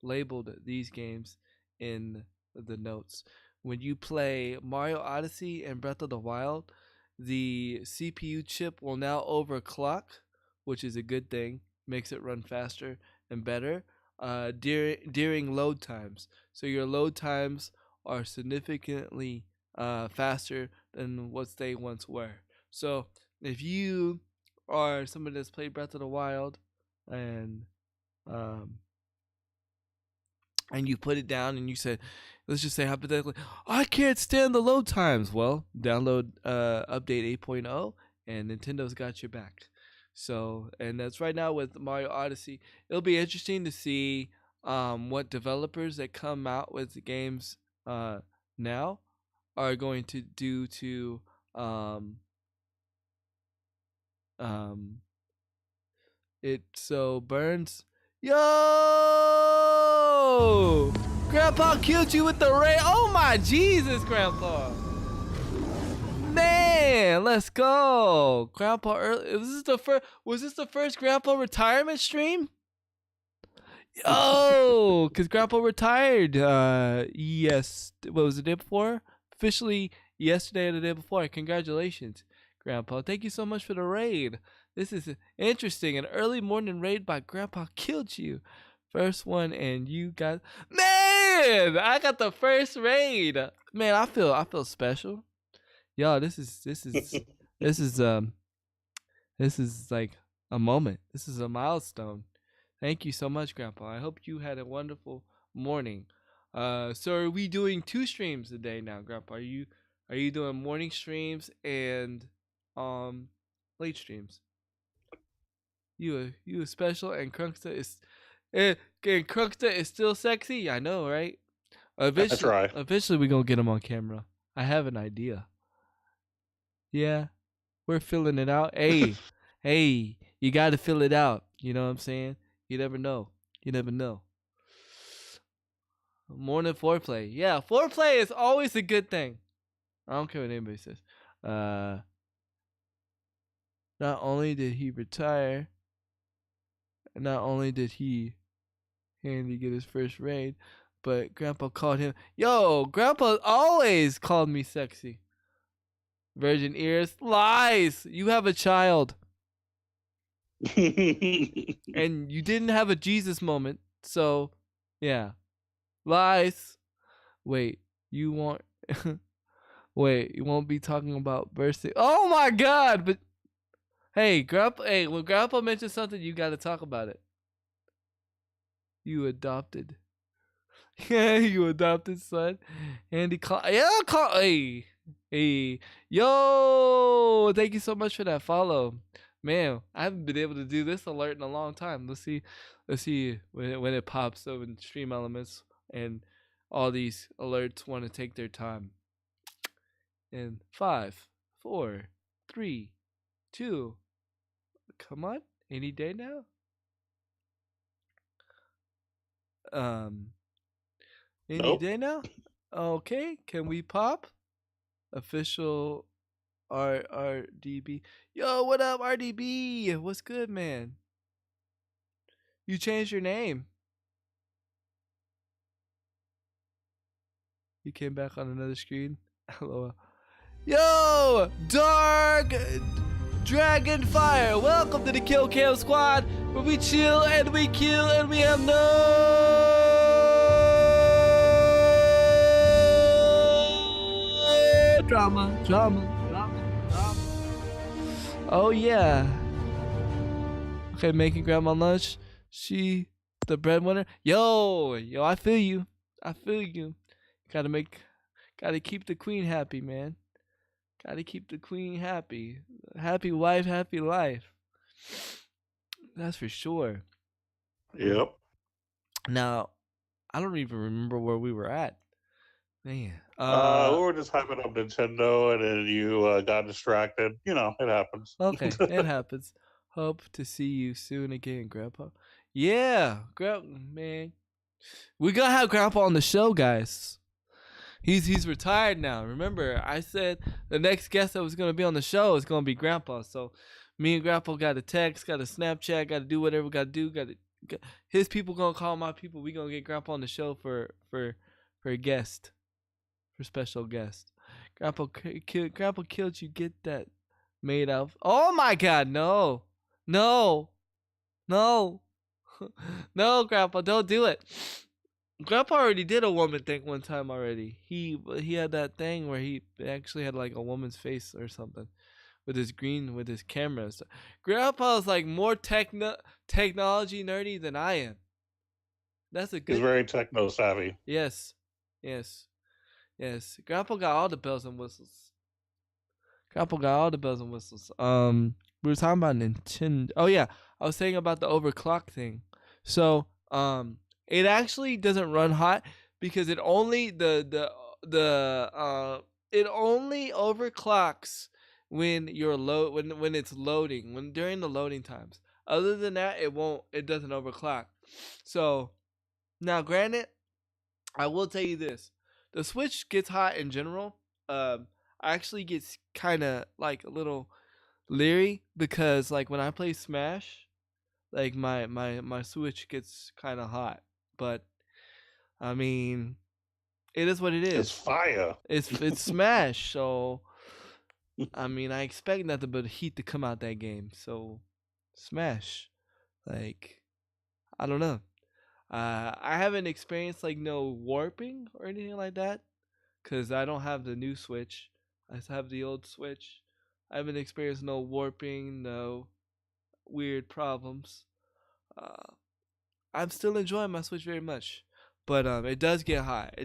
labeled these games in the notes. When you play Mario Odyssey and Breath of the Wild, the CPU chip will now overclock, which is a good thing. Makes it run faster and better during load times. So your load times are significantly faster than what they once were. So if you are somebody that's played Breath of the Wild and um, and you put it down and you said, let's just say hypothetically, I can't stand the load times. Well, download update 8.0 and Nintendo's got your back. So, and that's right now with Mario Odyssey. It'll be interesting to see what developers that come out with the games now are going to do to um, um, it. So, Burns, yo! Grandpa killed you with the ray. Oh my Jesus, Grandpa! Man, let's go, Grandpa. Early. Was this the first Grandpa retirement stream? Oh, cause Grandpa retired. Yes. What was the day before? Officially yesterday or the day before. Congratulations, Grandpa. Thank you so much for the raid. This is interesting. An early morning raid by Grandpa killed you. First one, and you got, man. I got the first raid. Man, I feel special. Yo, this is this is like a moment. This is a milestone. Thank you so much, Grandpa. I hope you had a wonderful morning. So are we doing 2 streams a day now, Grandpa? Are you doing morning streams and late streams? You a special, and Krunksta is still sexy. I know, right? That's right. Eventually we gonna get him on camera. I have an idea. Yeah, we're filling it out. Hey, hey, you got to fill it out. You know what I'm saying? You never know. You never know. Morning foreplay. Yeah, foreplay is always a good thing. I don't care what anybody says. Uh, not only did he retire, not only did Handy get his first raid, but Grandpa called him. Yo, Grandpa always called me sexy. Virgin ears. Lies. You have a child. And you didn't have a Jesus moment. So, yeah. Lies. Wait, you won't Wait, you won't be talking about birthday. Oh my god, but hey, when Grandpa mentions something, you got to talk about it. You adopted. Yeah, you adopted son. Andy hey. Hey. Yo, thank you so much for that follow. Man, I haven't been able to do this alert in a long time. Let's see when it pops up in Stream Elements, and all these alerts want to take their time. In 5, 4, 3, 2. Come on, any day now. Any Nope. day now. Okay, can we pop? Official RDB. Yo, what up, RDB? What's good, man? You changed your name. You came back on another screen. LOL. Yo, Dark Dragon Fire. Welcome to the Kill Cam Squad, where we chill and we kill and we have no drama. Oh yeah. Okay, making grandma lunch. She the breadwinner. Yo, I feel you. Gotta keep the queen happy, man. Gotta keep the queen happy. Happy wife, happy life. That's for sure. Yep. Now, I don't even remember where we were at. Man. We were just hyping up Nintendo, and then you got distracted. You know, it happens. Okay, it happens. Hope to see you soon again, Grandpa. Yeah, man. We gonna have Grandpa on the show, guys. He's retired now. Remember, I said the next guest that was gonna be on the show is gonna be Grandpa. So me and Grandpa got a text, got a Snapchat, got to do whatever we got to do. His people gonna call my people. We gonna get Grandpa on the show for a guest, for special guest. Grandpa killed you. Get that made of. Oh my God, no, no, no, no, Grandpa, don't do it. Grandpa already did a woman thing one time already. He had that thing where he actually had like a woman's face or something with his camera. So Grandpa's like more technology nerdy than I am. That's a good. He's very techno savvy. Yes. Grandpa got all the bells and whistles. We were talking about Nintendo. Oh yeah, I was saying about the overclock thing. So it actually doesn't run hot because it only it only overclocks when when it's loading, during the loading times. Other than that, it doesn't overclock. So now granted, I will tell you this. The Switch gets hot in general. I actually gets kind of like a little leery because like when I play Smash, like my Switch gets kind of hot. But I mean, it is what it is. It's fire. It's Smash, so I mean, I expect nothing but heat to come out that game. So Smash, like, I don't know. I haven't experienced like no warping or anything like that, cause I don't have the new Switch. I just have the old Switch. I haven't experienced no warping, no weird problems. I'm still enjoying my Switch very much, but it does get hot.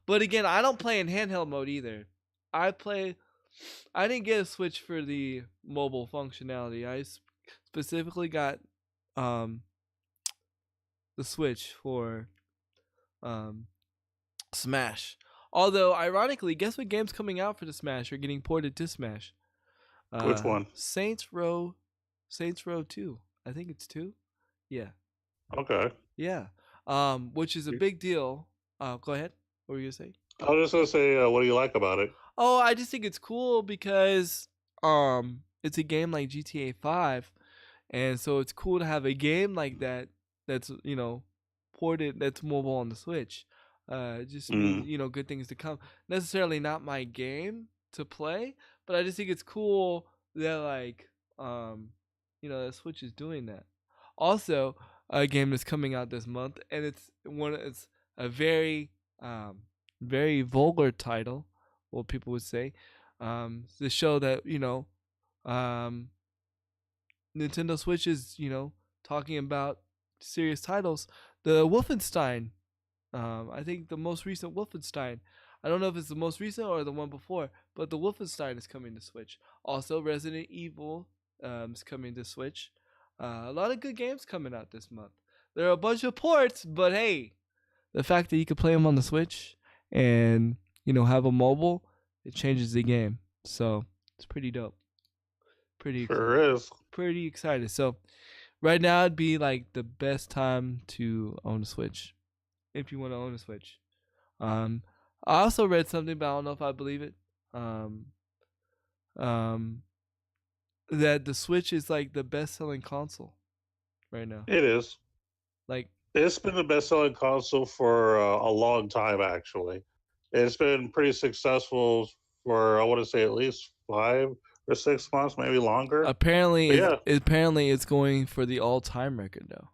But again, I don't play in handheld mode either. I didn't get a Switch for the mobile functionality. I specifically got the Switch for Smash. Although, ironically, guess what game's coming out for the Smash or getting ported to Smash? Which one? Saints Row 2. I think it's 2. Yeah. Okay. Yeah. Which is a big deal. Go ahead. What were you gonna say? I was just gonna say, what do you like about it? Oh, I just think it's cool because it's a game like GTA 5, and so it's cool to have a game like that that's ported, that's mobile on the Switch. Just means, good things to come. Necessarily not my game to play, but I just think it's cool that like the Switch is doing that. Also, a game that's coming out this month, and it's a very very vulgar title, what people would say, to show that Nintendo Switch is talking about serious titles. The Wolfenstein, I think the most recent Wolfenstein. I don't know if it's the most recent or the one before, but the Wolfenstein is coming to Switch. Also, Resident Evil is coming to Switch. A lot of good games coming out this month. There are a bunch of ports, but hey, the fact that you can play them on the Switch and have a mobile, it changes the game. So it's pretty dope. Sure is. Pretty excited. So right now it'd be like the best time to own a Switch, if you want to own a Switch. I also read something, but I don't know if I believe it. That the Switch is like the best-selling console right now. It is. Like, it's been the best-selling console for a long time, actually. It's been pretty successful for, I want to say, at least 5 or 6 months, maybe longer. Apparently it's going for the all-time record, though.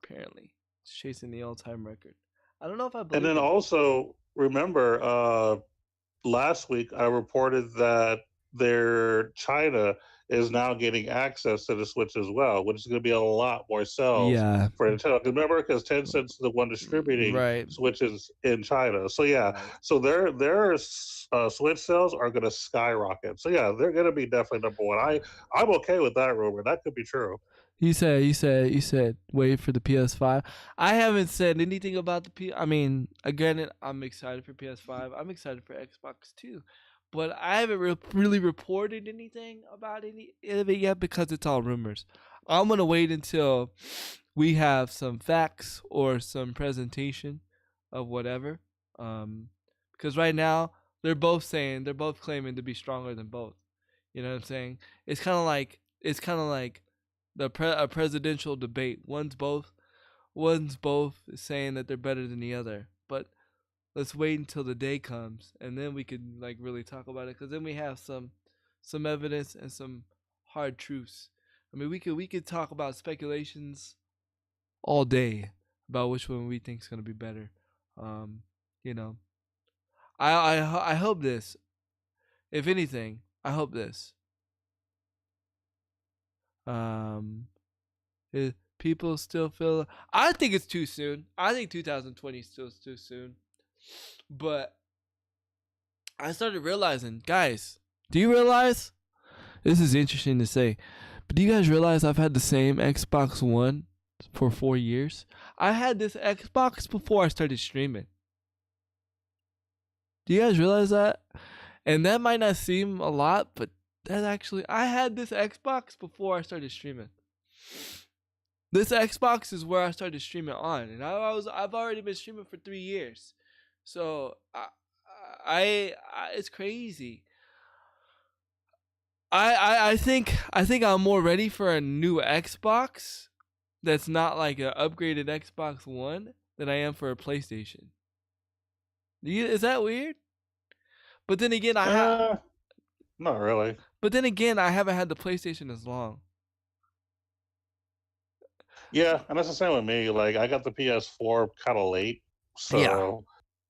Apparently, it's chasing the all-time record. I don't know if I believe. And then also, remember, last week I reported that China is now getting access to the Switch as well, which is going to be a lot more sales Yeah. for Nintendo. Remember, because Tencent's the one distributing Right. Switches in China. So yeah, Right. so their Switch sales are going to skyrocket. So yeah, they're going to be definitely number one. I'm okay with that rumor. That could be true. You said wait for the PS5. I haven't said anything about the P. I mean, again, I'm excited for PS5. I'm excited for Xbox too, but I haven't really reported anything about any of it yet because it's all rumors. I'm gonna wait until we have some facts or some presentation of whatever. Because right now they're both claiming to be stronger than both. You know what I'm saying? It's kind of like a presidential debate. One's both saying that they're better than the other. But let's wait until the day comes, and then we could like really talk about it. Because then we have some evidence and some hard truths. I mean, we could talk about speculations all day about which one we think is gonna be better. You know, I hope this. If anything, I hope this. People still feel. I think it's too soon. I think 2020 is still too soon. But I started realizing, guys, do you realize? This is interesting to say, but do you guys realize I've had the same Xbox One for 4 years? I had this Xbox before I started streaming. Do you guys realize that? And that might not seem a lot, but that's actually, I had this Xbox before I started streaming. This Xbox is where I started streaming on, and I've already been streaming for 3 years. So I it's crazy. I think I'm more ready for a new Xbox that's not like an upgraded Xbox One than I am for a PlayStation. Is that weird? But then again, not really. But then again, I haven't had the PlayStation as long. Yeah, and that's the same with me. Like, I got the PS4 kind of late, so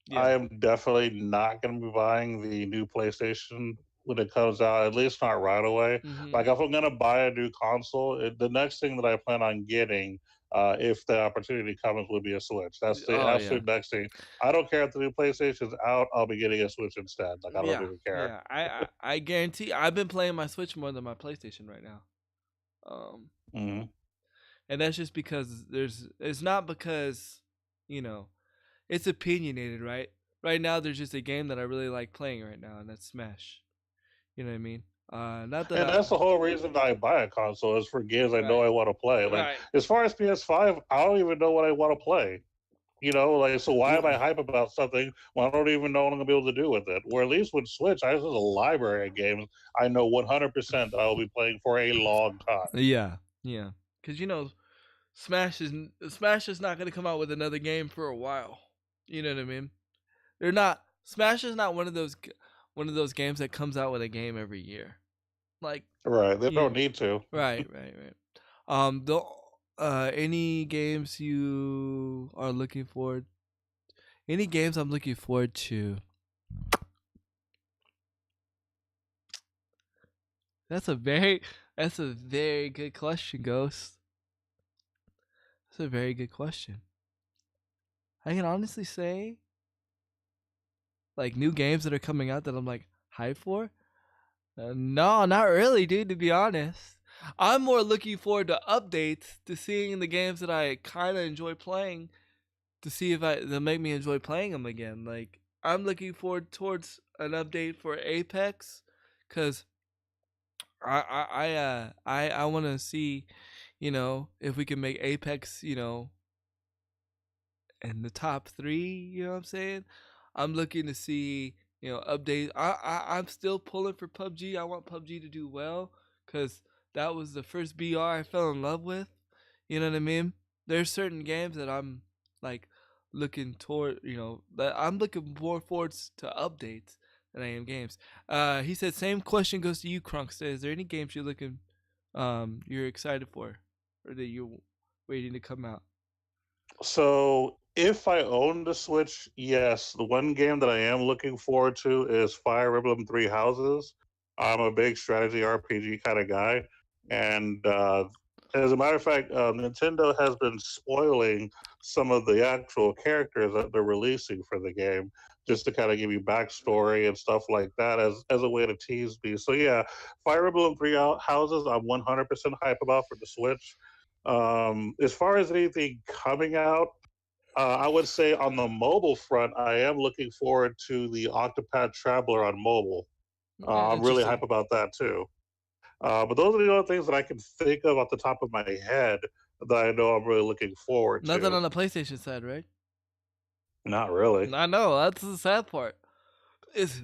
Yeah. I am definitely not going to be buying the new PlayStation when it comes out. At least not right away. Mhm. Like, if I'm going to buy a new console, the next thing that I plan on getting, if the opportunity comes, would be a Switch. That's the absolute next thing. I don't care if the new PlayStation's out. I'll be getting a Switch instead. Like, I don't even care. Yeah, I guarantee. I've been playing my Switch more than my PlayStation right now. And that's just because it's not because, you know, it's opinionated, right? Right now, there's just a game that I really like playing right now, and that's Smash. You know what I mean? Not that. And that's the whole reason I buy a console is for games I know I want to play. Like, as far as PS5, I don't even know what I want to play. You know, like, so why am I hype about something when I don't even know what I'm gonna be able to do with it? Or at least with Switch, I have a library of games I know 100% that I will be playing for a long time. Yeah, because you know, Smash is not gonna come out with another game for a while. You know what I mean? Smash is not one of those games that comes out with a game every year. Like, right, they don't need to. Right. Any games you are looking forward? Any games I'm looking forward to? That's a very good question, Ghost. That's a very good question. I can honestly say, like, new games that are coming out that I'm like hyped for. No, not really, dude. To be honest, I'm more looking forward to updates, to seeing the games that I kind of enjoy playing, to see if they'll make me enjoy playing them again. Like, I'm looking forward towards an update for Apex, cause I want to see, you know, if we can make Apex, you know, in the top 3. You know what I'm saying? I'm looking to see, you know, updates. I'm still pulling for PUBG. I want PUBG to do well, because that was the first BR I fell in love with. You know what I mean? There's certain games that I'm like looking toward, you know, that I'm looking more forward to updates than I am games. He said, same question goes to you, Krunk. Is there any games you're excited for, or that you're waiting to come out? So if I own the Switch, yes, the one game that I am looking forward to is Fire Emblem Three Houses. I'm a big strategy RPG kind of guy, and as a matter of fact, Nintendo has been spoiling some of the actual characters that they're releasing for the game, just to kind of give you backstory and stuff like that as a way to tease me. So yeah, Fire Emblem Three Houses, I'm 100% hype about for the Switch. As far as anything coming out, I would say on the mobile front, I am looking forward to the Octopath Traveler on mobile. I'm really Interesting. hype about that too. But those are the only things that I can think of off the top of my head that I know I'm really looking forward Nothing to. on the PlayStation side, right? Not really. I know that's the sad part. It's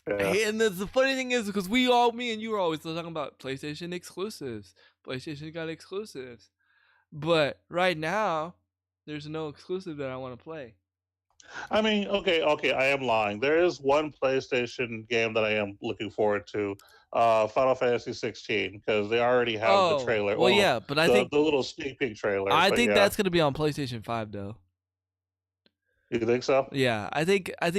Yeah. and the funny thing is because me and you were always talking about PlayStation exclusives. PlayStation got exclusives, but right now there's no exclusive that I want to play. I mean, okay, I am lying. There is one PlayStation game that I am looking forward to, Final Fantasy 16, because they already have the trailer. Well, yeah, but I think the little sneak peek trailer. I but think yeah. that's gonna be on PlayStation 5 though. You think so? Yeah, I think that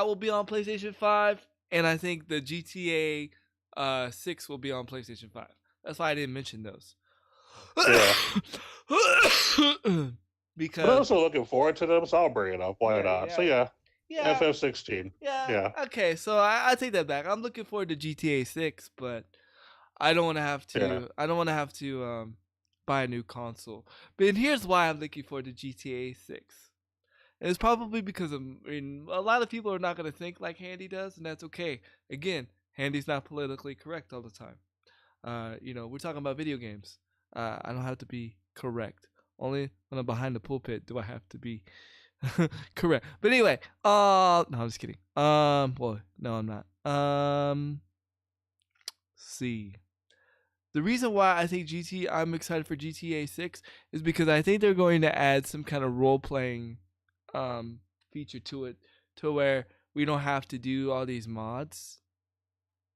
will be on PlayStation 5, and I think the GTA 6 will be on PlayStation 5. That's why I didn't mention those. Yeah. Because But I'm also looking forward to them, so I'll bring it up. Why Yeah, not? yeah. So yeah, yeah, FF16. Yeah. Okay, so I take that back. I'm looking forward to GTA 6, but I don't want to have to. Yeah. I don't want to have to buy a new console. But here's why I'm looking forward to GTA 6. And it's probably because a lot of people are not going to think like Handy does, and that's okay. Again, Handy's not politically correct all the time. We're talking about video games. I don't have to be correct. Only when I'm behind the pulpit do I have to be correct. But anyway, no, I'm just kidding. Well, no, I'm not. See. The reason why I think I'm excited for GTA 6 is because I think they're going to add some kind of role-playing feature to it, to where we don't have to do all these mods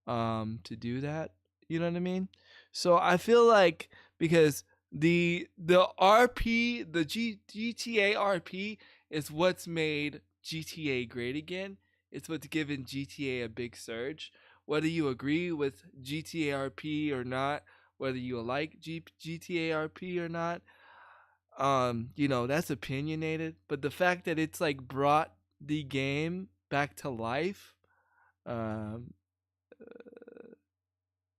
to do that. You know what I mean? So I feel like because the RP, the GTA RP is what's made GTA great again. It's what's given GTA a big surge. Whether you agree with GTA RP or not, whether you like GTA RP or not, that's opinionated. But the fact that it's like brought the game back to life, you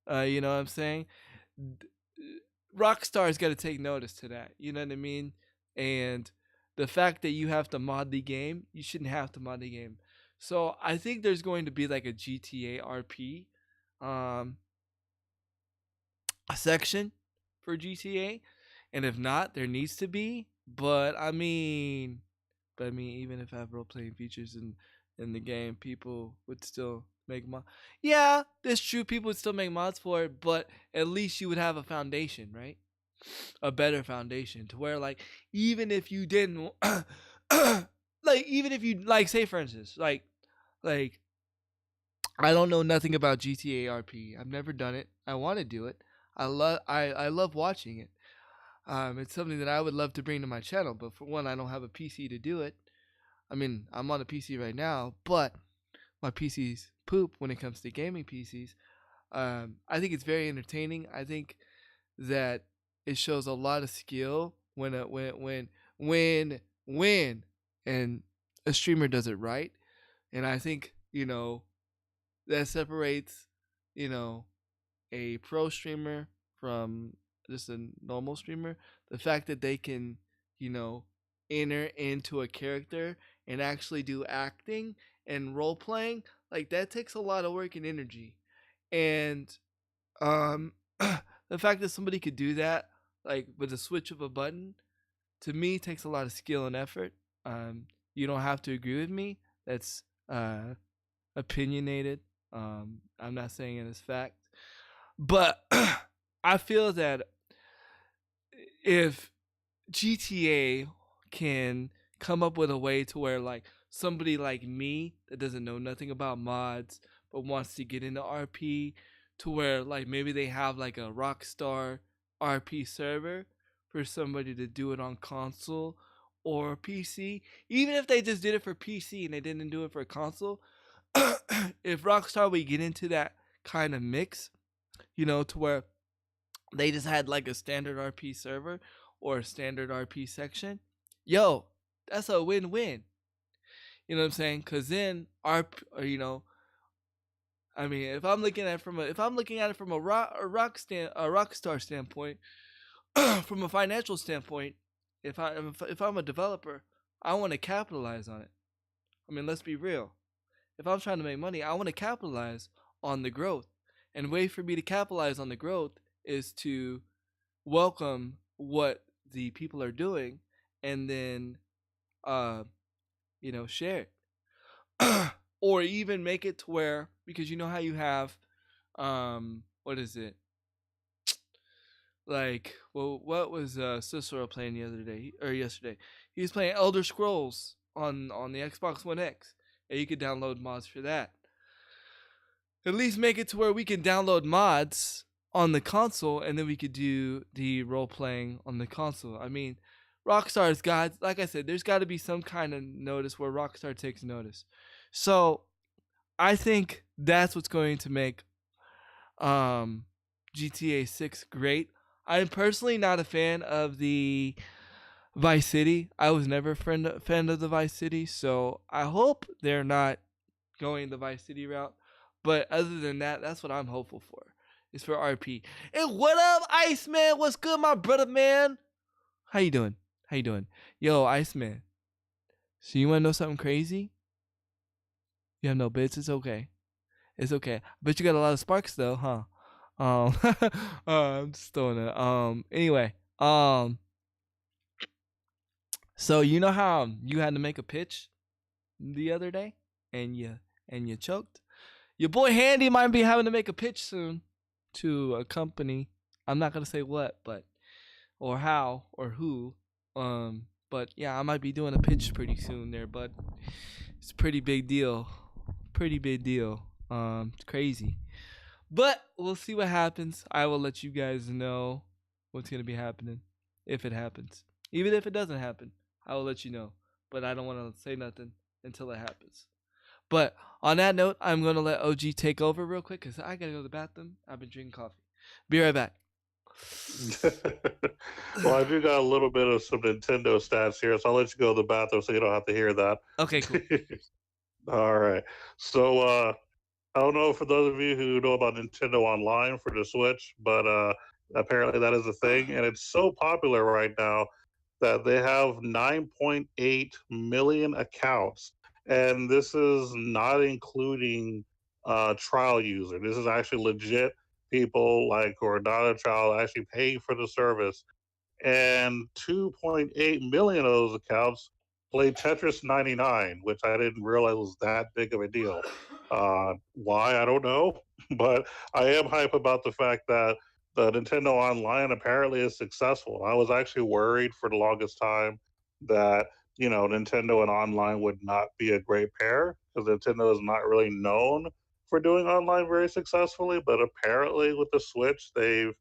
know what I'm saying? Rockstar's got to take notice to that. You know what I mean? And the fact that you have to mod the game, you shouldn't have to mod the game. So I think there's going to be like a GTA RP a section for GTA, and if not, there needs to be. But I mean, even if I have role playing features in the game, people would still make mods. Yeah, that's true. People would still make mods for it, but at least you would have a foundation, right? A better foundation to where, like, even if you didn't, even if you say for instance, like, I don't know nothing about GTA RP. I've never done it. I want to do it. I love watching it. It's something that I would love to bring to my channel, but for one, I don't have a PC to do it. I mean, I'm on a PC right now, but my PC's poop when it comes to gaming PCs. I think it's very entertaining. I think that it shows a lot of skill when and a streamer does it right. And I think, that separates, a pro streamer from just a normal streamer. The fact that they can, enter into a character and actually do acting and role playing, like that takes a lot of work and energy. And the fact that somebody could do that, like with a switch of a button, to me takes a lot of skill and effort. You don't have to agree with me. That's opinionated. I'm not saying it as fact, but I feel that if GTA can come up with a way to where, like, somebody like me that doesn't know nothing about mods but wants to get into RP, to where, like, maybe they have like a Rockstar RP server for somebody to do it on console or PC, even if they just did it for PC and they didn't do it for console, if Rockstar would get into that kind of mix, to where they just had like a standard RP server or a standard RP section, yo, that's a win-win. You know what I'm saying? Because then I mean, if I'm looking at it from a Rockstar standpoint, from a financial standpoint, if I'm a developer, I want to capitalize on it. I mean, let's be real. If I'm trying to make money, I want to capitalize on the growth. And the way for me to capitalize on the growth is to welcome what the people are doing and then share it. Or even make it to where, because you know how you have what is it? Like, well, what was Cicero playing the other day or yesterday? He was playing Elder Scrolls on the Xbox One X, and you could download mods for that. At least make it to where we can download mods on the console, and then we could do the role playing on the console. I mean, Rockstar's got, like I said, there's got to be some kind of notice where Rockstar takes notice. So I think that's what's going to make GTA 6 great. I'm personally not a fan of the Vice City. I was never a fan of the Vice City, so I hope they're not going the Vice City route. But other than that, that's what I'm hopeful for. It's for RP. And what up, Iceman? What's good, my brother, man? How you doing? Yo, Iceman. So you want to know something crazy? You have no bits? It's okay. It's okay. I bet you got a lot of sparks, though, huh? I'm just throwing it. Anyway, so you know how you had to make a pitch the other day, and you choked. Your boy Handy might be having to make a pitch soon to a company. I'm not gonna say what, but or how or who. But yeah, I might be doing a pitch pretty soon there, but it's a pretty big deal. It's crazy. But we'll see what happens. I will let you guys know what's going to be happening if it happens. Even if it doesn't happen, I will let you know. But I don't want to say nothing until it happens. But on that note, I'm going to let OG take over real quick because I got to go to the bathroom. I've been drinking coffee. Be right back. Well, I do got a little bit of some Nintendo stats here, so I'll let you go to the bathroom so you don't have to hear that. Okay, cool. All right. So, I don't know for those of you who know about Nintendo Online for the Switch, but apparently that is a thing, and it's so popular right now that they have 9.8 million accounts, and this is not including trial user. This is actually legit people like who are not a trial actually paying for the service, and 2.8 million of those accounts play Tetris 99, which I didn't realize was that big of a deal. Why, I don't know, but I am hype about the fact that the Nintendo Online apparently is successful. I was actually worried for the longest time that, Nintendo and online would not be a great pair because Nintendo is not really known for doing online very successfully, but apparently with the Switch, they've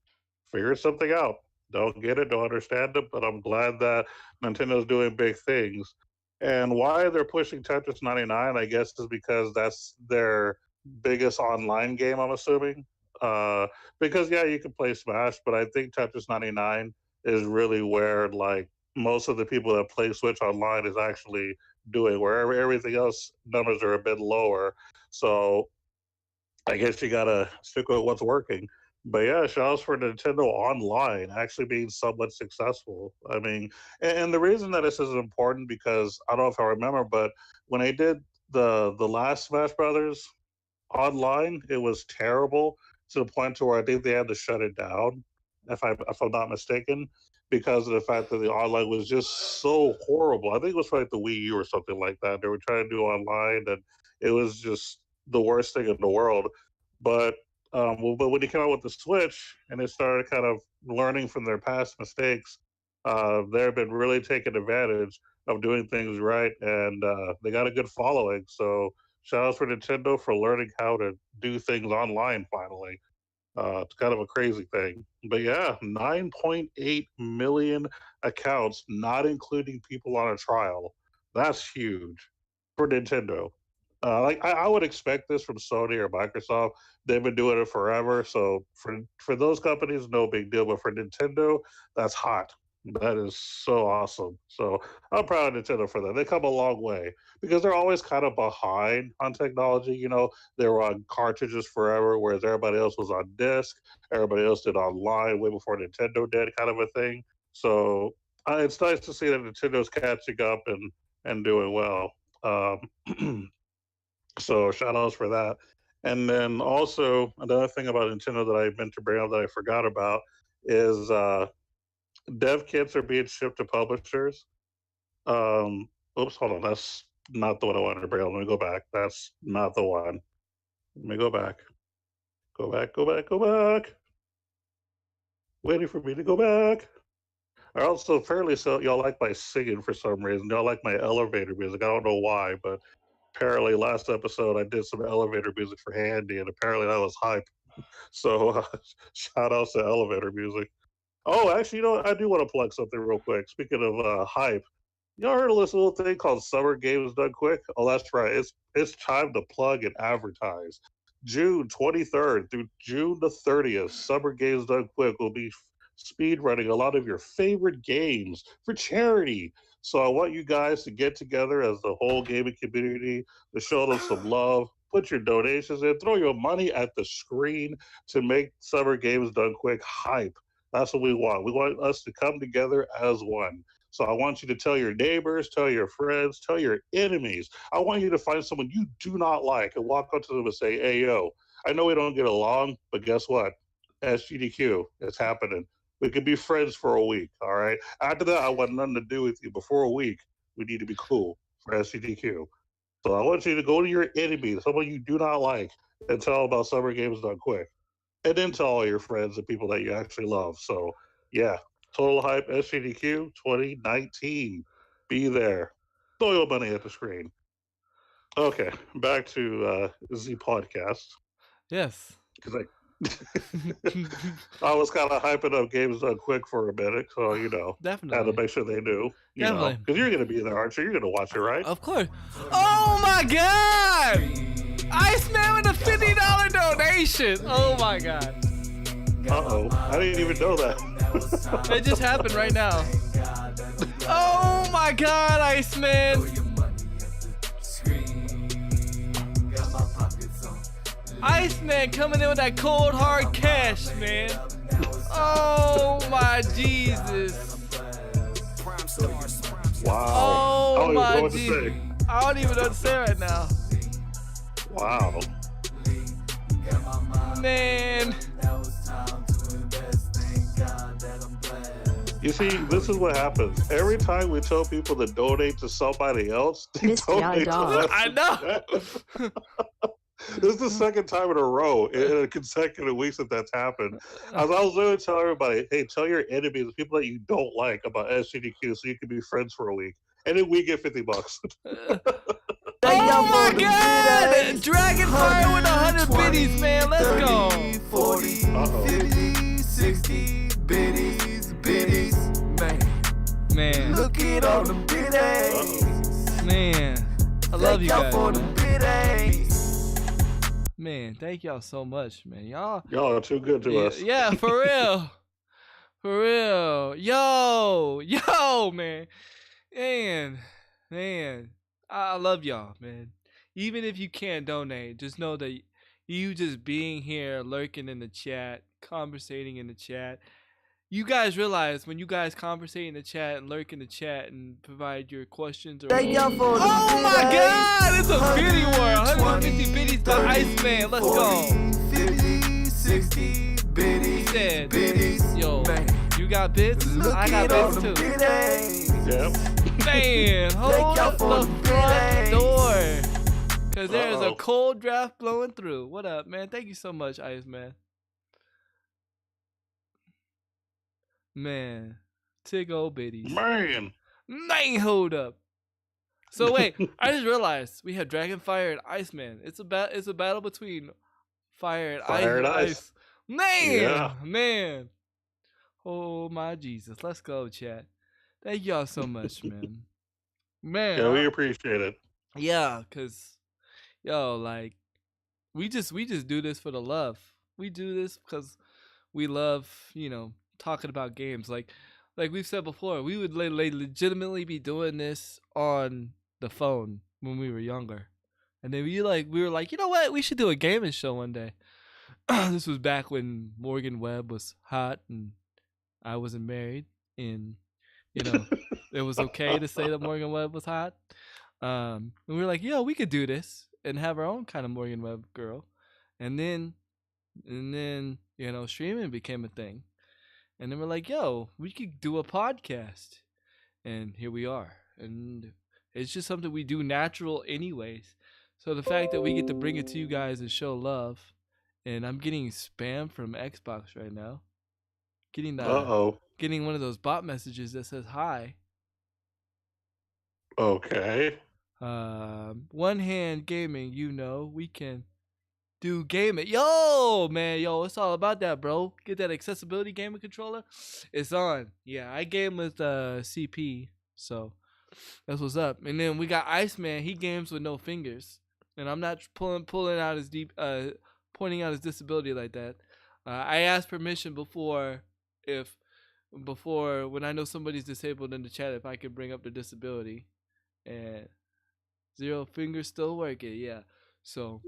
figured something out. Don't get it, don't understand it, but I'm glad that Nintendo's doing big things. And why they're pushing Tetris 99, I guess, is because that's their biggest online game, I'm assuming. Because, yeah, you can play Smash, but I think Tetris 99 is really where, like, most of the people that play Switch Online is actually doing, where everything else numbers are a bit lower. So I guess you got to stick with what's working. But yeah, shouts for Nintendo Online actually being somewhat successful. I mean, and the reason that this is important because I don't know if I remember, but when I did the last Smash Brothers online, it was terrible to the point to where I think they had to shut it down, if I'm not mistaken, because of the fact that the online was just so horrible. I think it was for like the Wii U or something like that. They were trying to do online, and it was just the worst thing in the world. But when they came out with the Switch and they started kind of learning from their past mistakes, they've been really taking advantage of doing things right, and they got a good following. So shout out for Nintendo for learning how to do things online finally. It's kind of a crazy thing. But yeah, 9.8 million accounts, not including people on a trial. That's huge for Nintendo. Like I would expect this from Sony or Microsoft. They've been doing it forever. So for those companies, no big deal. But for Nintendo, that's hot. That is so awesome. So I'm proud of Nintendo for that. They come a long way because they're always kind of behind on technology. You know, they were on cartridges forever, whereas everybody else was on disc. Everybody else did online way before Nintendo did, kind of a thing. So it's nice to see that Nintendo's catching up and doing well. So shout outs for that. And then also another thing about Nintendo that I meant to bring up that I forgot about is dev kits are being shipped to publishers. Oops, hold on. That's not the one I wanted to bring up. Let me go back. That's not the one. Let me go back. Go back, go back, go back. Waiting for me to go back. I also apparently so y'all like my singing for some reason. Y'all like my elevator music. I don't know why, but apparently last episode I did some elevator music for Handy, and apparently that was hype. So shout outs to elevator music. Oh, actually, you know what? I do want to plug something real quick. Speaking of hype, y'all heard of this little thing called Summer Games Done Quick? Oh, that's right. It's time to plug and advertise. June 23rd through June the 30th, Summer Games Done Quick will be speed running a lot of your favorite games for charity. So I want you guys to get together as the whole gaming community to show them some love. Put your donations in, throw your money at the screen to make Summer Games Done Quick hype. That's what we want. We want us to come together as one. So I want you to tell your neighbors, tell your friends, tell your enemies. I want you to find someone you do not like and walk up to them and say, hey, yo, I know we don't get along, but guess what? SGDQ, it's happening. We could be friends for a week, all right? After that, I want nothing to do with you. Before a week, we need to be cool for SGDQ. So I want you to go to your enemy, someone you do not like, and tell them about Summer Games Done Quick. And then tell all your friends and people that you actually love. So, yeah, Total Hype SGDQ 2019. Be there. Throw your money at the screen. Okay, back to Z Podcast. Yes. Because I was kind of hyping up Games Done Quick for a minute, so you know, Definitely. had to make sure they knew. Definitely. Because you're going to be there, aren't you? You're going to watch it, right? Of course. Oh my God! Iceman with a $50 donation. Oh my God. Uh-oh. I didn't even know that. It just happened right now. Oh my God, Iceman. Iceman coming in with that cold hard cash, man. Oh my Jesus. Wow. Oh my Jesus. Jesus. I don't even know what to say right now. Wow. Man. You see, this is what happens. Every time we tell people to donate to somebody else, they donate to us. I know. This is the second time in a row in a consecutive weeks that that's happened. As I was literally telling everybody, hey, tell your enemies, the people that you don't like, about SGDQ so you can be friends for a week. And then we get $50. Oh my God! Dragonfire with 100 biddies, man. Let's go. 40, 50, 60 biddies, Man. Look at all the biddies. Man. I love you guys. For the Man. biddies. Man, thank y'all so much, man. Y'all are too good to us. Yeah, for real. For real. Yo, man. Man. I love y'all, man. Even if you can't donate, just know that you just being here, lurking in the chat, conversating in the chat. You guys realize when you guys conversate in the chat and lurk in the chat and provide your questions or oh my God, it's a biddy war. 150 biddies to Iceman. Let's go. 50, 60 He said, yo, you got bits? I got bits too. Yep. Man, hold up the front door. Cause there's a cold draft blowing through. What up, man? Thank you so much, Iceman. Man, tig old biddies. Man, hold up. So wait, I just realized we have Dragonfire and Iceman. It's a battle between fire and ice. Man. Oh my Jesus. Let's go, chat. Thank y'all so much, man. Man. yeah, we appreciate it. Yeah, cause yo, like we just do this for the love. We do this because we love, talking about games. Like we've said before, we would legitimately be doing this on the phone when we were younger, and then we were like, you know what, we should do a gaming show one day. This was back when Morgan Webb was hot and I wasn't married, and it was okay to say that Morgan Webb was hot. And we were like, yo, we could do this and have our own kind of Morgan Webb girl, and then streaming became a thing, and then we're like, yo, we could do a podcast, and here we are, and it's just something we do natural anyways. So the fact that we get to bring it to you guys and show love, and I'm getting spam from Xbox right now, getting one of those bot messages that says hi. Okay. One Hand Gaming, we can do gaming. Yo, man, it's all about that, bro. Get that accessibility gaming controller. It's on. Yeah, I game with CP, so that's what's up. And then we got Iceman. He games with no fingers, and I'm not pulling out his pointing out his disability like that. I asked permission before when I know somebody's disabled in the chat if I could bring up their disability, and zero fingers still working. Yeah, so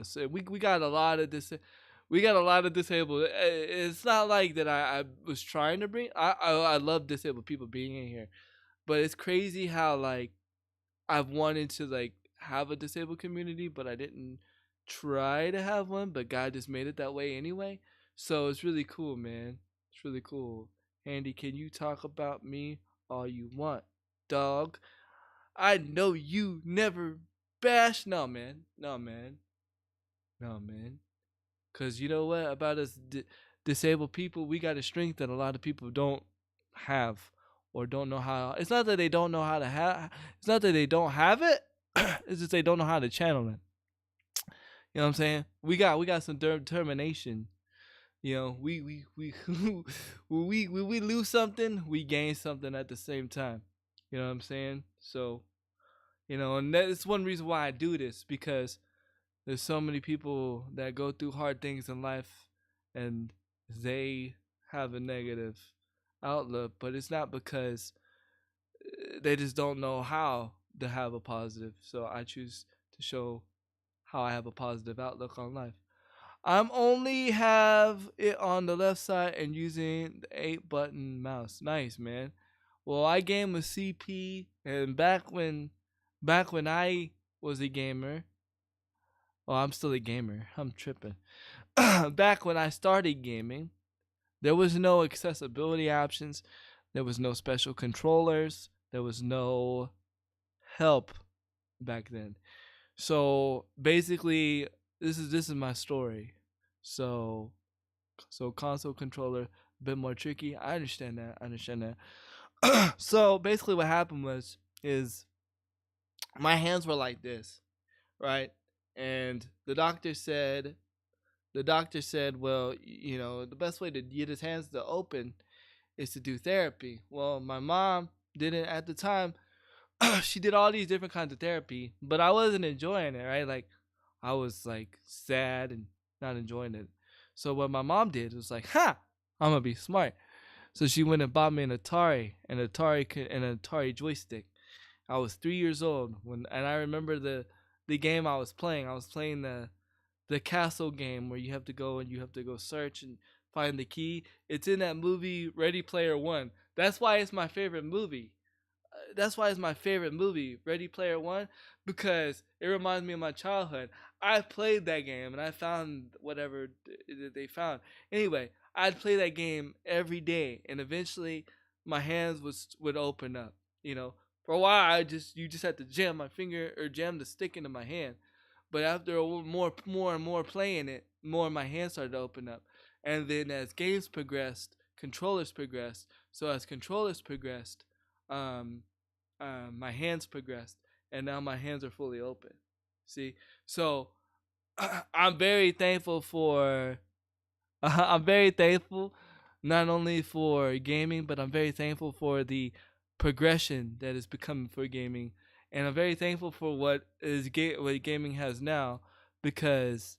so we got a lot of disabled. It's not like that I was trying to bring. I love disabled people being in here, but it's crazy how like I've wanted to like have a disabled community, but I didn't try to have one, but God just made it that way anyway. So it's really cool, man. It's really cool. Handy, can you talk about me all you want, dog? I know you never bash. No, man. Cause you know what about us disabled people, we got a strength that a lot of people don't have or don't know how. It's not that they don't know how to have. It's not that they don't have it. It's just they don't know how to channel it. You know what I'm saying? We got some determination. We we lose something, we gain something at the same time. You know what I'm saying? So, and that's one reason why I do this, because there's so many people that go through hard things in life and they have a negative outlook, but it's not because they just don't know how to have a positive. So I choose to show how I have a positive outlook on life. I'm only have it on the left side and using the 8-button mouse. Nice, man. Well, I game with CP, and back when I was a gamer, well, I'm still a gamer. I'm tripping. Back when I started gaming, there was no accessibility options. There was no special controllers. There was no help back then. So basically, this is my story. So console controller, a bit more tricky. I understand that. So basically what happened is my hands were like this, right? And the doctor said, well, the best way to get his hands to open is to do therapy. Well, my mom didn't at the time. She did all these different kinds of therapy, but I wasn't enjoying it, right? Like I was like sad and not enjoying it. So what my mom did was like, I'm gonna be smart. So she went and bought me an Atari joystick. I was 3 years old and I remember the game I was playing. I was playing the castle game where you have to go search and find the key. It's in that movie Ready Player One. That's why it's my favorite movie. Ready Player One, because it reminds me of my childhood. I played that game and I found whatever they found. Anyway, I'd play that game every day, and eventually my hands would open up. For a while you just had to jam my finger or jam the stick into my hand. But after more and more playing it, more my hands started to open up. And then as games progressed, controllers progressed. So as controllers progressed, my hands progressed, and now my hands are fully open. See, so I'm very thankful not only for gaming, but I'm very thankful for the progression that is becoming for gaming, and I'm very thankful for what gaming has now, because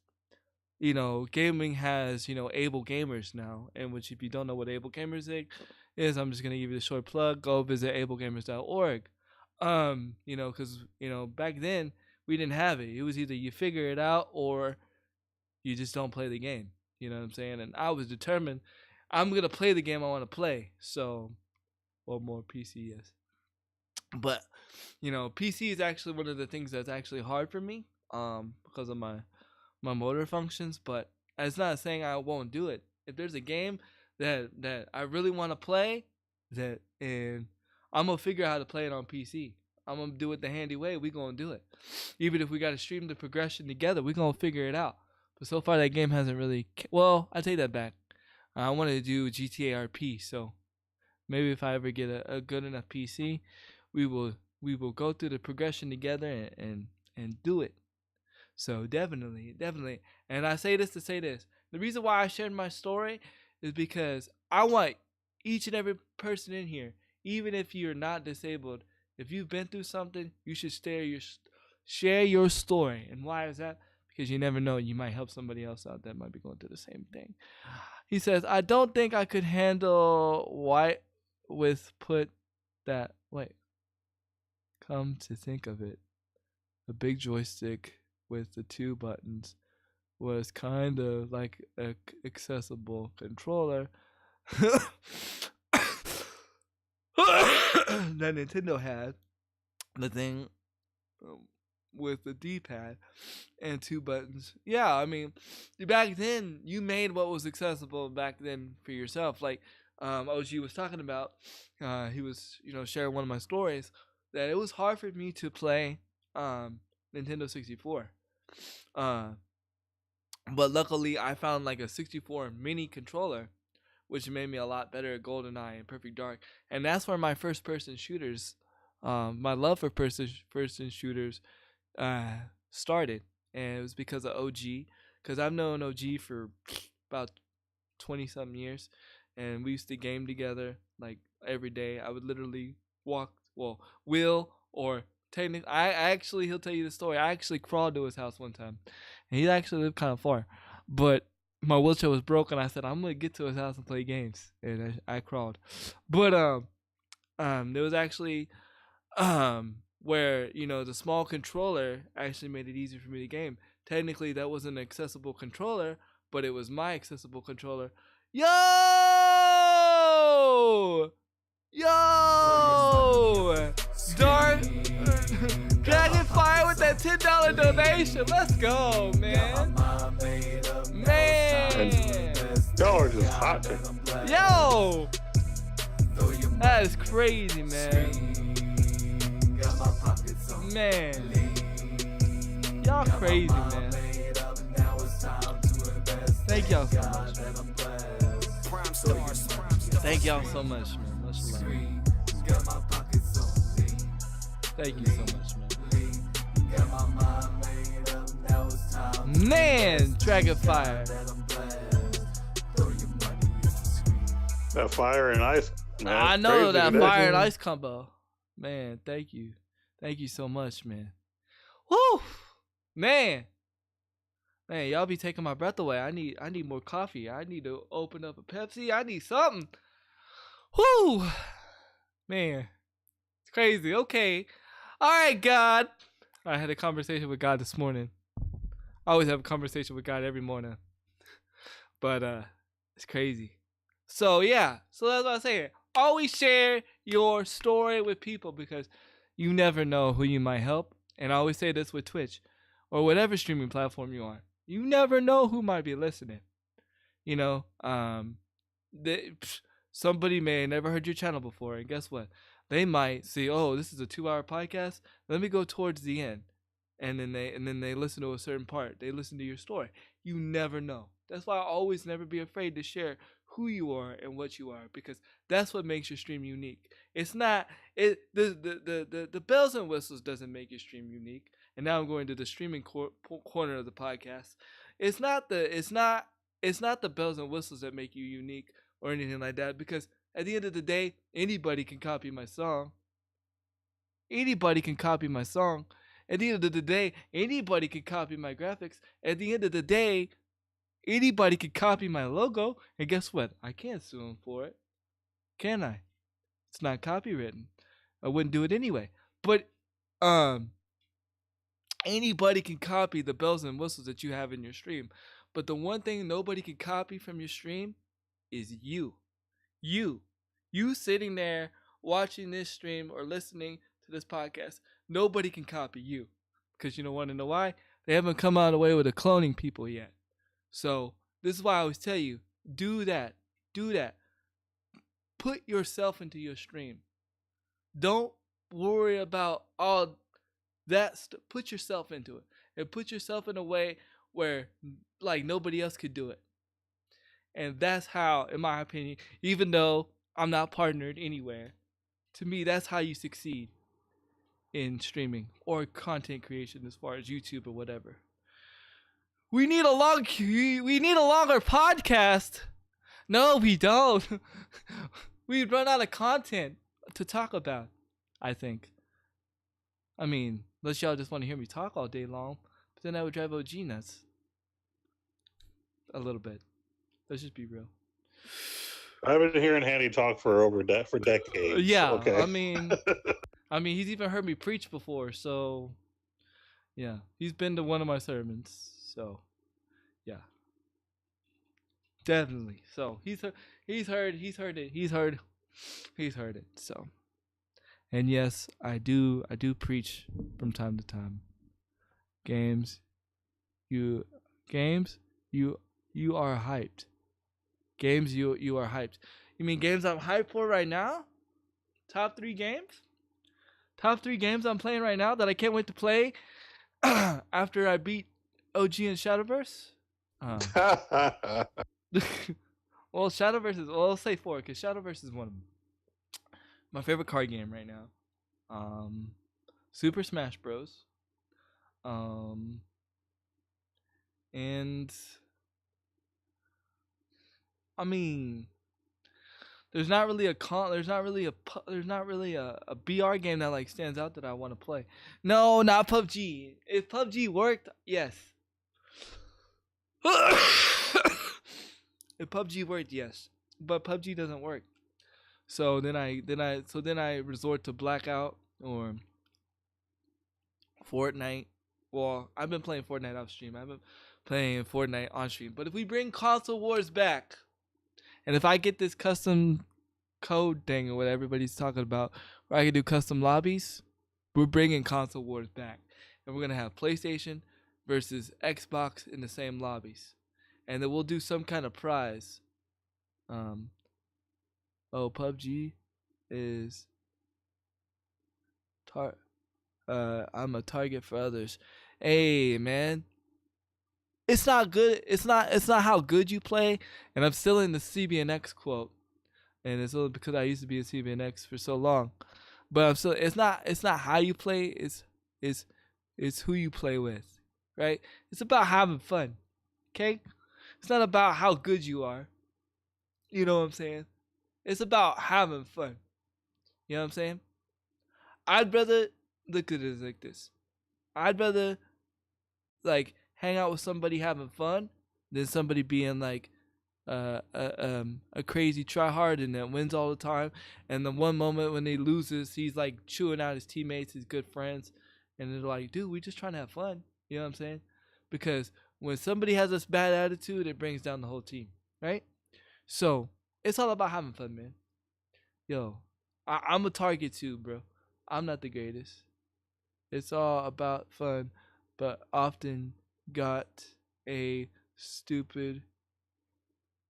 gaming has able gamers now, and which, if you don't know what able gamers is, I'm just gonna give you the short plug. Go visit ablegamers.org. Because back then we didn't have it. It was either you figure it out or you just don't play the game. You know what I'm saying? And I was determined, I'm gonna play the game I want to play. So, or more PC, yes. But PC is actually one of the things that's actually hard for me, because of my motor functions. But it's not saying I won't do it. If there's a game that I really want to play, and I'm gonna figure out how to play it on PC. I'm gonna do it the handy way. We gonna do it, even if we gotta stream the progression together. We gonna figure it out. But so far, that game hasn't really. Well, I take that back. I wanted to do GTA RP, so maybe if I ever get a good enough PC, we will go through the progression together and do it. So definitely. And I say this to say this. The reason why I shared my story is because I want each and every person in here, even if you're not disabled, if you've been through something, you should share your story. And why is that? Because you never know, you might help somebody else out that might be going through the same thing. He says, I don't think I could handle white with put that. Wait. Come to think of it, the big joystick with the 2 buttons was kind of like an accessible controller that Nintendo had, the thing with the D-pad and 2 buttons. Yeah, I mean, back then you made what was accessible back then for yourself. Like OG was talking about, he was sharing one of my stories, that it was hard for me to play Nintendo 64. But luckily I found like a 64 mini controller, which made me a lot better at GoldenEye and Perfect Dark. And that's where my first person shooters, my love for first person shooters started. And it was because of OG, because I've known OG for about 20 something years, and we used to game together like every day. I would literally Will, or technically, he'll tell you the story. I actually crawled to his house one time, and he actually lived kind of far, but my wheelchair was broken. I said, I'm gonna get to his house and play games, and I crawled. But there was actually where the small controller actually made it easier for me to game. Technically, that wasn't an accessible controller, but it was my accessible controller. Yo! Dark Dragonfire with that $10 donation. Let's go, man. Y'all are just hot. Yo! That is crazy, man. Y'all crazy, man. Thank y'all so much. Thank y'all so much, man. Much love. Thank you so much, man. Man, Dragonfire. That fire and ice. Man, I know crazy, that man. fire and ice combo. Man, thank you. Thank you so much, man. Woo! Man, y'all be taking my breath away. I need more coffee. I need to open up a Pepsi. I need something. Whoo! Man, it's crazy. Okay. All right, God. I had a conversation with God this morning. I always have a conversation with God every morning. But it's crazy. So yeah. So that's what I'm saying. Always share your story with people, because you never know who you might help. And I always say this with Twitch or whatever streaming platform you're on. You never know who might be listening. Somebody may have never heard your channel before, and guess what? They might see, oh, this is a 2-hour podcast. Let me go towards the end, and then they listen to a certain part. They listen to your story. You never know. That's why I always never be afraid to share who you are and what you are, because that's what makes your stream unique. It's not the bells and whistles doesn't make your stream unique. And now I'm going to the streaming corner of the podcast. It's not the bells and whistles that make you unique or anything like that, because at the end of the day, anybody can copy my song. anybody can copy my song. At the end of the day, anybody can copy my graphics. At the end of the day, anybody can copy my logo. And guess what? I can't sue them for it. Can I? It's not copywritten. I wouldn't do it anyway. But anybody can copy the bells and whistles that you have in your stream. But the one thing nobody can copy from your stream is you. You sitting there watching this stream or listening to this podcast. Nobody can copy you. Because you don't want to know why? They haven't come out of the way with the cloning people yet. So this is why I always tell you, do that. Do that. Put yourself into your stream. Don't worry about all that stuff. Put yourself into it. And put yourself in a way where like nobody else could do it. And that's how, in my opinion, even though I'm not partnered anywhere, to me that's how you succeed in streaming or content creation as far as YouTube or whatever. We need a longer podcast. No, we don't. We'd run out of content to talk about, I think. I mean, unless y'all just want to hear me talk all day long, but then that would drive OG nuts. A little bit. Let's just be real. I've been hearing Handy talk for decades. Yeah, Okay. I mean, he's even heard me preach before, so yeah, he's been to one of my sermons, so yeah, definitely. So he's heard it. So, and yes, I do preach from time to time. Games, you are hyped. Games, you are hyped. You mean games I'm hyped for right now? Top 3 games? Top 3 games I'm playing right now that I can't wait to play after I beat OG and Shadowverse? Well, Shadowverse is... Well, I'll say 4, because Shadowverse is one of my favorite card game right now. Super Smash Bros. And... I mean, there's not really a BR game that like stands out that I want to play. No, not PUBG. If PUBG worked, yes. If PUBG worked, yes. But PUBG doesn't work. So then I resort to Blackout or Fortnite. Well, I've been playing Fortnite off stream. I've been playing Fortnite on stream. But if we bring Console Wars back, and if I get this custom code thing or what everybody's talking about, where I can do custom lobbies, we're bringing Console Wars back. And we're going to have PlayStation versus Xbox in the same lobbies. And then we'll do some kind of prize. PUBG is... I'm a target for others. Hey, man. It's not good. It's not how good you play. And I'm still in the CBNX quote. And it's only because I used to be a CBNX for so long. But I'm still it's not how you play, it's who you play with. Right? It's about having fun. Okay? It's not about how good you are. You know what I'm saying? It's about having fun. You know what I'm saying? I'd rather look at it like this. I'd rather like hang out with somebody having fun than somebody being like a crazy tryhard and that wins all the time. And the one moment when they loses, he's like chewing out his teammates, his good friends, and they're like, "Dude, we just trying to have fun." You know what I'm saying? Because when somebody has this bad attitude, it brings down the whole team, right? So it's all about having fun, man. Yo, I'm a target too, bro. I'm not the greatest. It's all about fun, but often got a stupid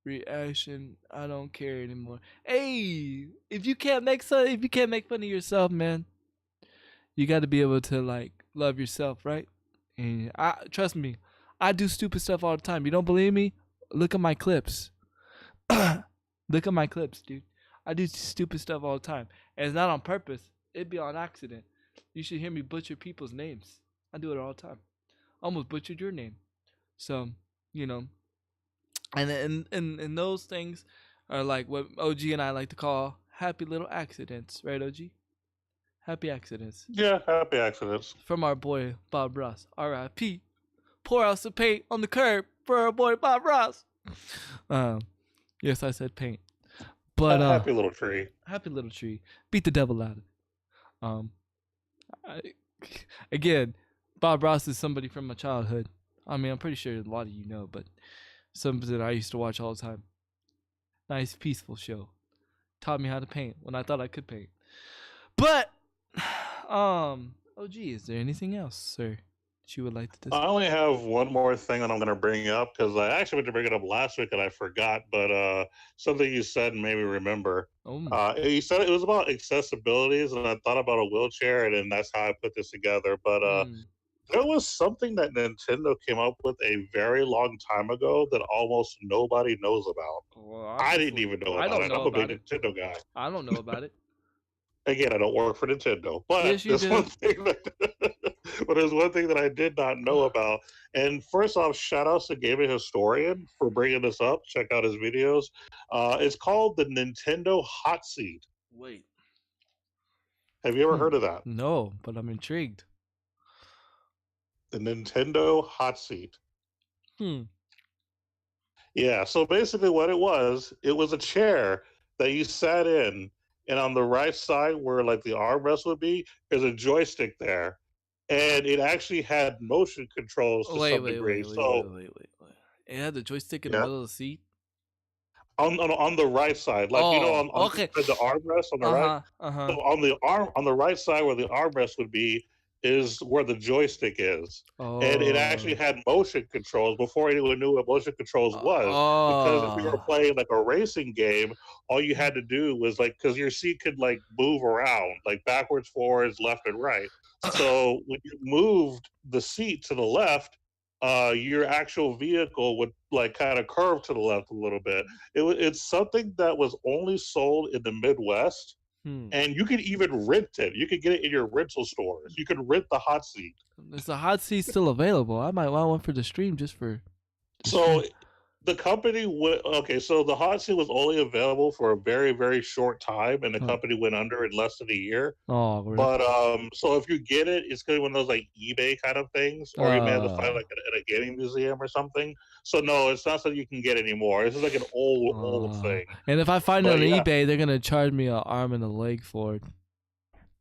reaction. I don't care anymore. Hey, if you can't make fun of yourself, man, you got to be able to like love yourself, right? And trust me, I do stupid stuff all the time. You don't believe me? Look at my clips. Look at my clips, dude. I do stupid stuff all the time, and it's not on purpose. It'd be on accident. You should hear me butcher people's names. I do it all the time. Almost butchered your name. So, you know, and those things are like what OG and I like to call happy little accidents, right, OG? Happy accidents. Yeah, happy accidents. From our boy Bob Ross. R.I.P. Pour out some paint on the curb for our boy Bob Ross. Yes, I said paint. But Happy little tree. happy little tree. Beat the devil out of it. I, again, Bob Ross is somebody from my childhood. I mean, I'm pretty sure a lot of you know, but something I used to watch all the time. Nice, peaceful show. Taught me how to paint when I thought I could paint. But, oh gee, is there anything else, sir, that you would like to discuss? I only have one more thing that I'm going to bring up because I actually meant to bring it up last week and I forgot. But something you said made me remember. You said it was about accessibilities, and I thought about a wheelchair, and then that's how I put this together. But there was something that Nintendo came up with a very long time ago that almost nobody knows about. Well, I didn't even know about it. I'm a big Nintendo guy. I don't know about it. Again, I don't work for Nintendo, but Yes, you there's do. one thing that, but there's one thing that I did not know about. And first off, shout outs to Gaming Historian for bringing this up. Check out his videos. It's called the Nintendo Hot Seat. Wait. Have you ever heard of that? No, but I'm intrigued. The Nintendo Hot Seat. Yeah, so basically what it was a chair that you sat in, and on the right side where like the armrest would be, there's a joystick there. And it actually had motion controls to some degree. Wait. It had the joystick in the middle of the seat? On the right side. Like on okay. the armrest on the right. So on the right side where the armrest would be is where the joystick is. And it actually had motion controls before anyone knew what motion controls was. Because if you were playing like a racing game, all you had to do was like, because your seat could like move around, like backwards, forwards, left, and right. So when you moved the seat to the left, your actual vehicle would like kind of curve to the left a little bit. It's something that was only sold in the Midwest. And you could even rent it. You could get it in your rental stores. You could rent the hot seat. Is the hot seat still available? I might want one for the stream just for. So the company so the hot seat was only available for a very, very short time, and the company went under in less than a year. Oh, really? But so if you get it, it's gonna be one of those like eBay kind of things, or you may have to find like at a gaming museum or something. So no, it's not something you can get anymore. This is like an old thing. And if I find it on eBay, they're gonna charge me an arm and a leg for it.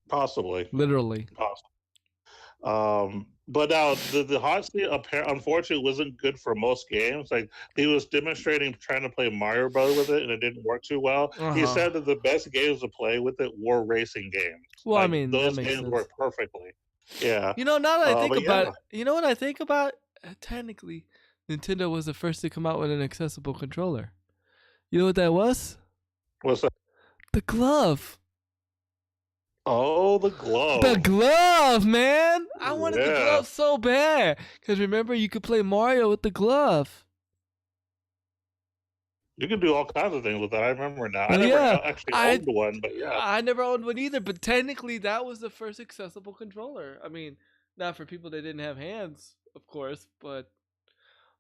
Possibly. Literally. Possibly. But now the hot seat unfortunately wasn't good for most games. Like he was demonstrating trying to play Mario Brothers with it, and it didn't work too well. He said that the best games to play with it were racing games. Well, like, I mean, those that makes games sense. work perfectly. Yeah. Now that I think about it, you know what I think about? Technically, Nintendo was the first to come out with an accessible controller. You know what that was? What's that? The glove. Oh, the glove. The glove, man. I wanted the glove so bad. Because remember, you could play Mario with the glove. You can do all kinds of things with that. I remember now. I never actually owned one, but yeah. I never owned one either, but technically that was the first accessible controller. I mean, not for people that didn't have hands, of course, but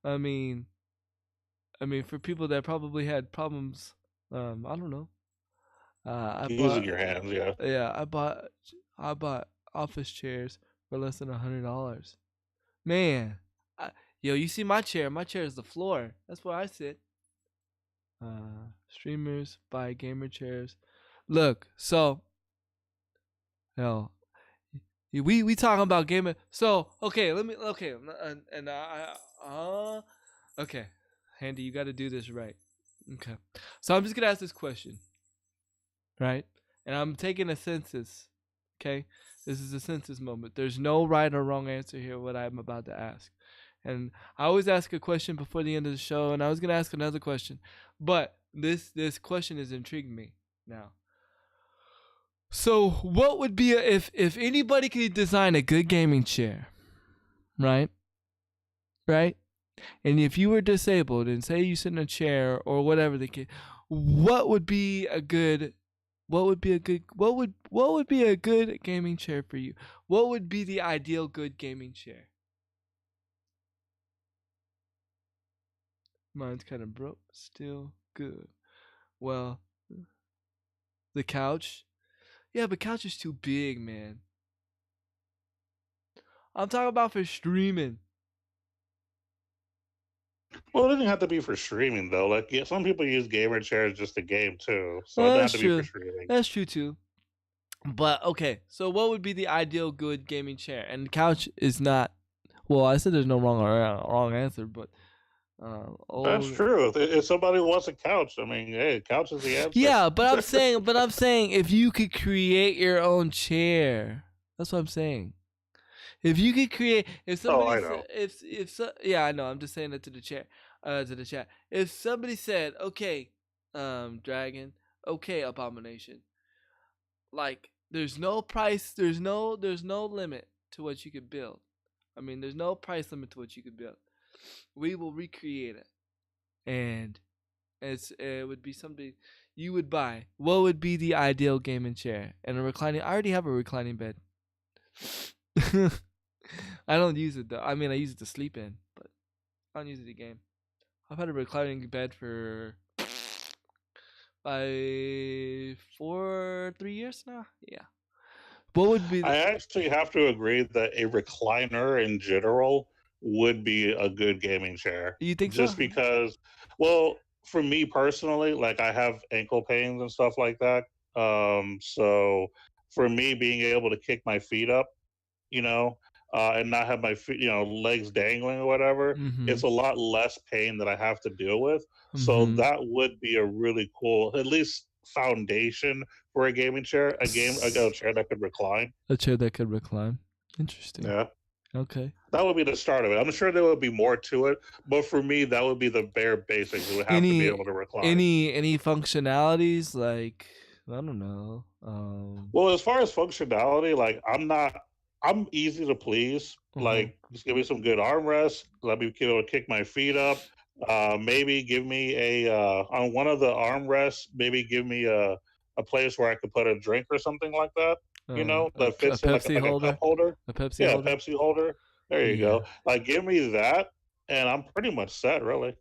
I mean for people that probably had problems, I don't know. Using your hands, yeah. Yeah, I bought office chairs for less than $100. Man, you see my chair? My chair is the floor. That's where I sit. Streamers buy gamer chairs. Look, so we talking about gamer. So okay, okay, Handy, you got to do this right. Okay, so I'm just gonna ask this question, right? And I'm taking a census. Okay, this is a census moment. There's no right or wrong answer here. What I'm about to ask. And I always ask a question before the end of the show, and I was gonna ask another question, but this question has intrigued me now. So, what would be if anybody could design a good gaming chair, right? Right? And if you were disabled, and say you sit in a chair or whatever the case, what would be a good gaming chair for you? What would be the ideal good gaming chair? Mine's kind of broke, still good. Well, the couch. Yeah, but couch is too big, man. I'm talking about for streaming. Well, it doesn't have to be for streaming though. Like, yeah, some people use gamer chairs just to game too, so it doesn't have That's to be for true. streaming. That's true too. But okay, so what would be the ideal good gaming chair? And couch is not. Well, I said there's no wrong answer, but That's oh true. If somebody wants a couch, I mean, hey, couch is the answer. yeah, but I'm saying if you could create your own chair, that's what I'm saying. If you could create, if somebody, I know. yeah, I know. I'm just saying it to the chat, to the chat. If somebody said, okay, Dragon, okay, Abomination, like there's no price, there's no limit to what you could build. I mean, there's no price limit to what you could build. We will recreate it, and it would be something you would buy. What would be the ideal gaming chair and a reclining? I already have a reclining bed. I don't use it though. I mean, I use it to sleep in, but I don't use it to game. I've had a reclining bed for 3 years now. Yeah. What would be? I actually have to agree that a recliner in general would be a good gaming chair. You think Just so? because, well, for me personally, like I have ankle pains and stuff like that. So for me, being able to kick my feet up, you know, and not have my feet, legs dangling or whatever, Mm-hmm. it's a lot less pain that I have to deal with. So Mhm. that would be a really cool, at least foundation for a gaming chair, a chair that could recline. A chair that could recline. Interesting. Yeah, Okay. that would be the start of it. I'm sure there would be more to it, but for me, that would be the bare basics. It would have to be able to recline. Any functionalities like I don't know. Well, as far as functionality, like I'm easy to please. Mhm. Like, just give me some good armrests. Let me be able to kick my feet up. Maybe give me on one of the armrests. Maybe give me a place where I could put a drink or something like that. That fits in like Pepsi a holder. cup holder. A Pepsi Yeah, a holder. Pepsi holder. There you Yeah. go. Like, give me that, and I'm pretty much set, really.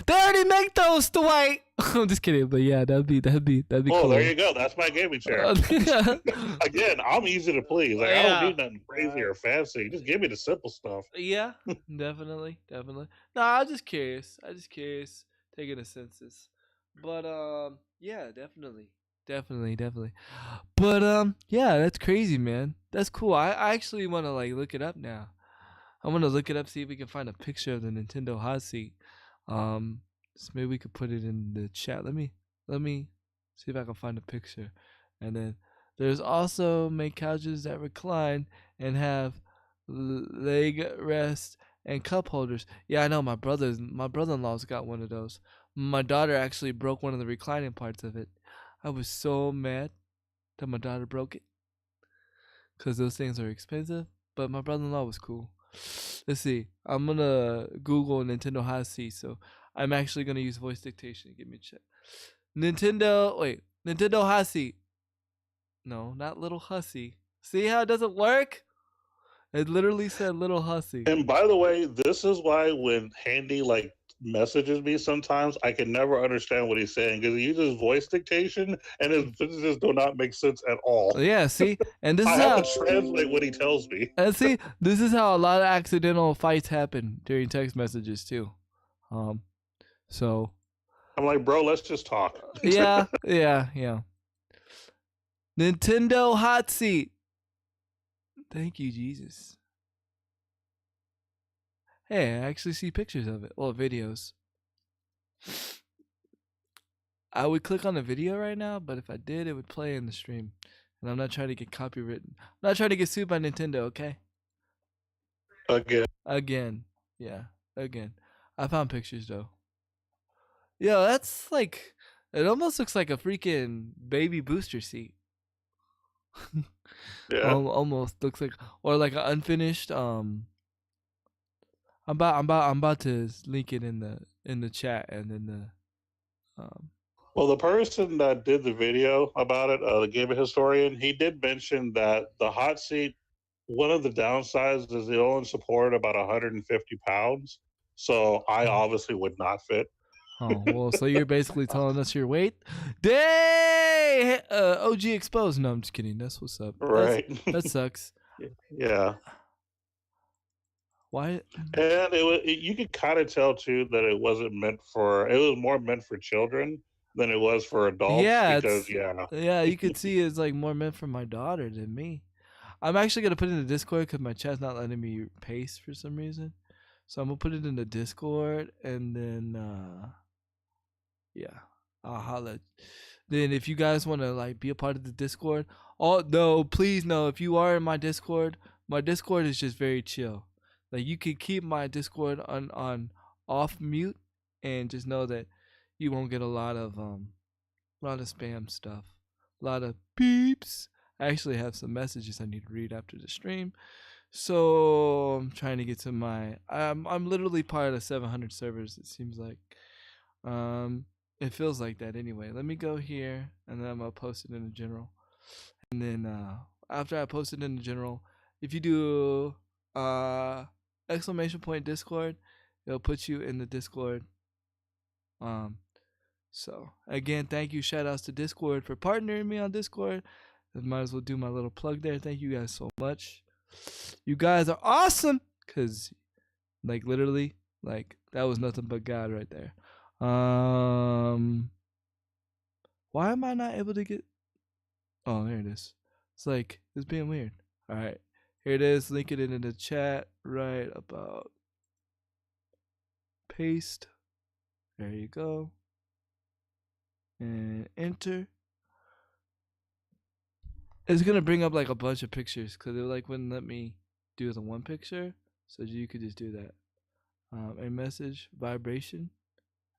They already make those, Dwight. I'm just kidding, but yeah, that'd be Oh, cool. there you go. That's my gaming chair. Again, I'm easy to please. Like, I don't need nothing crazy or fancy. Just give me the simple stuff. Yeah, definitely. No, I'm just curious. Taking a census, but yeah, definitely. But yeah, that's crazy, man. That's cool. I actually want to like look it up now. I want to look it up, see if we can find a picture of the Nintendo hot seat. So maybe we could put it in the chat. Let me see if I can find a picture. And then there's also make couches that recline and have leg rest and cup holders. Yeah, I know my brother-in-law's got one of those. My daughter actually broke one of the reclining parts of it. I was so mad that my daughter broke it because those things are expensive. But my brother-in-law was cool. Let's see. I'm gonna Google Nintendo hot seat. So I'm actually gonna use voice dictation. Give me a check. Nintendo hot seat. No, not little hussy. See how it doesn't work? It literally said little hussy. And by the way, this is why when Handy like messages me sometimes, I can never understand what he's saying because he uses voice dictation and his sentences do not make sense at all. Yeah, see? And this I is how have to translate what he tells me. and see, this is how a lot of accidental fights happen during text messages too. So I'm like, bro, let's just talk. yeah. Nintendo hot seat. Thank you, Jesus. Hey, I actually see pictures of it. Well, videos. I would click on the video right now, but if I did, it would play in the stream. And I'm not trying to get copywritten. I'm not trying to get sued by Nintendo, okay? Again. Yeah, again. I found pictures, though. Yo, that's like... It almost looks like a freaking baby booster seat. Yeah. Almost looks like... Or like an unfinished... I'm about to link it in the chat and in the Well, the person that did the video about it, the gaming historian, he did mention that the hot seat, one of the downsides is it only supported about 150 pounds. So I obviously would not fit. Oh, well, so you're basically telling us your weight? Dang! OG exposed. No, I'm just kidding. That's what's up. Right. That sucks. Yeah. Why? And you could kind of tell too that it wasn't meant for. It was more meant for children than it was for adults. Yeah, because yeah, you could see it's like more meant for my daughter than me. I'm actually gonna put it in the Discord because my chat's not letting me paste for some reason. So I'm gonna put it in the Discord and then yeah, I'll holla. Then if you guys want to like be a part of the Discord, no, please no. If you are in my Discord is just very chill. Like you can keep my Discord on off mute and just know that you won't get a lot of spam stuff, a lot of beeps. I actually have some messages I need to read after the stream. So I'm trying to get to my. I'm literally part of 700 servers. It seems like. It feels like that anyway. Let me go here and then I'm gonna post it in the general. And then after I post it in the general, if you do exclamation point Discord, it'll put you in the Discord. So again, thank you. Shout outs to Discord for partnering me on Discord. I might as well do my little plug there. Thank you guys so much. You guys are awesome. Cause like literally, like that was nothing but God right there. Why am I not able to get? Oh, there it is. It's like it's being weird. All right, here it is. Link it in the chat right about. Paste. There you go. And enter. It's gonna bring up like a bunch of pictures because it like wouldn't let me do the one picture, so you could just do that. A message vibration.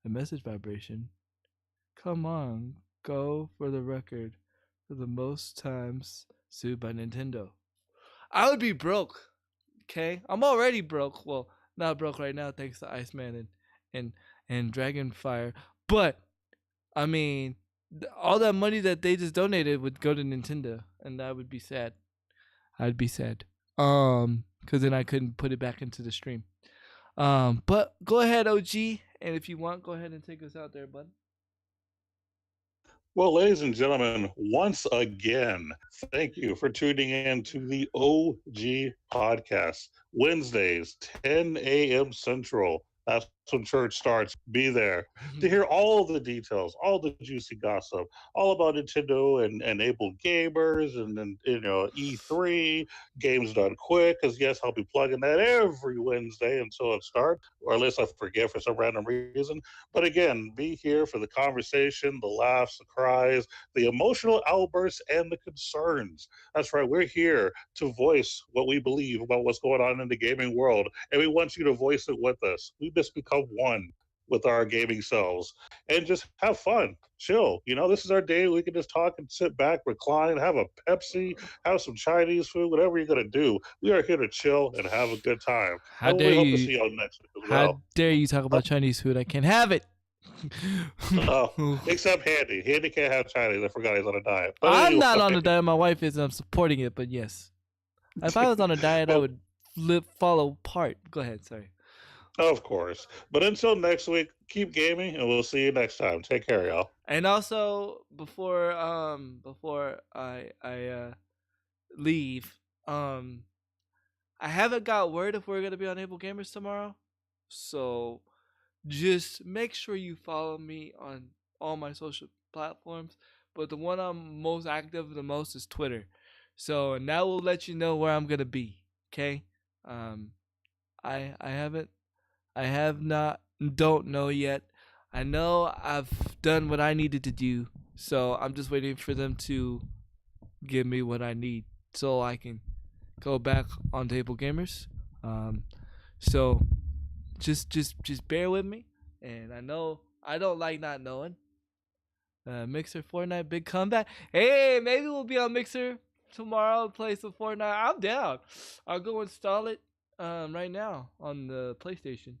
A message vibration. Come on, go for the record for the most times sued by Nintendo. I would be broke. Okay, I'm already broke. Well, not broke right now thanks to Iceman and Dragonfire. But I mean, all that money that they just donated would go to Nintendo, and I would be sad. I'd be sad. Because then I couldn't put it back into the stream. But go ahead, OG, and if you want, go ahead and take us out there, bud. Well, ladies and gentlemen, once again, thank you for tuning in to the OG podcast. Wednesdays, 10 a.m. Central. That's when church starts. Be there to hear all the details, all the juicy gossip, all about Nintendo and enabled gamers, and then E3 games done quick. Because yes, I'll be plugging that every Wednesday until it starts, or unless I forget for some random reason. But again, be here for the conversation, the laughs, the cries, the emotional outbursts, and the concerns. That's right. We're here to voice what we believe about what's going on in the gaming world, and we want you to voice it with us. We just become one with our gaming selves and just have fun, chill. This is our day. We can just talk and sit back, recline, have a Pepsi, have some Chinese food, whatever you're gonna do. We are here to chill and have a good time. How dare you? To see y'all next week as well. How dare you talk about Chinese food? I can't have it. Except Handy. Handy can't have Chinese. I forgot he's on a diet. But I'm not on a diet. My wife is, and I'm supporting it. But yes, if I was on a diet, I would follow part. Go ahead. Sorry. Of course. But until next week, keep gaming, and we'll see you next time. Take care, y'all. And also, before I leave, I haven't got word if we're gonna be on Able Gamers tomorrow. So just make sure you follow me on all my social platforms. But the one I'm most active the most is Twitter. So and that will let you know where I'm gonna be. Okay. I have not, don't know yet. I know I've done what I needed to do, so I'm just waiting for them to give me what I need so I can go back on Table Gamers. So just bear with me, and I know I don't like not knowing. Mixer Fortnite big comeback. Hey, maybe we'll be on Mixer tomorrow. Play some Fortnite. I'm down. I'll go install it. Right now on the PlayStation,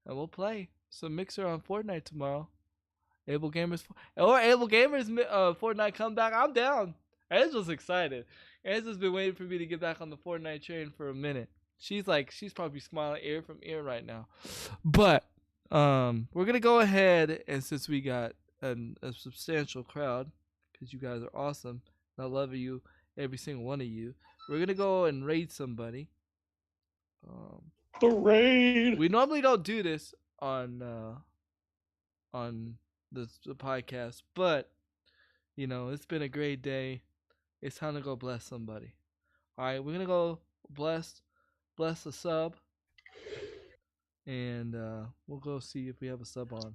and we'll play some Mixer on Fortnite tomorrow. Able Gamers Fortnite comeback. I'm down. Angela's excited. Angela's been waiting for me to get back on the Fortnite train for a minute. She's probably smiling ear from ear right now. But We're gonna go ahead, and since we got a substantial crowd, because you guys are awesome, and I love you, every single one of you, we're gonna go and raid somebody. The raid. We normally don't do this on the podcast, but you know, it's been a great day. It's time to go bless somebody. All right, we're gonna go bless a sub, and we'll go see if we have a sub on.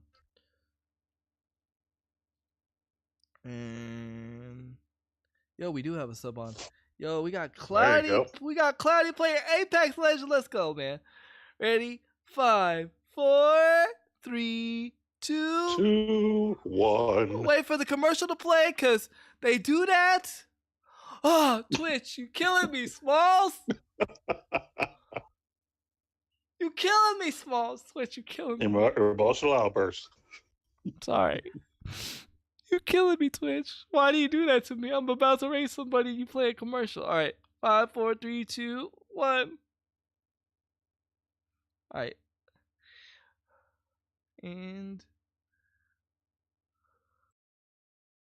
And yo, we do have a sub on. Yo, we got Cloudy. go. We got Cloudy playing Apex Legends. Let's go, man. Ready? 5, 4, 3, 2. 2, 1. Wait for the commercial to play, cause they do that. Oh, Twitch, you killing me, Smalls. You killing me, Smalls. Twitch, you killing me. Emotional outburst. Sorry. You killing me, Twitch. Why do you do that to me? I'm about to raise somebody. You play a commercial. All right. 5, 4, 3, 2, 1. All right. And